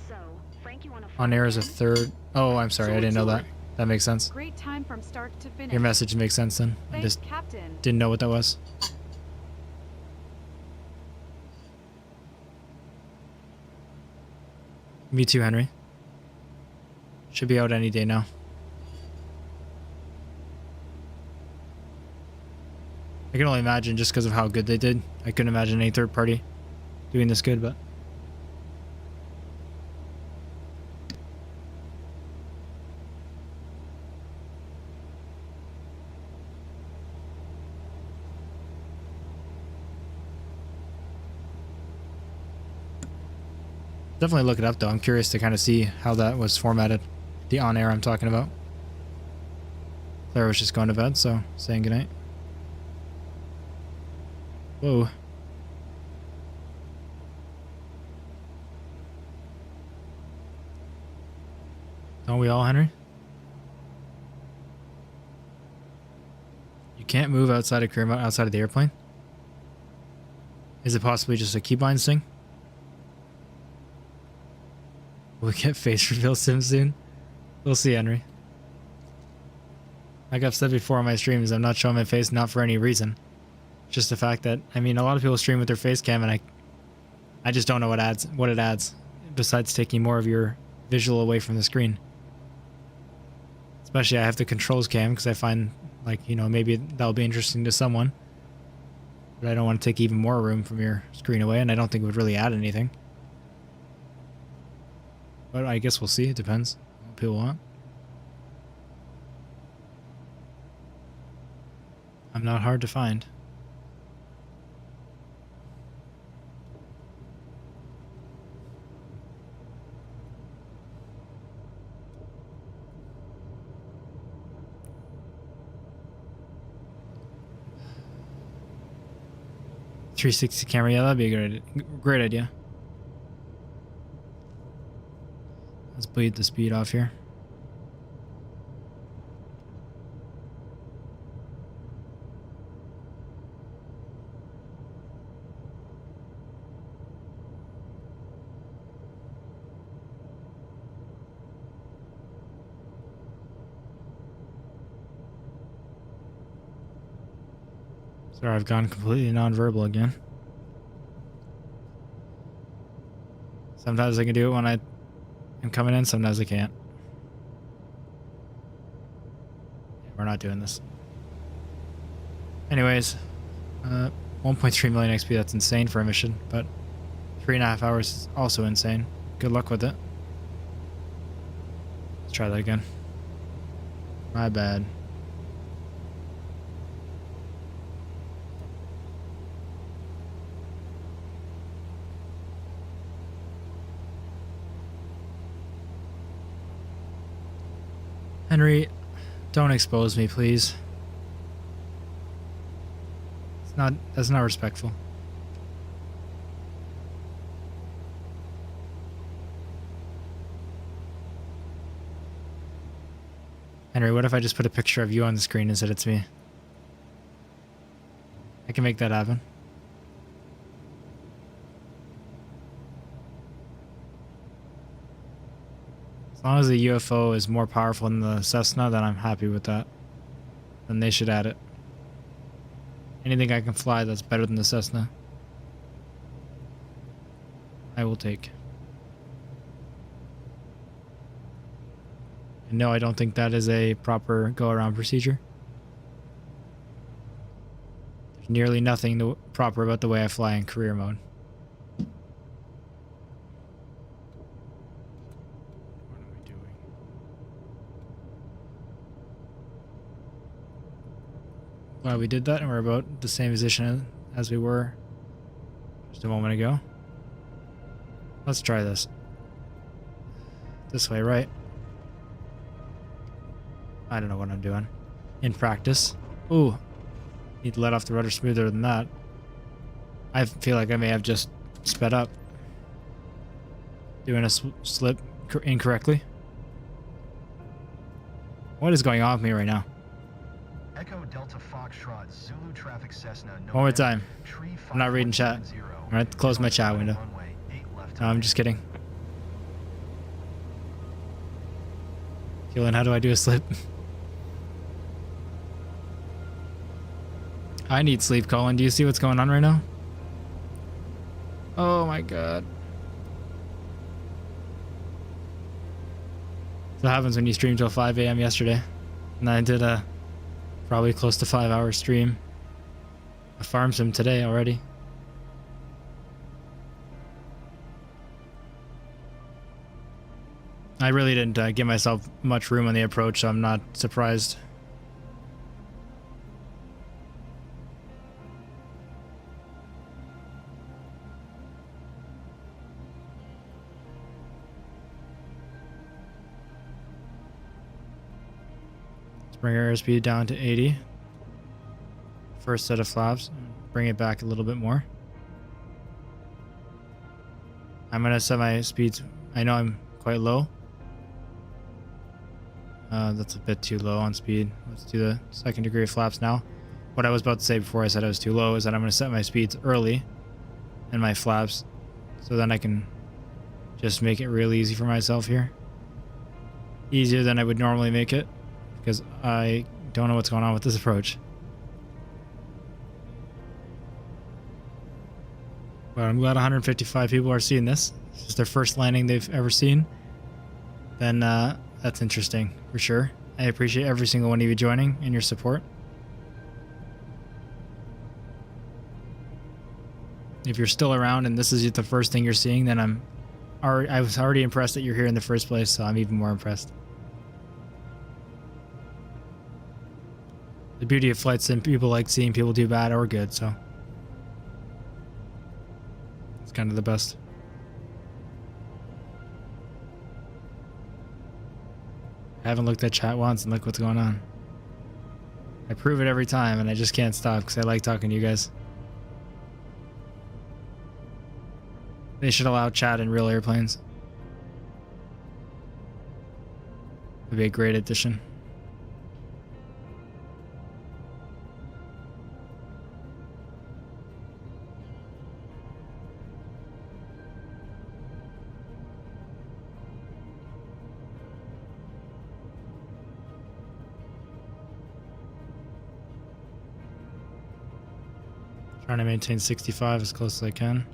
So, Frank, you wanna On air is a third. Oh, I'm sorry, I didn't know that. That makes sense. Great time from start to finish. Your message makes sense then. I Thanks, just Captain. didn't know what that was. Me too, Henry. Should be out any day now. I can only imagine just because of how good they did. I couldn't imagine any third party doing this good, but definitely look it up though. I'm curious to kind of see how that was formatted. The on-air I'm talking about. Claire was just going to bed, so saying goodnight. Whoa. Don't we all, Henry? You can't move outside of career mode, outside of the airplane? Is it possibly just a keybinds thing? Will we get face reveal sim soon? We'll see, Henry. Like I've said before on my streams, I'm not showing my face not for any reason. Just the fact that, I mean, a lot of people stream with their face cam, and I just don't know what it adds besides taking more of your visual away from the screen. Especially I have the controls cam because I find, like, you know, maybe that'll be interesting to someone. But I don't want to take even more room from your screen away, and I don't think it would really add anything. But I guess we'll see. It depends on what people want. I'm not hard to find. .360 camera, yeah, that'd be a great idea. Let's bleed the speed off here. Sorry, I've gone completely non-verbal again. Sometimes I can do it when I am coming in, sometimes I can't. Yeah, we're not doing this. Anyways, 1.3 million XP, that's insane for a mission, but 3.5 hours is also insane. Good luck with it. Let's try that again. My bad. Henry, don't expose me, please. That's not respectful. Henry, what if I just put a picture of you on the screen and said it's me? I can make that happen. As long as the UFO is more powerful than the Cessna, then I'm happy with that. Then they should add it. Anything I can fly that's better than the Cessna, I will take. And no, I don't think that is a proper go-around procedure. There's nearly nothing proper about the way I fly in career mode. Glad we did that, and we're about the same position as we were just a moment ago. Let's try this. This way, right? I don't know what I'm doing. In practice. Ooh. Need to let off the rudder smoother than that. I feel like I may have just sped up. Doing a slip incorrectly. What is going on with me right now? Echo Delta Foxtrot Zulu traffic Cessna. One more time. I'm not reading chat. I'm gonna close my chat window. No, I'm just kidding. Keelan, how do I do a slip? I need sleep, Colin. Do you see what's going on right now? Oh my god. That's what happens when you stream till 5 a.m. yesterday. And I did a probably close to 5-hour stream. I farmed some today already. I really didn't give myself much room on the approach, so I'm not surprised. Let's bring our airspeed down to 80. First set of flaps. Bring it back a little bit more. I'm going to set my speeds. I know I'm quite low. That's a bit too low on speed. Let's do the second degree of flaps now. What I was about to say before I said I was too low is that I'm going to set my speeds early and my flaps so then I can just make it real easy for myself here. Easier than I would normally make it because I don't know what's going on with this approach. But I'm glad 155 people are seeing this. This is their first landing they've ever seen. Then that's interesting for sure. I appreciate every single one of you joining and your support. If you're still around and this is the first thing you're seeing, then I was already impressed that you're here in the first place, so I'm even more impressed. The beauty of flight sim, people like seeing people do bad or good, so it's kind of the best. I haven't looked at chat once and look what's going on. I prove it every time and I just can't stop because I like talking to you guys. They should allow chat in real airplanes. Would be a great addition. Trying to maintain 65 as close as I can.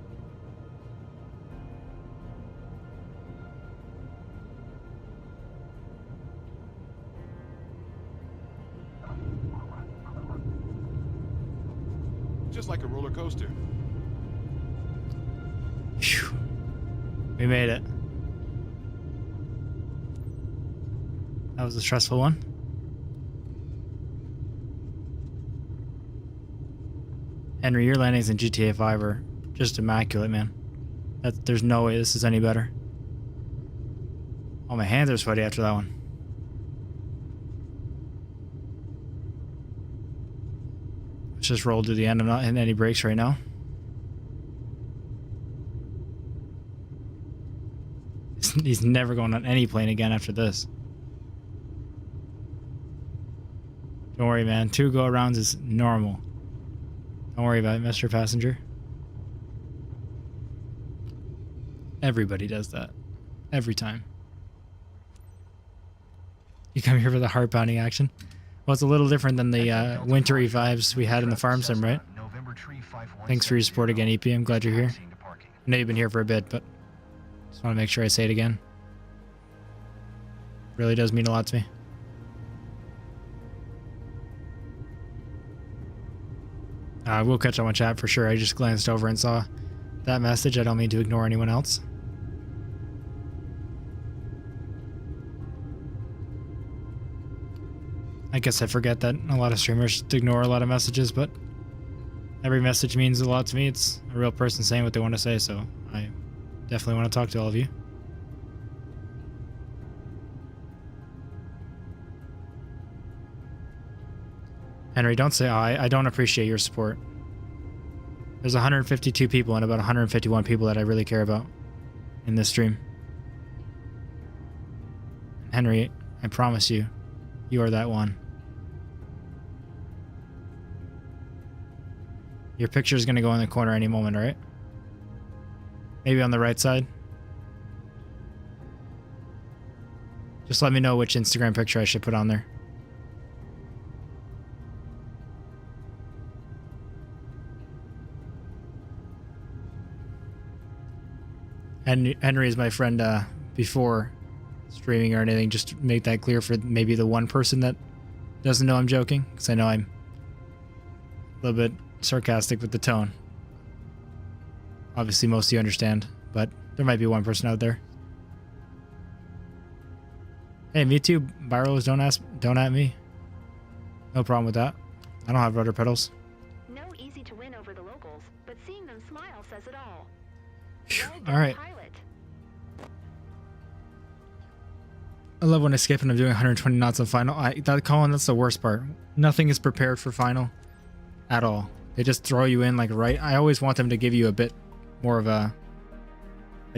Just like a roller coaster. Phew. We made it. That was a stressful one. Henry, your landings in GTA 5 are just immaculate, man. There's no way this is any better. Oh, my hands are sweaty after that one. Let's just roll to the end. I'm not hitting any brakes right now. He's never going on any plane again after this. Don't worry, man. 2 go-arounds is normal. Don't worry about it, Mr. Passenger. Everybody does that. Every time. You come here for the heart-pounding action? Well, it's a little different than the wintry vibes we had in the farm sim, right? Thanks for your support again, EP. I'm glad you're here. I know you've been here for a bit, but just want to make sure I say it again. Really does mean a lot to me. We'll catch up on chat for sure. I just glanced over and saw that message. I don't mean to ignore anyone else. I guess I forget that a lot of streamers ignore a lot of messages, but every message means a lot to me. It's a real person saying what they want to say, so I definitely want to talk to all of you. Henry, don't say I don't appreciate your support. There's 152 people and about 151 people that I really care about in this stream. Henry, I promise you, you are that one. Your picture is going to go in the corner any moment, alright? Maybe on the right side. Just let me know which Instagram picture I should put on there. And Henry is my friend before streaming or anything. Just to make that clear for maybe the one person that doesn't know I'm joking, because I know I'm a little bit sarcastic with the tone. Obviously most of you understand, but there might be one person out there. Hey, me too, Byros, don't at me. No problem with that. I don't have rudder pedals. No easy to win over the locals, but seeing them smile says it all. All right. Pilot. I love when I skip and I'm doing 120 knots on final. Colin, that's the worst part. Nothing is prepared for final at all. They just throw you in like right. I always want them to give you a bit more of a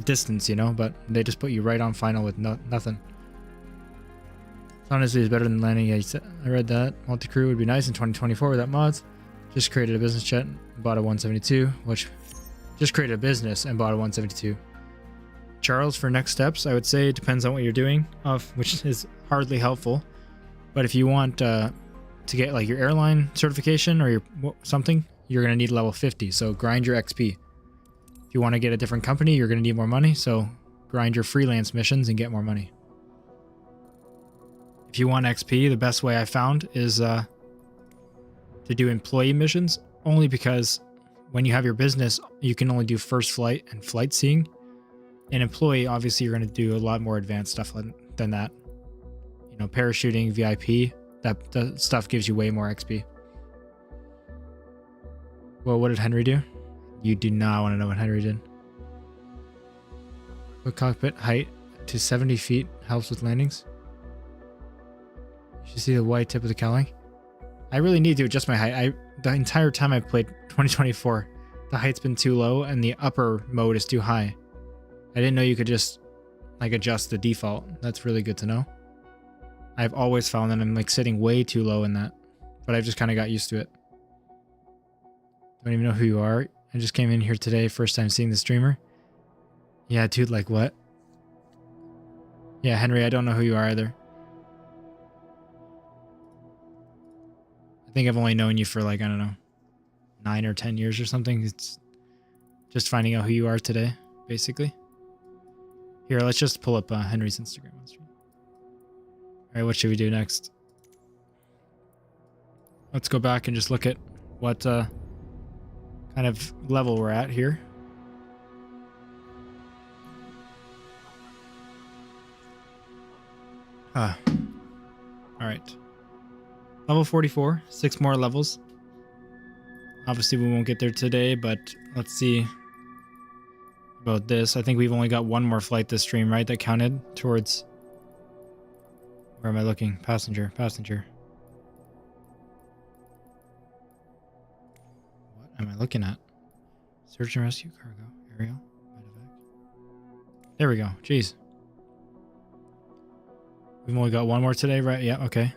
distance, you know, but they just put you right on final with nothing. Honestly, it's better than landing. Yeah, I read that. Multi-crew would be nice in 2024 without mods. Just created a business jet, bought a 172, which just created a business and bought a 172. Charles, for next steps, I would say it depends on what you're doing, which is hardly helpful. But if you want to get like your airline certification or your something, you're going to need level 50. So grind your XP. If you want to get a different company, you're going to need more money. So grind your freelance missions and get more money. If you want XP, the best way I found is to do employee missions, only because when you have your business, you can only do first flight and flight seeing. An employee, obviously, you're going to do a lot more advanced stuff than that. You know, parachuting, VIP, that stuff gives you way more XP. Well, what did Henry do? You do not want to know what Henry did. Put cockpit height to 70 feet helps with landings. You should see the white tip of the cowling. I really need to adjust my height. The entire time I've played 2024, the height's been too low and the upper mode is too high. I didn't know you could just like adjust the default. That's really good to know. I've always found that I'm like sitting way too low in that, but I've just kind of got used to it. Don't even know who you are. I just came in here today, first time seeing the streamer. Yeah, dude, like what? Yeah, Henry, I don't know who you are either. I think I've only known you for like, I don't know, 9 or 10 years or something. It's just finding out who you are today, basically. Here, let's just pull up Henry's Instagram on stream. All right, what should we do next? Let's go back and just look at what kind of level we're at here. All right. Level 44, 6 more levels. Obviously, we won't get there today, but let's see about this. I think we've only got one more flight this stream, right? That counted towards... Where am I looking? Passenger, passenger. What am I looking at? Search and rescue, cargo, aerial, medevac. There we go. Jeez. We've only got one more today, right? Yeah, okay.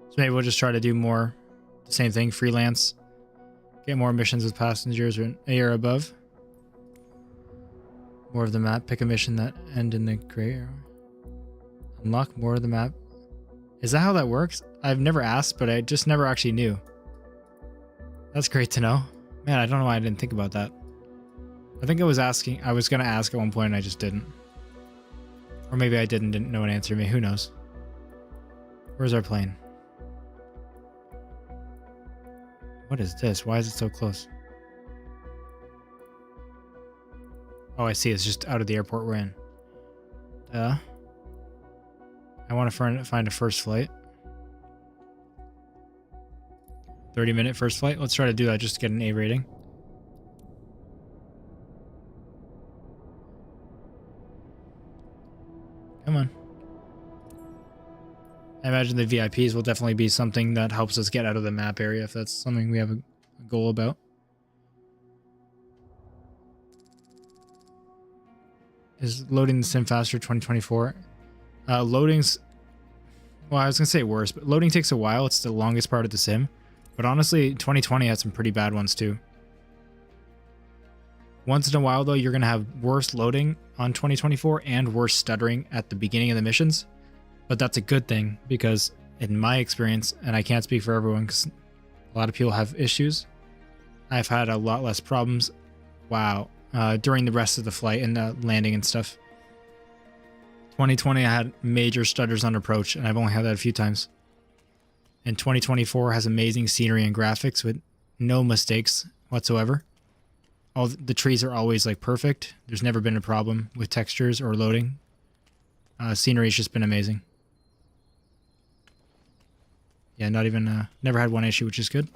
So maybe we'll just try to do more, the same thing, freelance. Get more missions with passengers or an A or above. More of the map. Pick a mission that end in the gray area. Unlock more of the map. Is that how that works? I've never asked, but I just never actually knew. That's great to know. Man, I don't know why I didn't think about that. I think I was going to ask at one point and I just didn't. Or maybe I didn't know an answer to me. Who knows? Where's our plane? What is this? Why is it so close? Oh, I see. It's just out of the airport we're in. I want to find a first flight. 30-minute first flight. Let's try to do that just to get an A rating. Come on. I imagine the VIPs will definitely be something that helps us get out of the map area if that's something we have a goal about. Is loading the sim faster 2024? Loading's... Well, I was going to say worse, but loading takes a while. It's the longest part of the sim. But honestly, 2020 had some pretty bad ones too. Once in a while, though, you're going to have worse loading on 2024 and worse stuttering at the beginning of the missions. But that's a good thing because in my experience, and I can't speak for everyone because a lot of people have issues, I've had a lot less problems. Wow. During the rest of the flight and the landing and stuff. 2020, I had major stutters on approach, and I've only had that a few times. And 2024 has amazing scenery and graphics with no mistakes whatsoever. All the trees are always like perfect. There's never been a problem with textures or loading. Scenery's just been amazing. Yeah, not even, never had one issue, which is good.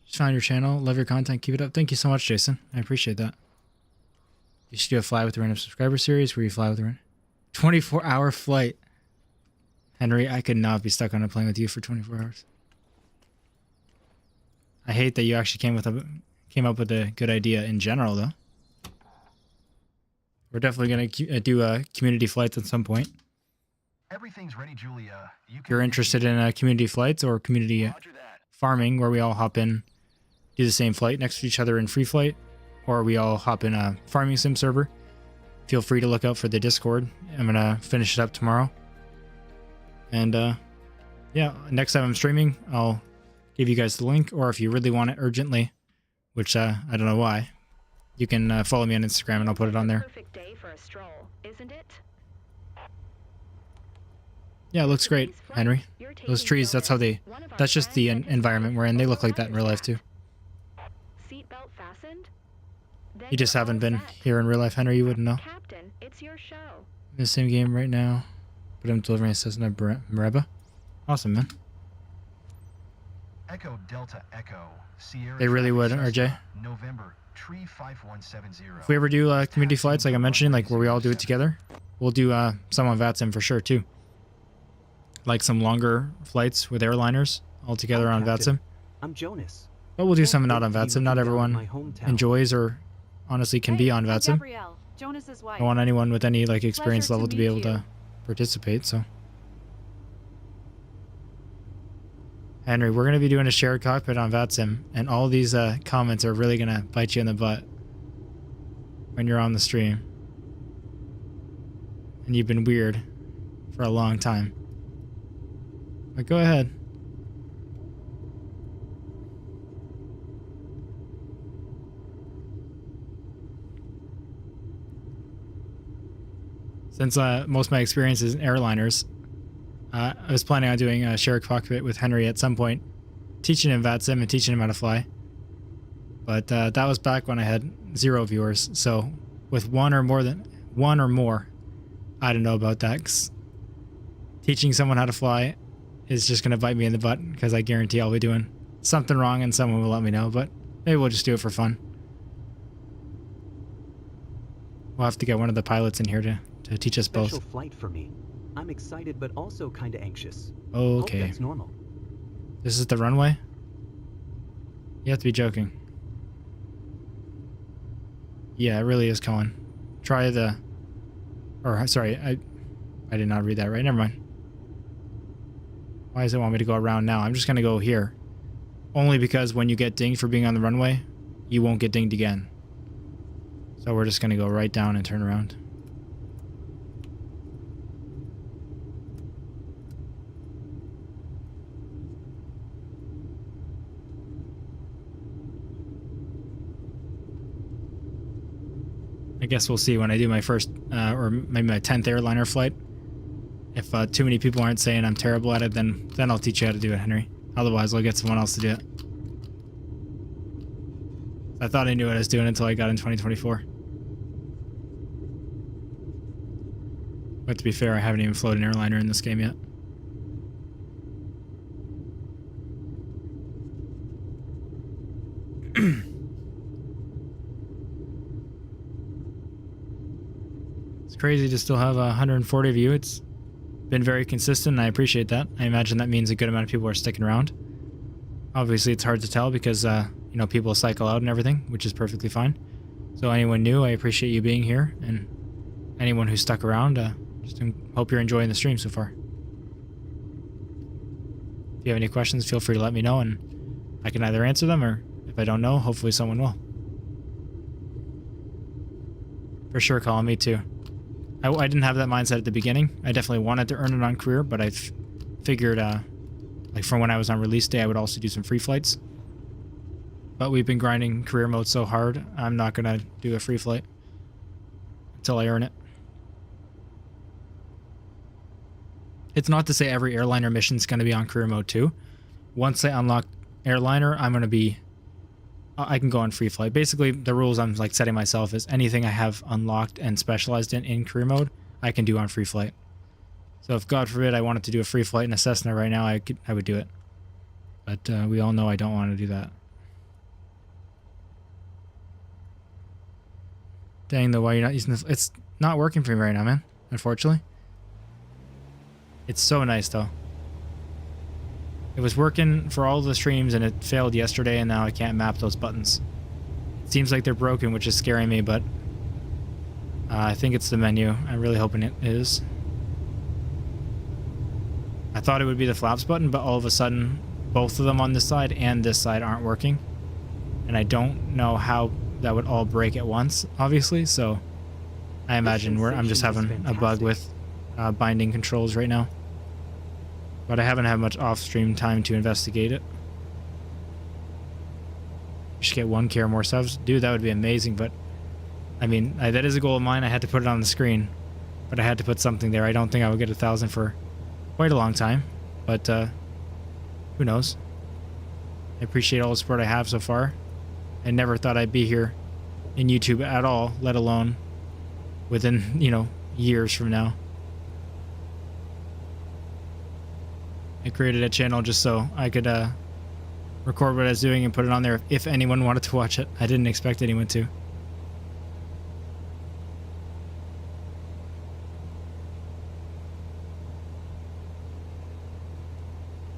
Just found your channel. Love your content. Keep it up. Thank you so much, Jason. I appreciate that. You should do a fly with the random subscriber series where you fly with the random 24-hour flight. Henry, I could not be stuck on a plane with you for 24 hours. I hate that you actually came up with a good idea in general, though. We're definitely going to do community flights at some point. Everything's ready, Julia. If you're interested in community flights or community farming, where we all hop in, do the same flight next to each other in free flight, or we all hop in a farming sim server, feel free to look out for the Discord. I'm going to finish it up tomorrow. And yeah, next time I'm streaming, I'll give you guys the link, or if you really want it urgently, which I don't know why, you can follow me on Instagram and I'll put it on there. Perfect day for a stroll, isn't it? Yeah, it looks great, Henry. Those trees, that's just the environment we're in. They look like that in real life too. Seatbelt fastened? You just haven't been here in real life, Henry. You wouldn't know. Captain, it's your show. In the same game right now, but I'm delivering a Cessna Mereba. Awesome, man. Echo Delta Echo. Sierra They really would, RJ. November, tree 5170. If we ever do community flights, like I mentioned, like where we all do it together, we'll do some on VATSIM for sure too. Like some longer flights with airliners all together on VATSIM. I'm Jonas. But we'll do some not on VATSIM. Not everyone enjoys or honestly can be on I'm VATSIM. Gabrielle, Jonas's wife. I don't want anyone with any like experience Pleasure to level to be meet able you. to participate. So, Henry, we're gonna be doing a shared cockpit on VATSIM, and all these comments are really gonna bite you in the butt when you're on the stream. And you've been weird for a long time. But go ahead. Since most of my experience is in airliners, I was planning on doing a shared cockpit with Henry at some point, teaching him VATSIM and teaching him how to fly. But that was back when I had 0 viewers. So with one or more, I don't know about that. 'Cause teaching someone how to fly is just going to bite me in the butt because I guarantee I'll be doing something wrong and someone will let me know. But maybe we'll just do it for fun. We'll have to get one of the pilots in here to teach us both. Special flight for me. I'm excited but also kind of anxious. Okay. Hope that's normal. This is the runway? You have to be joking. Yeah, it really is, Colin. Try the... Or, sorry, I did not read that right. Never mind. Why does it want me to go around now? I'm just going to go here. Only because when you get dinged for being on the runway, you won't get dinged again. So we're just going to go right down and turn around. I guess we'll see when I do my first, or maybe my 10th airliner flight. If too many people aren't saying I'm terrible at it, then I'll teach you how to do it, Henry. Otherwise, I'll get someone else to do it. I thought I knew what I was doing until I got in 2024. But to be fair, I haven't even flown an airliner in this game yet. It's crazy to still have 140 of you. It's been very consistent, and I appreciate that. I imagine that means a good amount of people are sticking around. Obviously, it's hard to tell because, you know, people cycle out and everything, which is perfectly fine. So anyone new, I appreciate you being here, and anyone who stuck around, just hope you're enjoying the stream so far. If you have any questions, feel free to let me know, and I can either answer them, or if I don't know, hopefully someone will. For sure, Colin, me too. I didn't have that mindset at the beginning. I definitely wanted to earn it on career, but I figured, like from when I was on release day, I would also do some free flights. But we've been grinding career mode so hard, I'm not going to do a free flight until I earn it. It's not to say every airliner mission is going to be on career mode too. Once I unlock airliner, I'm going to be... I can go on free flight. Basically, the rules I'm like setting myself is anything I have unlocked and specialized in career mode, I can do on free flight. So if God forbid I wanted to do a free flight in a Cessna right now, I would do it. But we all know I don't want to do that. Dang, though, why you're not using this? It's not working for me right now, man. Unfortunately. It's so nice, though. It was working for all the streams, and it failed yesterday, and now I can't map those buttons. It seems like they're broken, which is scaring me, but I think it's the menu. I'm really hoping it is. I thought it would be the flaps button, but all of a sudden, both of them on this side and this side aren't working. And I don't know how that would all break at once, obviously, so I imagine I'm just having a bug with binding controls right now. But I haven't had much off-stream time to investigate it. We should get 1K or more subs. Dude, that would be amazing, but... I mean, that is a goal of mine. I had to put it on the screen. But I had to put something there. I don't think I would get 1,000 for quite a long time. But, who knows? I appreciate all the support I have so far. I never thought I'd be here in YouTube at all, let alone within, you know, years from now. I created a channel just so I could record what I was doing and put it on there if anyone wanted to watch it. I didn't expect anyone to.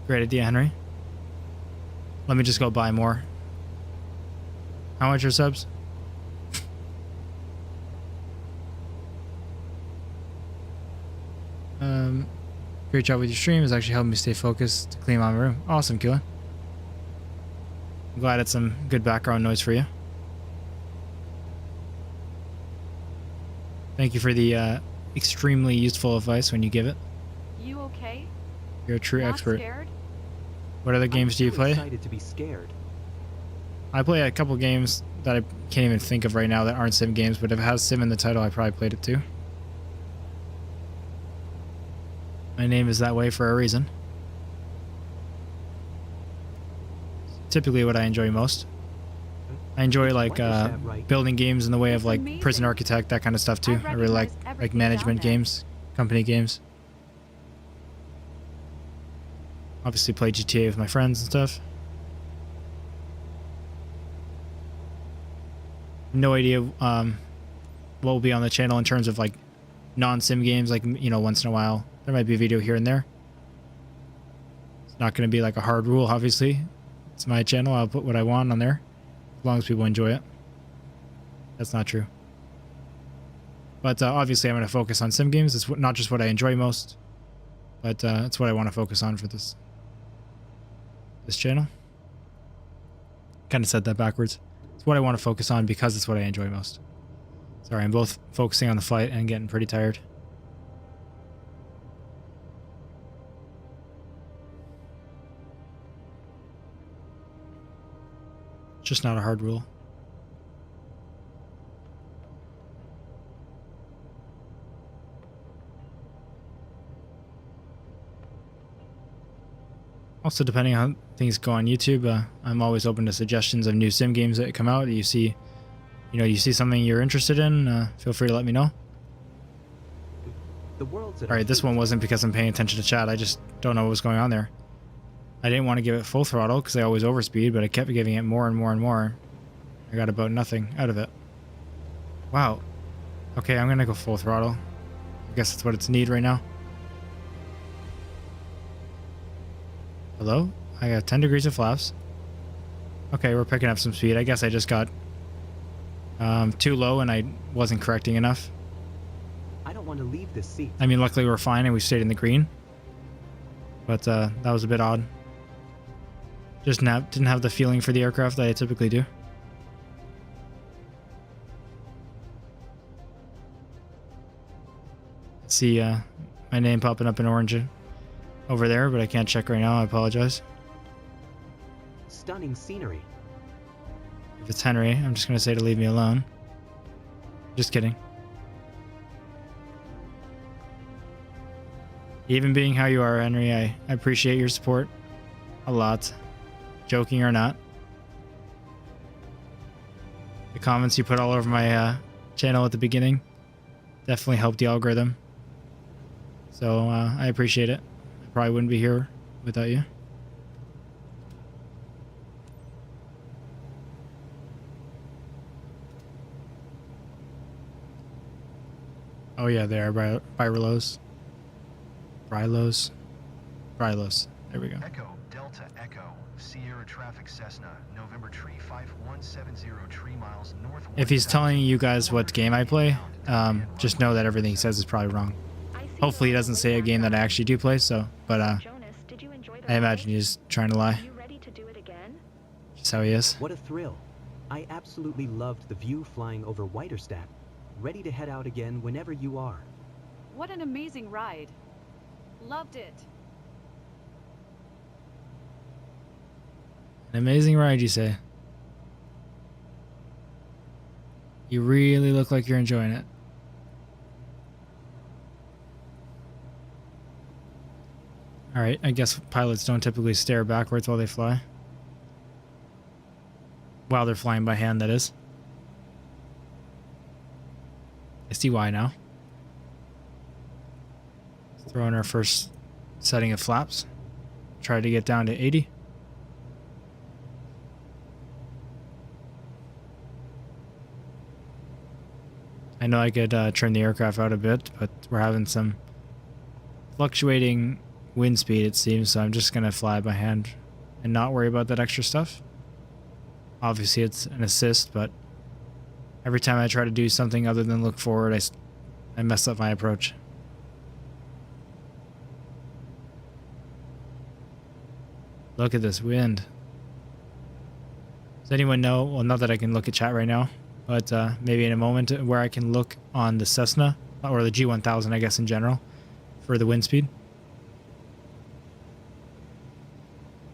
Great idea, Henry. Let me just go buy more. How much are subs? Great job with your stream. It's actually helping me stay focused to clean my room. Awesome, Keelan. I'm glad it's some good background noise for you. Thank you for the extremely useful advice when you give it. You okay? You're a true Not expert. scared? What other games do you play? Excited to be scared. I play a couple games that I can't even think of right now that aren't sim games, but if it has sim in the title, I probably played it too. My name is that way for a reason. Typically what I enjoy most. I enjoy like building games in the way of like Prison Architect, that kind of stuff too. I really like management games, company games. Obviously play GTA with my friends and stuff. No idea what will be on the channel in terms of like non-sim games, like, you know, once in a while there might be a video here and there. It's not going to be like a hard rule, obviously. It's my channel. I'll put what I want on there as long as people enjoy it. That's not true. But obviously I'm going to focus on sim games. It's not just what I enjoy most, but it's what I want to focus on for this channel. Kind of said that backwards. It's what I want to focus on because it's what I enjoy most. Sorry, I'm both focusing on the fight and getting pretty tired. It's just not a hard rule. Also, depending on how things go on YouTube, I'm always open to suggestions of new sim games that come out. You see something you're interested in, feel free to let me know. Alright, this one wasn't because I'm paying attention to chat. I just don't know what was going on there. I didn't want to give it full throttle because I always overspeed, but I kept giving it more and more and more. I got about nothing out of it. Wow. Okay, I'm gonna go full throttle. I guess that's what it's need right now. Hello? I got 10 degrees of flaps. Okay, we're picking up some speed. I guess I just got too low and I wasn't correcting enough. I don't want to leave this seat. I mean, luckily we're fine and we stayed in the green. But that was a bit odd. Just didn't have the feeling for the aircraft that I typically do. See my name popping up in orange over there, but I can't check right now. I apologize. Stunning scenery. If it's Henry, I'm just going to say to leave me alone. Just kidding. Even being how you are, Henry, I appreciate your support a lot. Joking or not. The comments you put all over my channel at the beginning definitely helped the algorithm. So I appreciate it. I probably wouldn't be here without you. Oh yeah, they are Brylos. Brylos. Brylos. There we go. Echo, Delta, Echo, Sierra Traffic Cessna, November Tree 5170, 3 miles northwest. If he's telling you guys what game I play, just know that everything he says is probably wrong. Hopefully he doesn't say a game that I actually do play, so, but I imagine he's trying to lie. Just how he is. What a thrill. I absolutely loved the view flying over Whiterstadt. Ready to head out again whenever you are. What an amazing ride. Loved it. An amazing ride, you say? You really look like you're enjoying it. Alright, I guess pilots don't typically stare backwards while they fly. While they're flying by hand, that is. I see why now. Let's throw in our first setting of flaps. Try to get down to 80. I know I could trim the aircraft out a bit, but we're having some fluctuating wind speed, it seems, so I'm just going to fly by hand and not worry about that extra stuff. Obviously, it's an assist, but every time I try to do something other than look forward, I mess up my approach. Look at this wind. Does anyone know? Well, not that I can look at chat right now, but maybe in a moment where I can look on the Cessna or the G1000, I guess in general, for the wind speed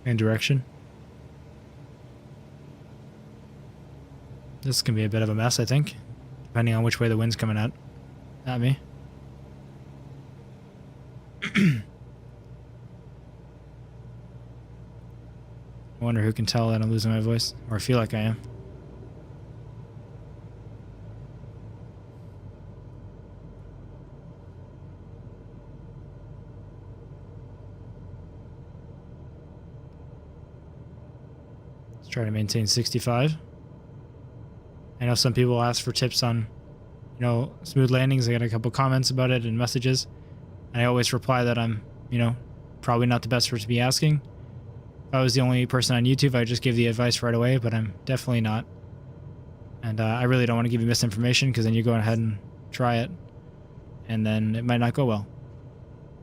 and direction. This can be a bit of a mess, I think, depending on which way the wind's coming at me. I wonder who can tell that I'm losing my voice, or I feel like I am. Let's try to maintain 65. I know some people ask for tips on, you know, smooth landings. I got a couple comments about it and messages. And I always reply that I'm, you know, probably not the best person to be asking. If I was the only person on YouTube, I'd just give the advice right away, but I'm definitely not. And I really don't want to give you misinformation, because then you go ahead and try it, and then it might not go well.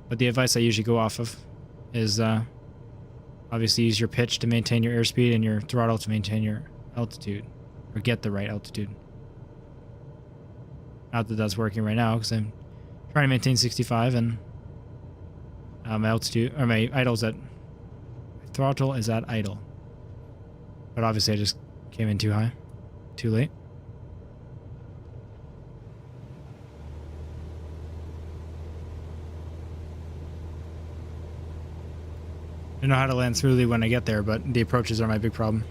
But the advice I usually go off of is obviously use your pitch to maintain your airspeed and your throttle to maintain your altitude, or get the right altitude. Not that that's working right now, because I'm trying to maintain 65, and my altitude, or my idle's at, throttle is at idle. But obviously I just came in too high, too late. I know how to land smoothly when I get there, but the approaches are my big problem.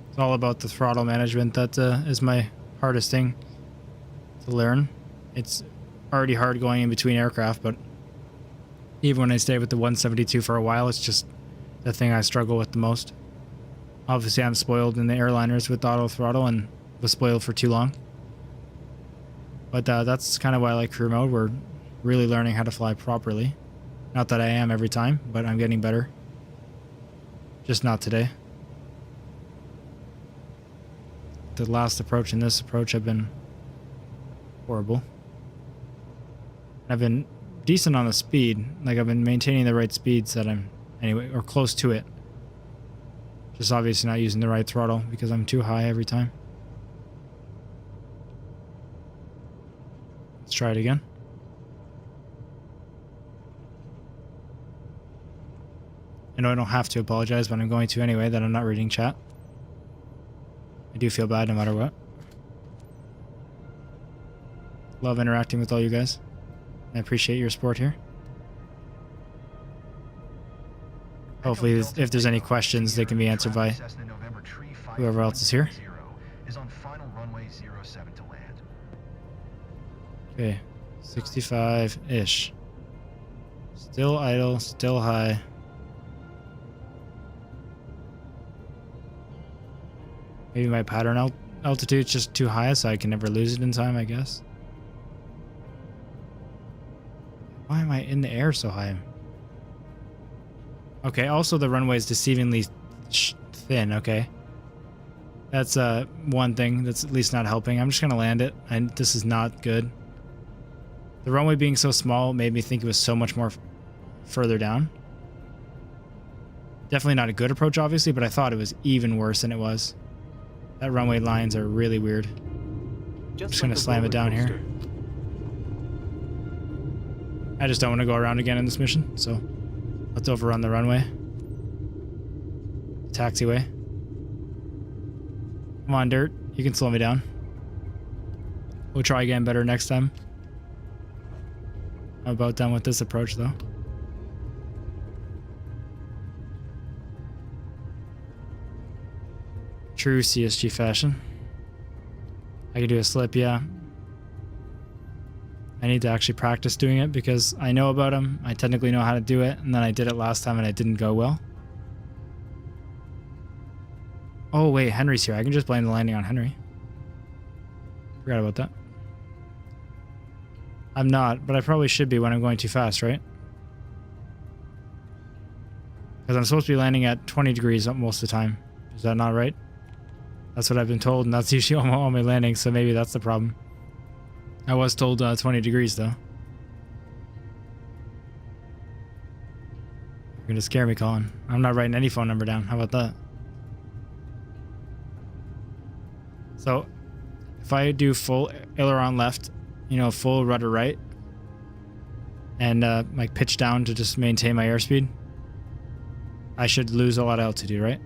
It's all about the throttle management. That is my hardest thing to learn. It's already hard going in between aircraft, but even when I stay with the 172 for a while, it's just the thing I struggle with the most. Obviously, I'm spoiled in the airliners with auto throttle, and was spoiled for too long. But that's kind of why I like crew mode. We're really learning how to fly properly. Not that I am every time, but I'm getting better. Just not today. The last approach and this approach have been horrible. I've been decent on the speed. Like, I've been maintaining the right speeds that I'm, anyway, or close to it. Just obviously not using the right throttle because I'm too high every time. Let's try it again. I know I don't have to apologize, but I'm going to anyway, that I'm not reading chat. I do feel bad no matter what. Love interacting with all you guys. I appreciate your support here. Hopefully, if there's any questions, they can be answered by whoever else is here. Okay, 65-ish. Still idle, still high. Maybe my pattern altitude's just too high, so I can never lose it in time, I guess. Why am I in the air so high? Okay, also the runway is deceivingly thin, okay. That's one thing that's at least not helping. I'm just going to land it, and this is not good. The runway being so small made me think it was so much more further down. Definitely not a good approach, obviously, but I thought it was even worse than it was. That runway lines are really weird. Just going to slam it down here. I just don't want to go around again in this mission, so let's overrun the runway. Taxiway. Come on, Dirt. You can slow me down. We'll try again better next time. I'm about done with this approach, though. True CSG fashion. I could do a slip, yeah. I need to actually practice doing it because I know about them. I technically know how to do it, and then I did it last time and it didn't go well. Oh wait, Henry's here. I can just blame the landing on Henry. Forgot about that. I'm not, but I probably should be when I'm going too fast, right? Because I'm supposed to be landing at 20 degrees most of the time. Is that not right? That's what I've been told, and that's usually all my landings, so maybe that's the problem. I was told 20 degrees, though. You're gonna scare me, Colin. I'm not writing any phone number down. How about that? So, if I do full aileron left, full rudder right, and like pitch down to just maintain my airspeed, I should lose a lot of altitude, right?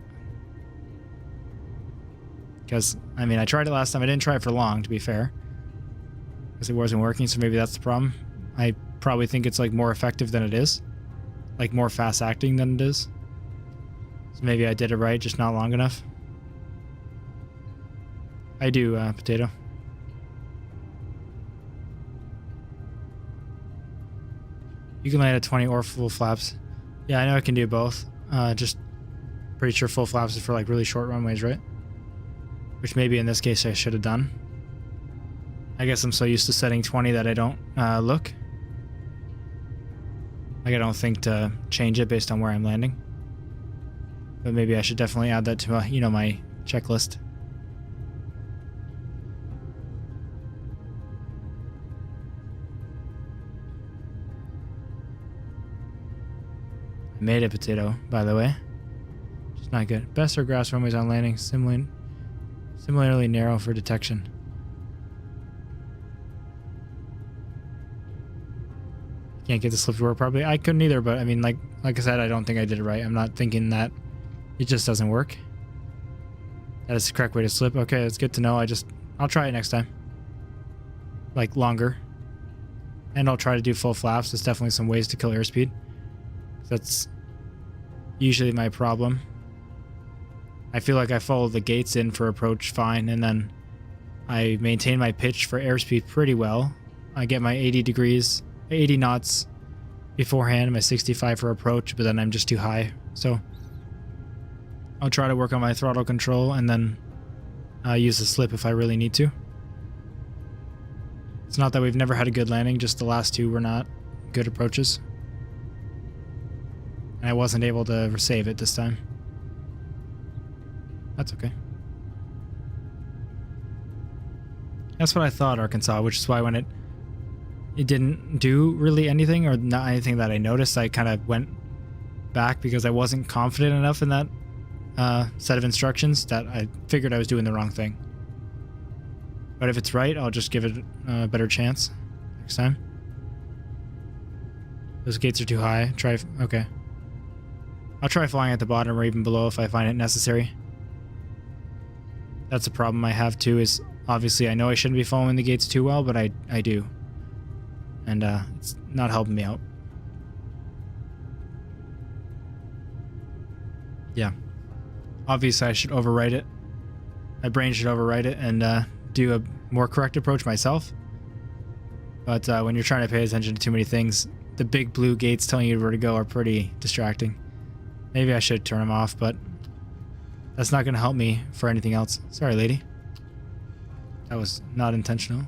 Because, I mean, I tried it last time. I didn't try it for long, to be fair, because it wasn't working, so maybe that's the problem. I probably think it's like more effective than it is, like more fast acting than it is. So maybe I did it right, just not long enough. I do, Potato. You can land at 20 or full flaps. Yeah, I know I can do both. Just pretty sure full flaps is for like really short runways, right? Which maybe in this case I should have done. I guess I'm so used to setting 20 that I don't look. Like I don't think to change it based on where I'm landing. But maybe I should definitely add that to my checklist. I made a Potato, by the way. Just not good. Best or grass runways on landing, similarly narrow for detection. Can't get the slip to work properly. I couldn't either, but I mean, like I said, I don't think I did it right. I'm not thinking that it just doesn't work. That is the correct way to slip. Okay, that's good to know. I'll try it next time. Like longer. And I'll try to do full flaps. There's definitely some ways to kill airspeed. That's usually my problem. I feel like I follow the gates in for approach fine, and then I maintain my pitch for airspeed pretty well. I get my 80 knots beforehand, my 65 for approach, but then I'm just too high. So I'll try to work on my throttle control and then use the slip if I really need to. It's not that we've never had a good landing, just the last two were not good approaches. And I wasn't able to save it this time. That's okay. That's what I thought, Arkansas, which is why when it didn't do really anything, or not anything that I noticed, I kind of went back because I wasn't confident enough in that set of instructions that I figured I was doing the wrong thing. But if it's right, I'll just give it a better chance next time. Those gates are too high. Okay. I'll try flying at the bottom or even below if I find it necessary. That's a problem I have too, is obviously I know I shouldn't be following the gates too well, but I do. And it's not helping me out. Yeah. Obviously I should overwrite it. My brain should overwrite it and do a more correct approach myself. But when you're trying to pay attention to too many things, the big blue gates telling you where to go are pretty distracting. Maybe I should turn them off, but that's not going to help me for anything else. Sorry, lady. That was not intentional.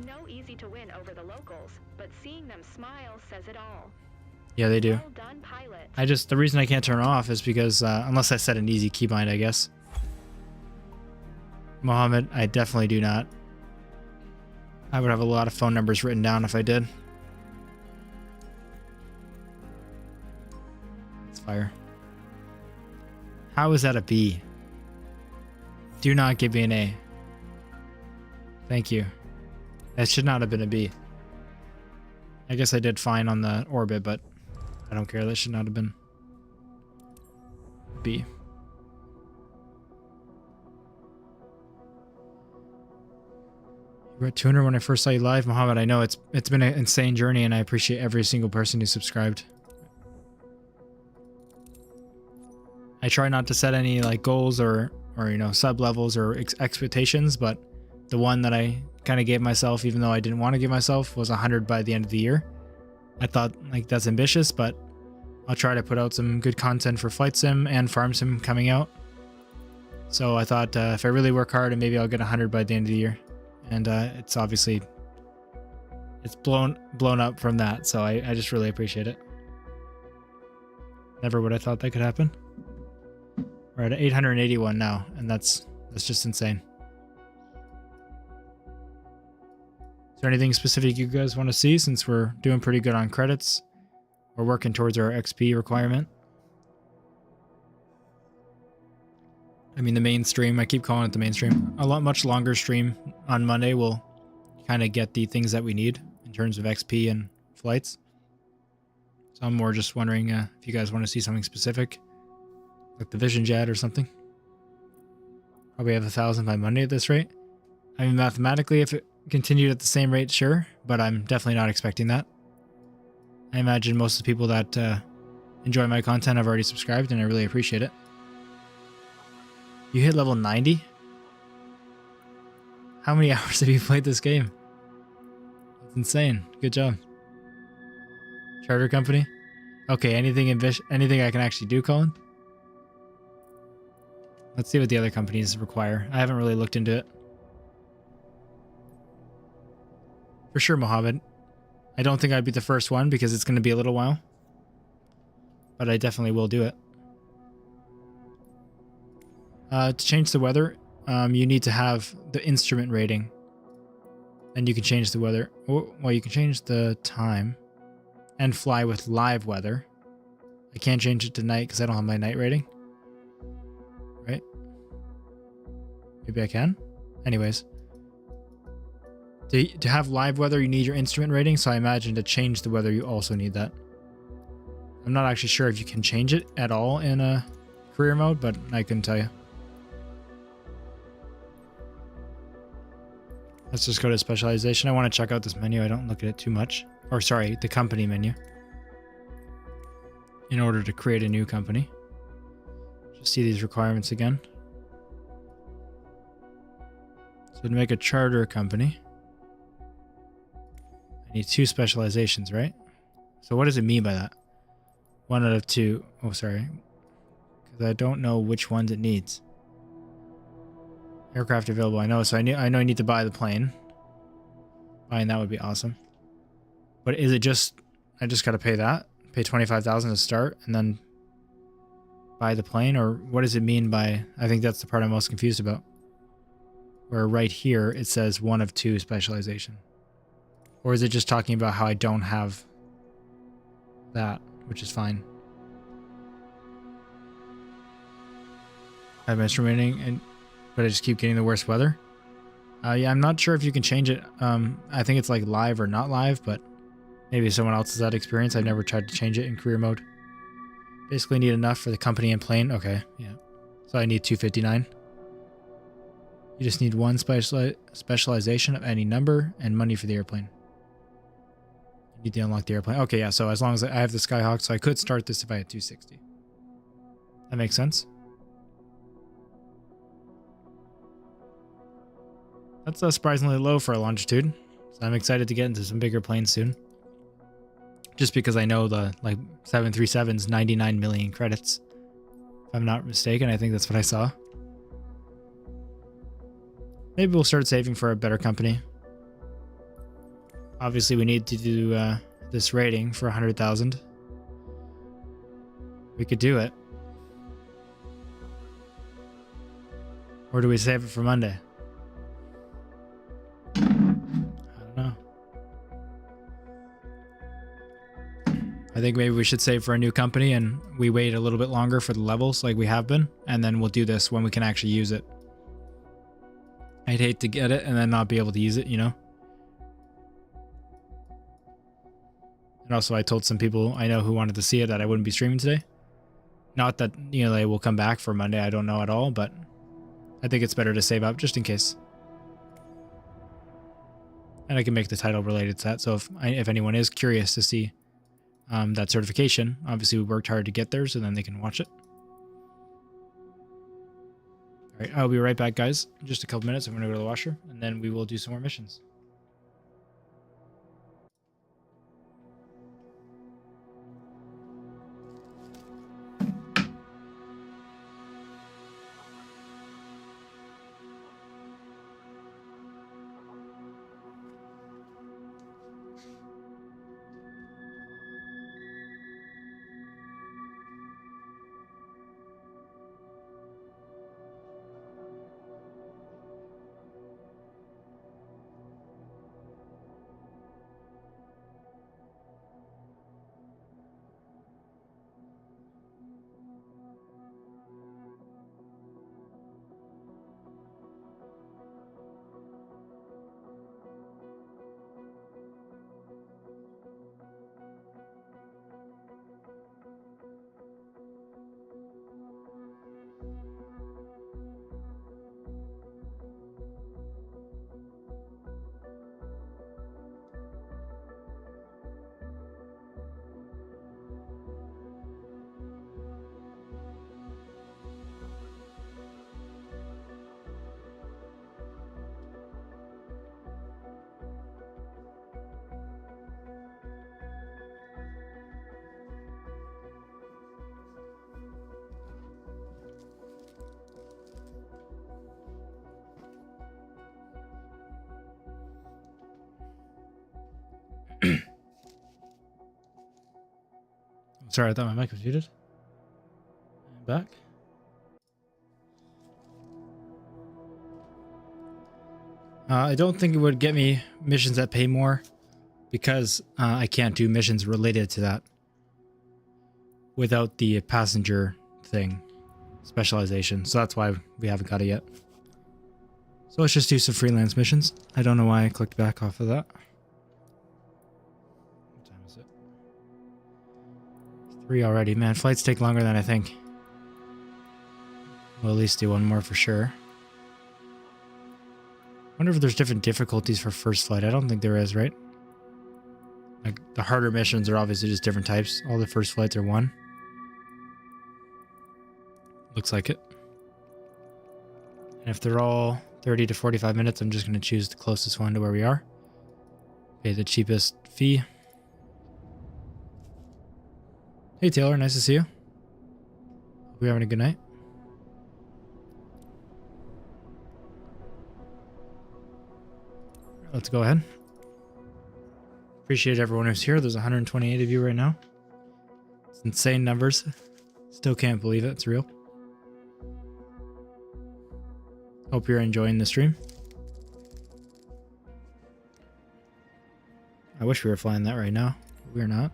No easy to win over the locals, but seeing them smile says it all. Yeah, they do. Well done, pilot. The reason I can't turn it off is because, unless I set an easy keybind, I guess. Mohammed, I definitely do not. I would have a lot of phone numbers written down if I did. It's fire. How is that a B? Do not give me an A. Thank you. That should not have been a B. I guess I did fine on the orbit, but I don't care. That should not have been B. You were at 200 when I first saw you live, Mohammed. I know it's been an insane journey, and I appreciate every single person who subscribed. I try not to set any like goals or sub levels or expectations, but the one that I kind of gave myself, even though I didn't want to give myself, was 100 by the end of the year. I thought like that's ambitious, but I'll try to put out some good content for Flight Sim and Farm Sim coming out. So I thought if I really work hard, and maybe I'll get 100 by the end of the year. And it's obviously blown up from that, so I just really appreciate it. Never would have thought that could happen. We're at 881 now, and that's just insane. Is there anything specific you guys want to see, since we're doing pretty good on credits? We're working towards our XP requirement. I mean, the main stream, I keep calling it the main stream. A much longer stream on Monday will kind of get the things that we need in terms of XP and flights. So I'm more just wondering if you guys want to see something specific, like the Vision Jet or something. Probably have 1,000 by Monday at this rate. I mean, mathematically, if it continued at the same rate, sure, but I'm definitely not expecting that. I imagine most of the people that enjoy my content have already subscribed, and I really appreciate it. You hit level 90? How many hours have you played this game? That's insane. Good job. Charter company? Okay, anything I can actually do, Colin? Let's see what the other companies require. I haven't really looked into it. For sure, Mohammed. I don't think I'd be the first one because it's going to be a little while. But I definitely will do it. To change the weather, you need to have the instrument rating. And you can change the weather. Well, you can change the time and fly with live weather. I can't change it to night because I don't have my night rating. Right? Maybe I can? Anyways. To have live weather, you need your instrument rating, so I imagine to change the weather, you also need that. I'm not actually sure if you can change it at all in a career mode, but I couldn't tell you. Let's just go to specialization. I want to check out this menu. I don't look at it too much. Or sorry, the company menu. In order to create a new company. Just see these requirements again. So to make a charter company, I need 2 specializations, right? So what does it mean by that? 1 out of 2. Oh, sorry. Because I don't know which ones it needs. Aircraft available, I know. So I know I need to buy the plane. Buying that would be awesome. But is it just... I just got to pay that? Pay 25,000 to start and then buy the plane? Or what does it mean by... I think that's the part I'm most confused about. Where right here it says 1 of 2 specialization. Or is it just talking about how I don't have that, which is fine. I have instrumenting, but I just keep getting the worst weather. Yeah, I'm not sure if you can change it. I think it's like live or not live, but maybe someone else has that experience. I've never tried to change it in career mode. Basically need enough for the company and plane. Okay, yeah. So I need 259. You just need 1 specialization of any number and money for the airplane. You need to unlock the airplane. Okay, yeah, so as long as I have the Skyhawk, so I could start this if I had 260. That makes sense. That's surprisingly low for a longitude. So I'm excited to get into some bigger planes soon. Just because I know the 737's 99 million credits. If I'm not mistaken, I think that's what I saw. Maybe we'll start saving for a better company. Obviously, we need to do this rating for 100,000. We could do it. Or do we save it for Monday? I don't know. I think maybe we should save for a new company and we wait a little bit longer for the levels like we have been. And then we'll do this when we can actually use it. I'd hate to get it and then not be able to use it, you know? And also I told some people I know who wanted to see it that I wouldn't be streaming today. Not that, you know, they will come back for Monday. I don't know at all, but I think it's better to save up just in case. And I can make the title related to that. So if anyone is curious to see that certification, obviously we worked hard to get there so then they can watch it. All right, I'll be right back, guys. In just a couple minutes. I'm going to go to the washer and then we will do some more missions. Sorry, I thought my mic was muted. I'm back. I don't think it would get me missions that pay more because I can't do missions related to that without the passenger thing specialization. So that's why we haven't got it yet. So let's just do some freelance missions. I don't know why I clicked back off of that. What time is it? 3 already. Man, flights take longer than I think. We'll at least do one more for sure. Wonder if there's different difficulties for first flight. I don't think there is, right? Like the harder missions are obviously just different types. All the first flights are one. Looks like it. And if they're all 30 to 45 minutes, I'm just going to choose the closest one to where we are. Pay the cheapest fee. Hey Taylor, nice to see you. Hope you're having a good night. Let's go ahead. Appreciate everyone who's here. There's 128 of you right now. It's insane numbers. Still can't believe it. It's real. Hope you're enjoying the stream. I wish we were flying that right now. But we're not.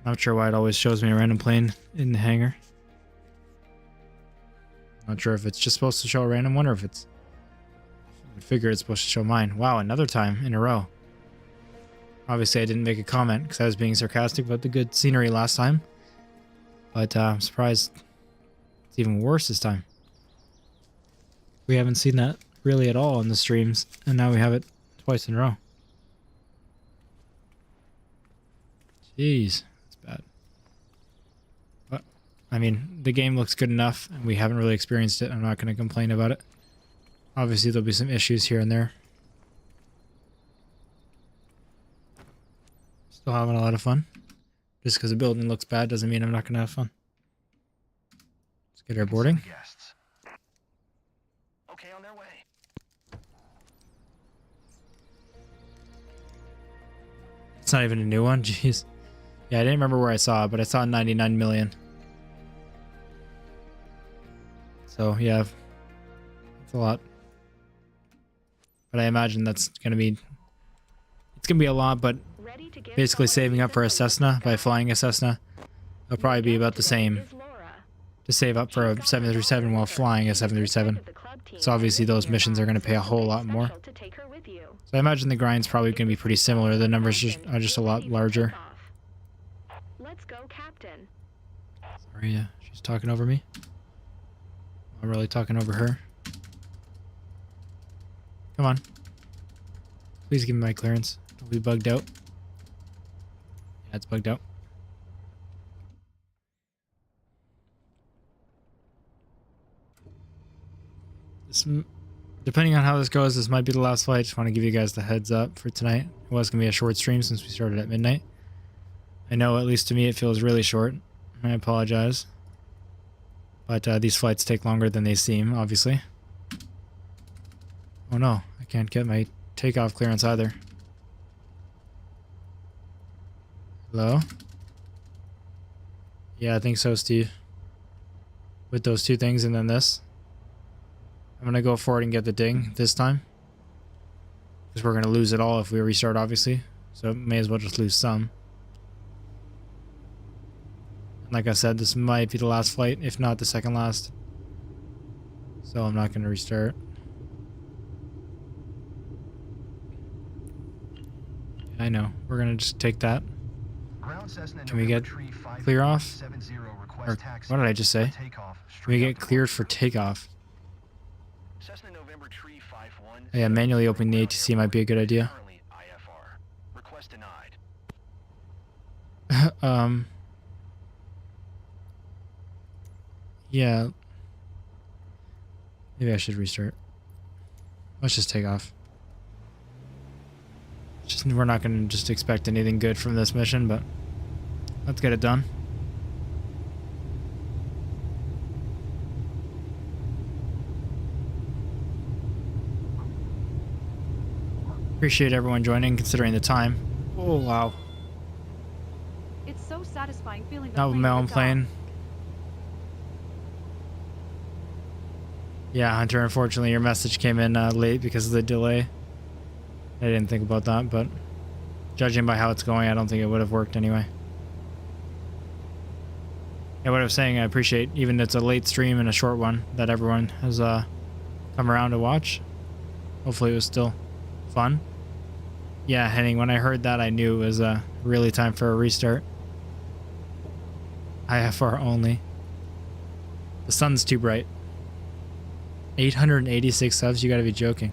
Not sure why it always shows me a random plane in the hangar. Not sure if it's just supposed to show a random one or if it's... I would figure it's supposed to show mine. Wow, another time in a row. Obviously I didn't make a comment because I was being sarcastic about the good scenery last time. But I'm surprised it's even worse this time. We haven't seen that really at all in the streams, and now we have it twice in a row. Jeez, that's bad. But, I mean, the game looks good enough, and we haven't really experienced it. I'm not going to complain about it. Obviously, there'll be some issues here and there. Still having a lot of fun. Just because the building looks bad doesn't mean I'm not going to have fun. Let's get our boarding. Guests. Okay, on their way. It's not even a new one. Jeez. Yeah, I didn't remember where I saw it, but I saw 99 million. So, yeah. That's a lot. But I imagine that's going to be... It's going to be a lot, but basically saving up for a Cessna by flying a Cessna, it'll probably be about the same to save up for a 737 while flying a 737. So obviously those missions are going to pay a whole lot more. So I imagine the grind's probably going to be pretty similar. The numbers are just a lot larger. Let's go, Captain. Sorry, she's talking over me. I'm really talking over her. Come on. Please give me my clearance. Don't be bugged out. Yeah, it's bugged out. Depending on how this goes, this might be the last flight. Just want to give you guys the heads up for tonight. It was going to be a short stream since we started at midnight. I know, at least to me, it feels really short. I apologize. But these flights take longer than they seem, obviously. Oh no, I can't get my takeoff clearance either. Hello? Yeah, I think so, Steve. With those two things and then this. I'm gonna go forward and get the ding this time. Because we're gonna lose it all if we restart, obviously. So may as well just lose some. And like I said, this might be the last flight, if not the second last. So I'm not gonna restart. I know. We're gonna just take that. Can we get clear off? Or what did I just say? Can we get cleared for takeoff? Yeah, manually opening the ATC might be a good idea. Yeah. Maybe I should restart. Let's just take off. We're not going to just expect anything good from this mission, but let's get it done. Appreciate everyone joining, considering the time. Oh, wow. It's so so satisfying feeling the Not with plane my own lift off. plane. Yeah, Hunter, unfortunately your message came in late because of the delay. I didn't think about that, but judging by how it's going, I don't think it would have worked anyway. Yeah, what I was saying, I appreciate, even it's a late stream and a short one, that everyone has come around to watch. Hopefully it was still fun. Yeah, Henning, when I heard that, I knew it was really time for a restart. IFR only. The sun's too bright. 886 subs, you gotta be joking.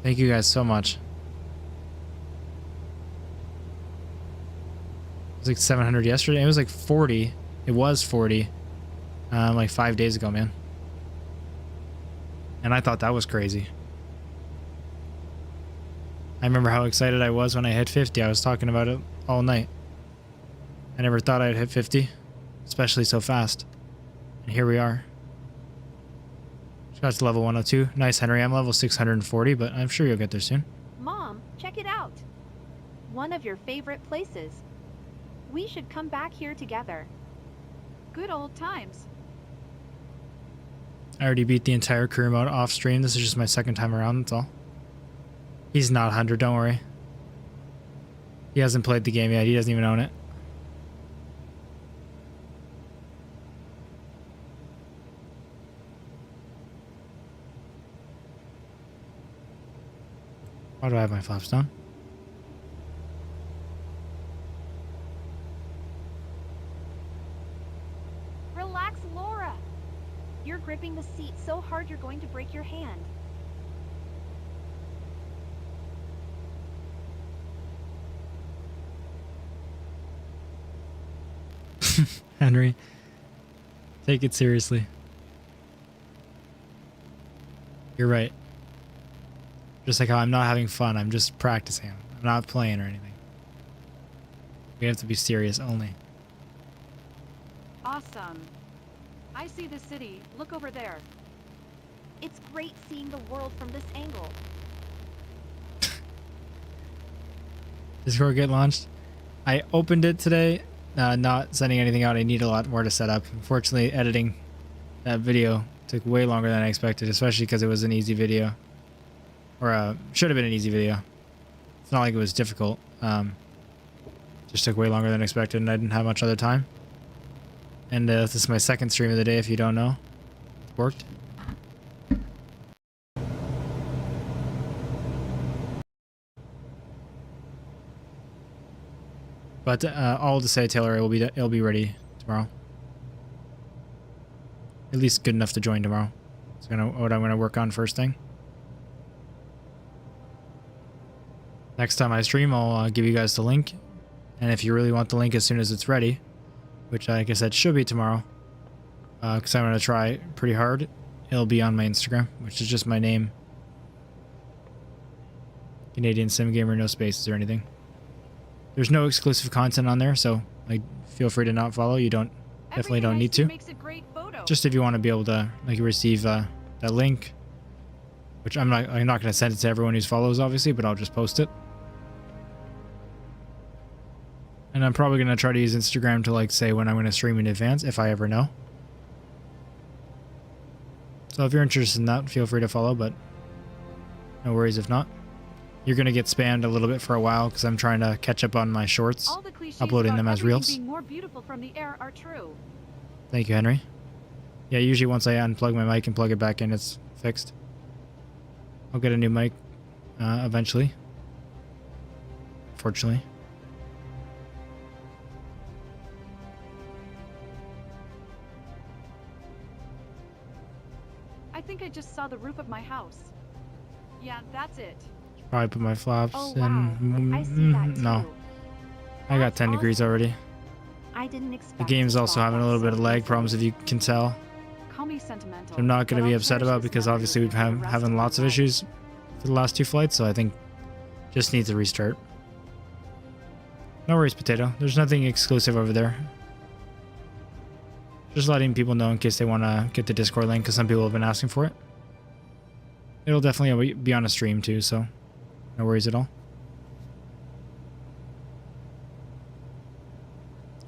Thank you guys so much. It was like 700 yesterday. It was like 40. It was 40 like 5 days ago, man. And I thought that was crazy. I remember how excited I was when I hit 50. I was talking about it all night. I never thought I'd hit 50, especially so fast. And here we are. Got to level 102. Nice, Henry. I'm level 640, but I'm sure you'll get there soon. Mom, check it out. One of your favorite places. We should come back here together. Good old times. I already beat the entire career mode off stream. This is just my second time around, that's all. He's not 100, don't worry. He hasn't played the game yet. He doesn't even own it. Why do I have my flaps down? Relax, Laura. You're gripping the seat so hard you're going to break your hand. Henry, take it seriously. You're right. Just like how I'm not having fun, I'm just practicing. I'm not playing or anything. We have to be serious only. Awesome. I see the city. Look over there. It's great seeing the world from this angle. Discord get launched. I opened it today, not sending anything out. I need a lot more to set up. Unfortunately, editing that video took way longer than I expected, especially because it was an easy video. Or should have been an easy video. It's not like it was difficult. Just took way longer than expected and I didn't have much other time. And this is my second stream of the day if you don't know. It worked. But all to say, Taylor, it'll be ready tomorrow. At least good enough to join tomorrow. That's what I'm gonna work on first thing. Next time I stream, I'll give you guys the link. And if you really want the link as soon as it's ready, which like I said should be tomorrow, because I'm going to try pretty hard, it'll be on my Instagram, which is just my name. Canadian Sim Gamer, no spaces or anything. There's no exclusive content on there, so like feel free to not follow. You definitely don't need to. Makes a great photo. Just if you want to be able to like receive that link, which I'm not going to send it to everyone who follows obviously, but I'll just post it. And I'm probably going to try to use Instagram to like say when I'm going to stream in advance, if I ever know. So if you're interested in that, feel free to follow, but no worries if not. You're going to get spammed a little bit for a while because I'm trying to catch up on my shorts, uploading them as reels. Being more beautiful from the air are true. Thank you, Henry. Yeah, usually once I unplug my mic and plug it back in, it's fixed. I'll get a new mic eventually. Fortunately. I think I just saw the roof of my house. Yeah, that's it. Probably put my flaps Oh, in. wow. I see that No. too. I got That's 10 degrees awesome. already. I didn't expect The game's to also spot having a that little bit of so lag easily. problems, if you can tell. Call me sentimental. I'm not going to but be I'll upset cherish about this because memory obviously with we've you the rest having of my lots of life. issues for the last two flights, so I think just needs a restart. No worries, Potato. There's nothing exclusive over there. Just letting people know in case they want to get the Discord link, because some people have been asking for it. It'll definitely be on a stream too, so no worries at all.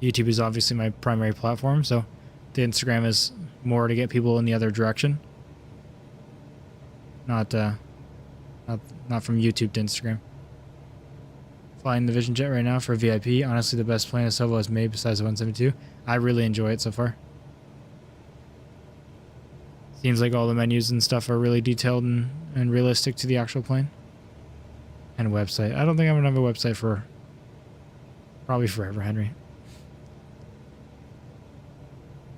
YouTube is obviously my primary platform, so the Instagram is more to get people in the other direction. Not from YouTube to Instagram. Flying the Vision Jet right now for VIP. Honestly, the best plane a Sovo has made besides the 172. I really enjoy it so far. Seems like all the menus and stuff are really detailed and realistic to the actual plane. And a website. I don't think I'm gonna have a website for probably forever, Henry.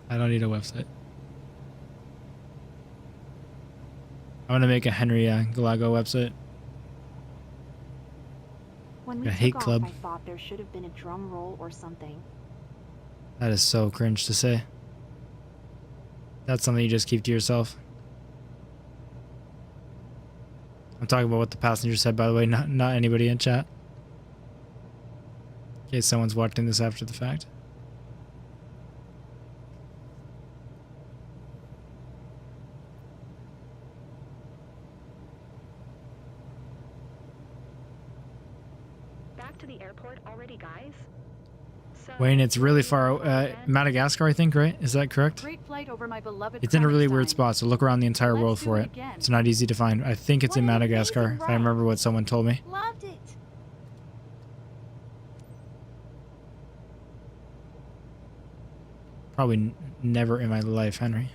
I don't need a website. I'm gonna make a Henry Galago website. When we A hate took club. off, I thought there should have been a drum roll or something. That is so cringe to say. That's something you just keep to yourself. I'm talking about what the passenger said, by the way, not anybody in chat. In case someone's watching this after the fact. Back to the airport already, guys? So, Wayne, it's really far. Madagascar, I think, right? Is that correct? Great flight over my beloved It's in a really weird Kronichstein. spot, so look around the entire Let's world do for it it. again. It's not easy to find. I think it's in What an Madagascar, amazing if I ride. remember what someone told me. Loved it. Probably never in my life, Henry.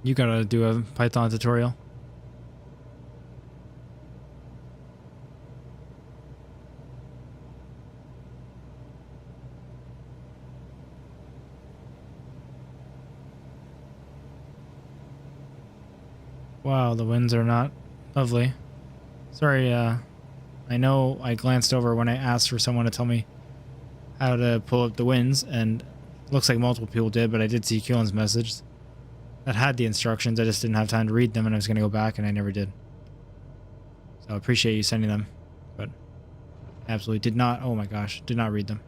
You gotta do a Python tutorial. Wow, the winds are not lovely. Sorry, I know I glanced over when I asked for someone to tell me how to pull up the winds, and looks like multiple people did, but I did see Keelan's message that had the instructions. I just didn't have time to read them, and I was going to go back, and I never did. So I appreciate you sending them, but absolutely did not, oh my gosh, did not read them.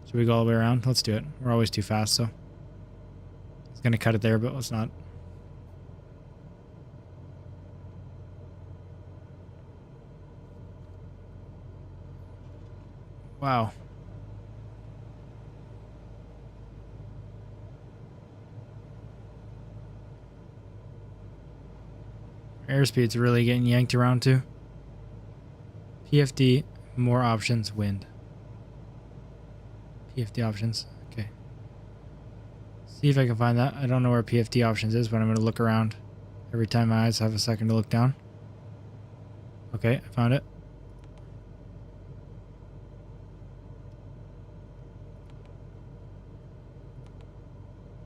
Should we go all the way around? Let's do it. We're always too fast, so. I was going to cut it there, but let's not. Wow. Airspeed's really getting yanked around too. PFD, more options, wind. PFD options, okay. See if I can find that. I don't know where PFD options is, but I'm going to look around every time my eyes have a second to look down. Okay, I found it.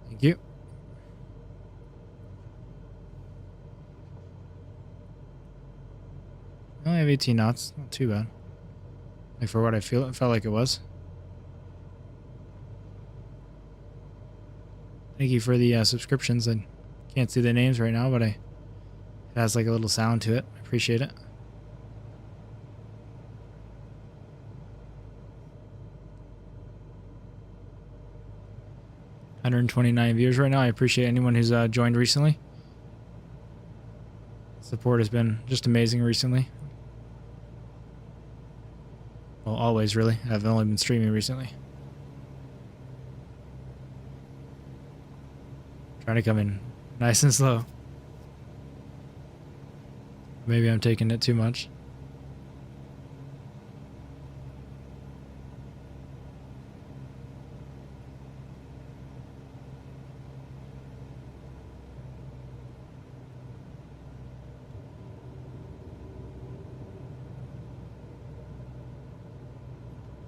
Thank you. I only have 18 knots. Not too bad. Like for what I feel, it felt like it was. Thank you for the subscriptions. I can't see the names right now, but it has like a little sound to it. I appreciate it. $129 viewers right now. I appreciate anyone who's joined recently. Support has been just amazing recently. Well, always really. I've only been streaming recently. Trying to come in nice and slow. Maybe I'm taking it too much.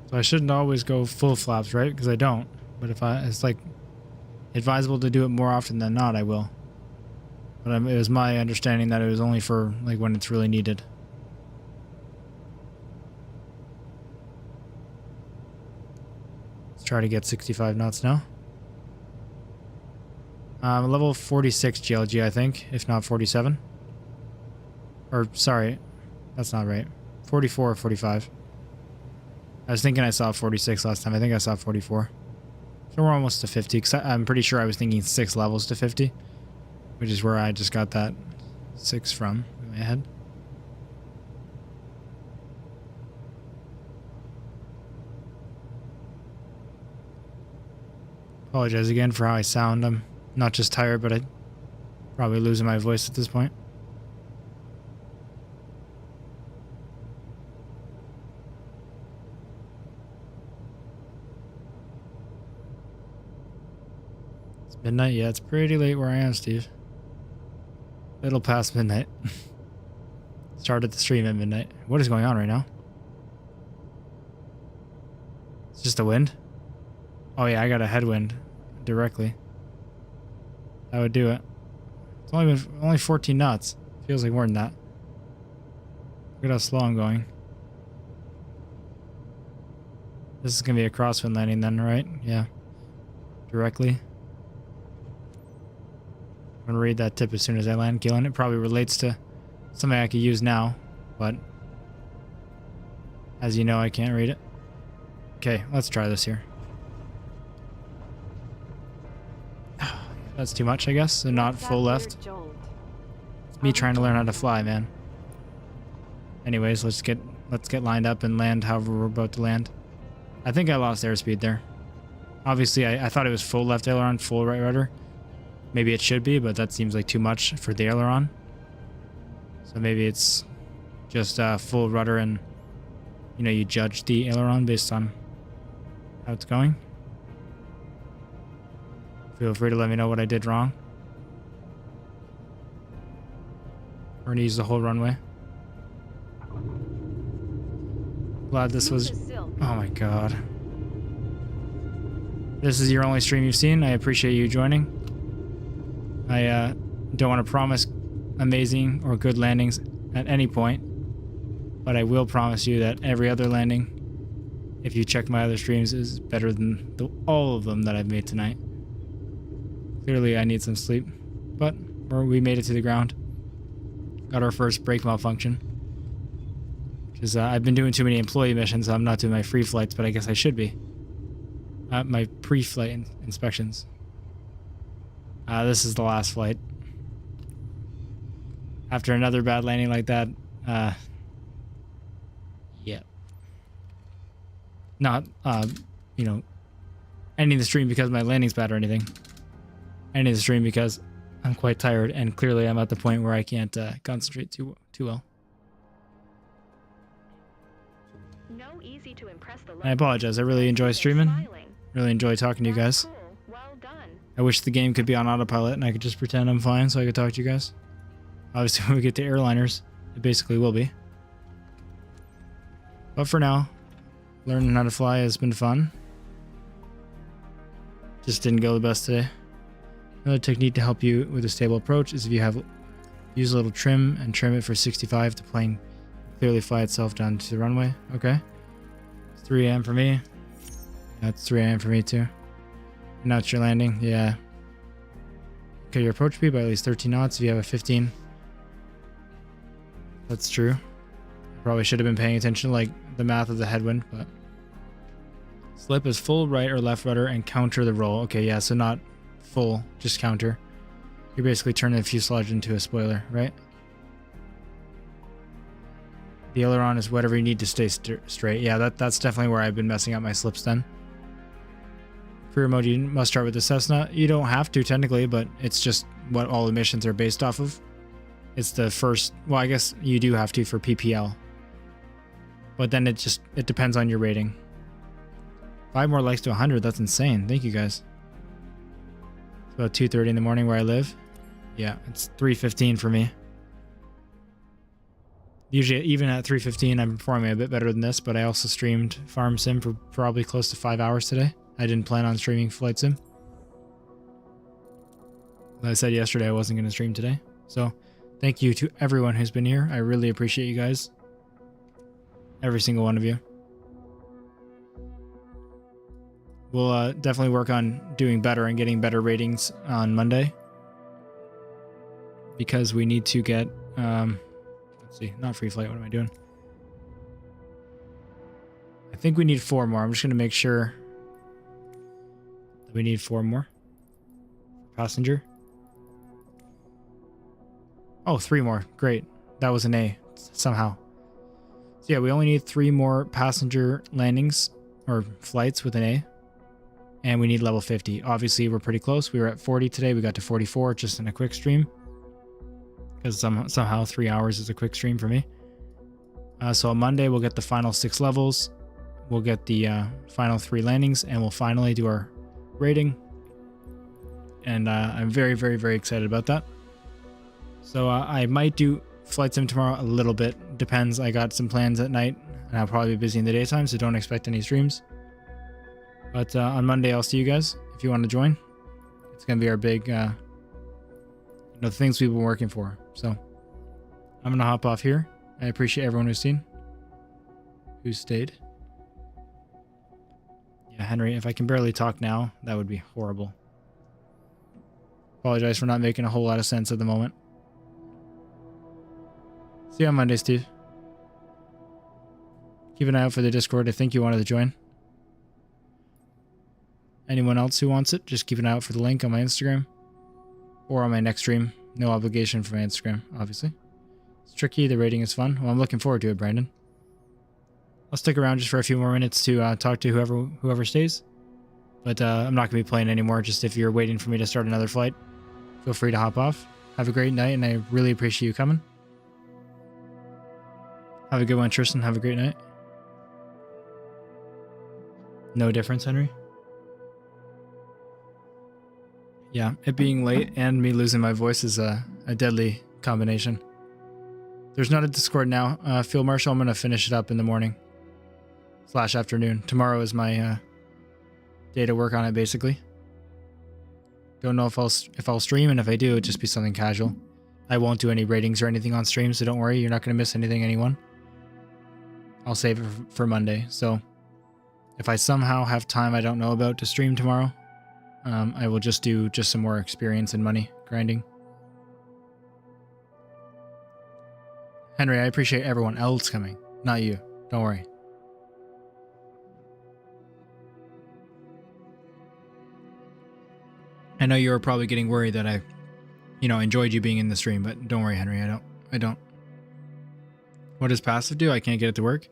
So I shouldn't always go full flaps, right? Because I don't. But if it's like advisable to do it more often than not, I will. But it was my understanding that it was only for like when it's really needed. Let's try to get 65 knots now. Level 46 GLG, I think, if not 47. Or sorry, that's not right. 44 or 45. I was thinking I saw 46 last time. I think I saw 44. So we're almost to 50. Cause I'm pretty sure I was thinking 6 levels to 50. Which is where I just got that 6 from. my head. Apologize again for how I sound. I'm not just tired, but I'm probably losing my voice at this point. It's midnight? Yeah, it's pretty late where I am, Steve. Little past midnight. Started the stream at midnight. What is going on right now? It's just a wind? Oh yeah, I got a headwind directly. That would do it. It's only 14 knots. Feels like more than that. Look at how slow I'm going. This is gonna be a crosswind landing then, right? Yeah. Directly. I'm gonna read that tip as soon as I land, Gillen. It probably relates to something I could use now, but as you know, I can't read it. Okay, let's try this here. That's too much, I guess. So not full left. It's me trying to learn how to fly, man. Anyways, let's get lined up and land however we're about to land. I think I lost airspeed there. Obviously, I thought it was full left aileron, full right rudder. Maybe it should be, but that seems like too much for the aileron. So maybe it's just full rudder and, you know, you judge the aileron based on how it's going. Feel free to let me know what I did wrong. We're gonna use the whole runway. Glad this was... Oh my god. This is your only stream you've seen. I appreciate you joining. I don't want to promise amazing or good landings at any point, but I will promise you that every other landing, if you check my other streams, is better than all of them that I've made tonight. Clearly I need some sleep, but we made it to the ground. Got our first brake malfunction. Because I've been doing too many employee missions, so I'm not doing my free flights, but I guess I should be. My pre-flight inspections. This is the last flight. After another bad landing like that, yeah. Not, you know, ending the stream because my landing's bad or anything. Ending the stream because I'm quite tired, and clearly I'm at the point where I can't concentrate too well. No easy to impress the I apologize. I really enjoy streaming. Really enjoy talking to you guys. Cool. Well done. I wish the game could be on autopilot and I could just pretend I'm flying so I could talk to you guys. Obviously, when we get to airliners, it basically will be. But for now, learning how to fly has been fun. Just didn't go the best today. Another technique to help you with a stable approach is if you have use a little trim and trim it for 65 to plane clearly fly itself down to the runway. Okay. It's 3 a.m. for me. That's 3 a.m. for me too. And now it's your landing. Yeah. Okay, your approach speed by at least 13 knots if you have a 15. That's true. Probably should have been paying attention to like the math of the headwind, but slip is full right or left rudder and counter the roll. Okay, yeah, so not full, just counter. You're basically turning the fuselage into a spoiler, right? The aileron is whatever you need to stay straight. Yeah, that's definitely where I've been messing up my slips then. Career mode, you must start with the Cessna. You don't have to technically, but it's just what all the missions are based off of. It's the first, well, I guess you do have to for PPL. But then it depends on your rating. 5 more likes to 100, that's insane. Thank you guys. It's about 2:30 in the morning where I live. Yeah, it's 3:15 for me. Usually, even at 3:15, I'm performing a bit better than this, but I also streamed Farm Sim for probably close to 5 hours today. I didn't plan on streaming Flight Sim. As I said yesterday, I wasn't going to stream today. So, thank you to everyone who's been here. I really appreciate you guys. Every single one of you. We'll definitely work on doing better and getting better ratings on Monday. Because we need to get... let's see, not free flight, what am I doing? I think we need 4 more. I'm just going to make sure that we need 4 more. Passenger. Oh, 3 more. Great. That was an A somehow. So yeah, we only need 3 more passenger landings or flights with an A. And we need level 50. Obviously, we're pretty close. We were at 40 today. We got to 44 just in a quick stream. Because somehow 3 hours is a quick stream for me. So on Monday, we'll get the final 6 levels. We'll get the final 3 landings. And we'll finally do our rating. And I'm very, very, very excited about that. So I might do Flight Sim tomorrow a little bit. Depends. I got some plans at night. And I'll probably be busy in the daytime. So don't expect any streams. But on Monday, I'll see you guys if you want to join. It's going to be our big, the things we've been working for. So I'm going to hop off here. I appreciate everyone who's stayed. Yeah, Henry, if I can barely talk now, that would be horrible. Apologize for not making a whole lot of sense at the moment. See you on Monday, Steve. Keep an eye out for the Discord. I think you wanted to join. Anyone else who wants it, just keep an eye out for the link on my Instagram or on my next stream. No obligation for my Instagram, obviously. It's tricky. The rating is fun. Well, I'm looking forward to it, Brandon. I'll stick around just for a few more minutes to talk to whoever stays. But I'm not going to be playing anymore. Just if you're waiting for me to start another flight, feel free to hop off. Have a great night, and I really appreciate you coming. Have a good one, Tristan. Have a great night. No difference, Henry? Yeah, it being late and me losing my voice is a deadly combination. There's not a Discord now. Field Marshal, I'm going to finish it up in the morning / afternoon. Tomorrow is my day to work on it, basically. Don't know if I'll stream, and if I do, it'll just be something casual. I won't do any ratings or anything on stream, so don't worry. You're not going to miss anything, anyone. I'll save it for Monday. So if I somehow have time I don't know about to stream tomorrow, I will just do some more experience and money grinding. Henry, I appreciate everyone else coming, not you. Don't worry. I know you were probably getting worried that I, enjoyed you being in the stream, but don't worry, Henry. I don't. What does passive do? I can't get it to work.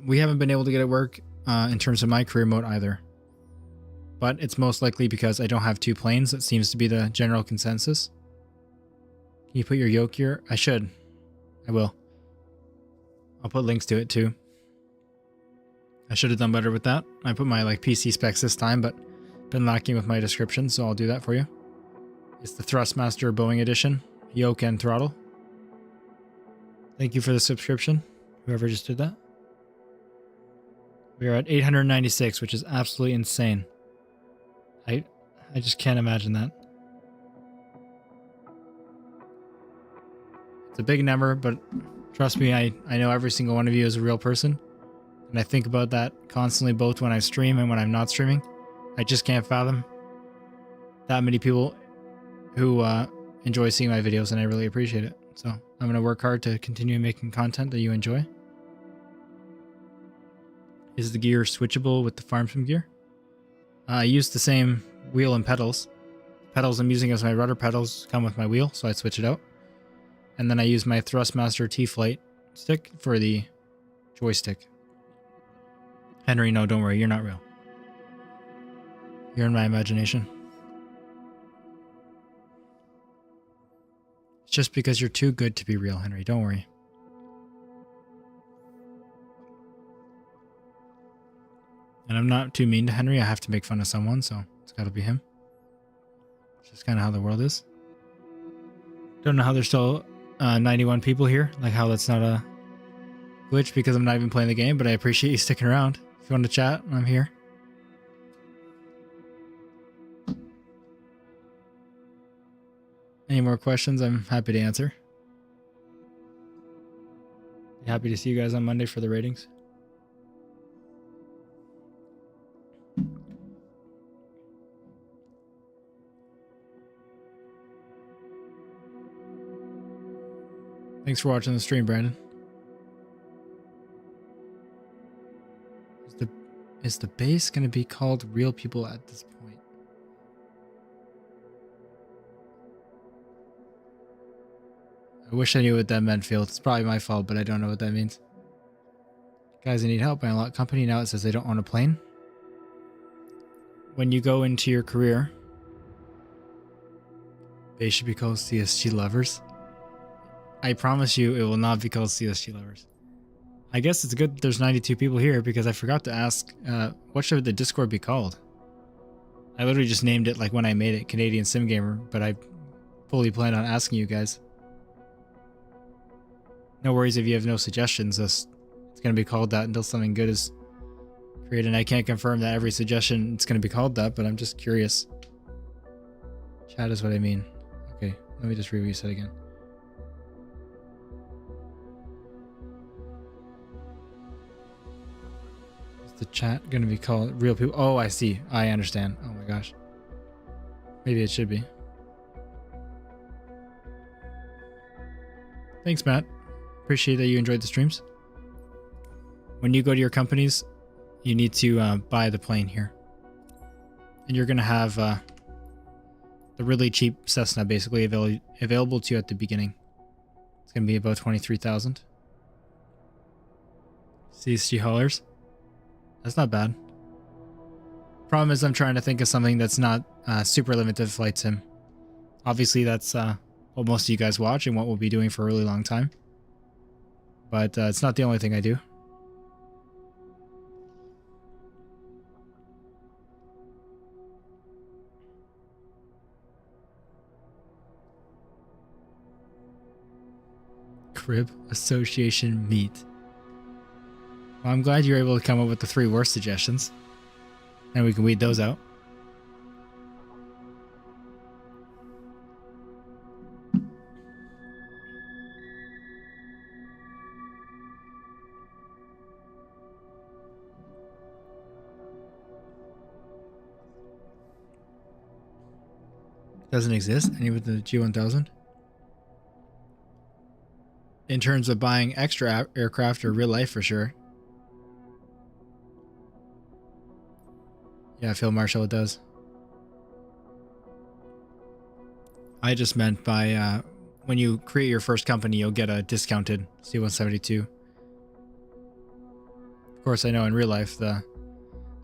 We haven't been able to get it to work in terms of my career mode either. But it's most likely because I don't have 2 planes. That seems to be the general consensus. Can you put your yoke here? I should. I will. I'll put links to it too. I should have done better with that. I put my PC specs this time, but been lacking with my description, so I'll do that for you. It's the Thrustmaster Boeing edition, yoke and throttle. Thank you for the subscription, whoever just did that. We are at 896, which is absolutely insane. I just can't imagine that. It's a big number, but trust me, I know every single one of you is a real person. And I think about that constantly, both when I stream and when I'm not streaming. I just can't fathom that many people who enjoy seeing my videos, and I really appreciate it. So I'm going to work hard to continue making content that you enjoy. Is the gear switchable with the farm sim gear? I use the same wheel and pedals. Pedals I'm using as my rudder pedals come with my wheel, so I switch it out. And then I use my Thrustmaster T-Flight stick for the joystick. Henry, no, don't worry, you're not real. You're in my imagination. It's just because you're too good to be real, Henry, don't worry. And I'm not too mean to Henry. I have to make fun of someone, so it's got to be him. It's just kind of how the world is. Don't know how there's still 91 people here. Like how that's not a glitch because I'm not even playing the game, but I appreciate you sticking around. If you want to chat, I'm here. Any more questions? I'm happy to answer. Happy to see you guys on Monday for the ratings. Thanks for watching the stream, Brandon. Is the base going to be called Real People at this point? I wish I knew what that meant, Field. It's probably my fault, but I don't know what that means. Guys, I need help. I unlock company. Now it says they don't own a plane. When you go into your career, they should be called CSG lovers. I promise you it will not be called CSG lovers. I guess it's good that there's 92 people here because I forgot to ask, what should the Discord be called? I literally just named it like when I made it, Canadian Sim Gamer, but I fully planned on asking you guys. No worries if you have no suggestions. It's going to be called that until something good is created. And I can't confirm that every suggestion it's going to be called that, but I'm just curious. Chat is what I mean. Okay, let me just read what you said again. Is the chat going to be called real people? Oh, I see. I understand. Oh my gosh. Maybe it should be. Thanks, Matt. Appreciate that you enjoyed the streams. When you go to your companies, you need to buy the plane here. And you're going to have the really cheap Cessna basically available to you at the beginning. It's going to be about 23,000. CSG haulers. That's not bad. Problem is I'm trying to think of something that's not super limited flight sim. Obviously that's what most of you guys watch and what we'll be doing for a really long time. But it's not the only thing I do. Crib Association meet. Well, I'm glad you're able to come up with the 3 worst suggestions. And we can weed those out. Doesn't exist? Any with the G1000? In terms of buying extra aircraft or real life for sure. Yeah, Phil Marshall, it does. I just meant by when you create your first company, you'll get a discounted C-172. Of course, I know in real life the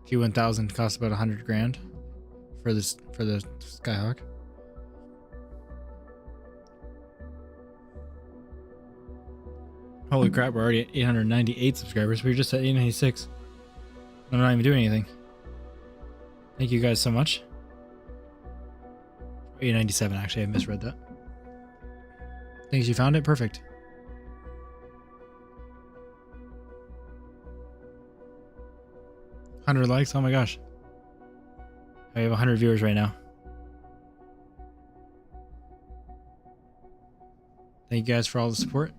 G1000 costs about 100 grand for the Skyhawk. Holy crap, we're already at 898 subscribers. We were just at 896. I'm not even doing anything. Thank you guys so much. 897, actually, I misread that. Thanks, you found it? Perfect. $100 likes? Oh my gosh. I have 100 viewers right now. Thank you guys for all the support.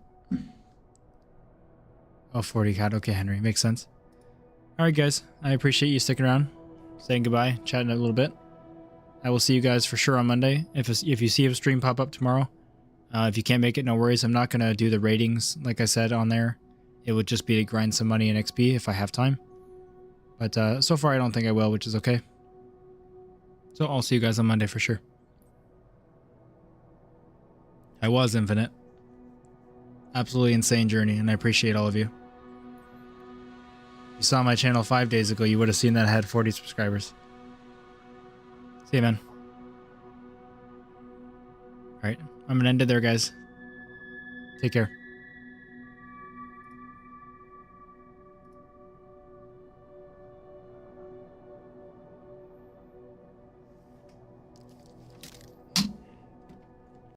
Oh, 40 cat. Okay, Henry. Makes sense. Alright, guys. I appreciate you sticking around, saying goodbye, chatting a little bit. I will see you guys for sure on Monday. If you see a stream pop up tomorrow, if you can't make it, no worries. I'm not going to do the ratings, like I said, on there. It would just be to grind some money in XP if I have time. But so far, I don't think I will, which is okay. So I'll see you guys on Monday for sure. I was Infinite. Absolutely insane journey, and I appreciate all of you. If you saw my channel 5 days ago, you would have seen that I had 40 subscribers. See you, man. Alright, I'm gonna end it there, guys. Take care.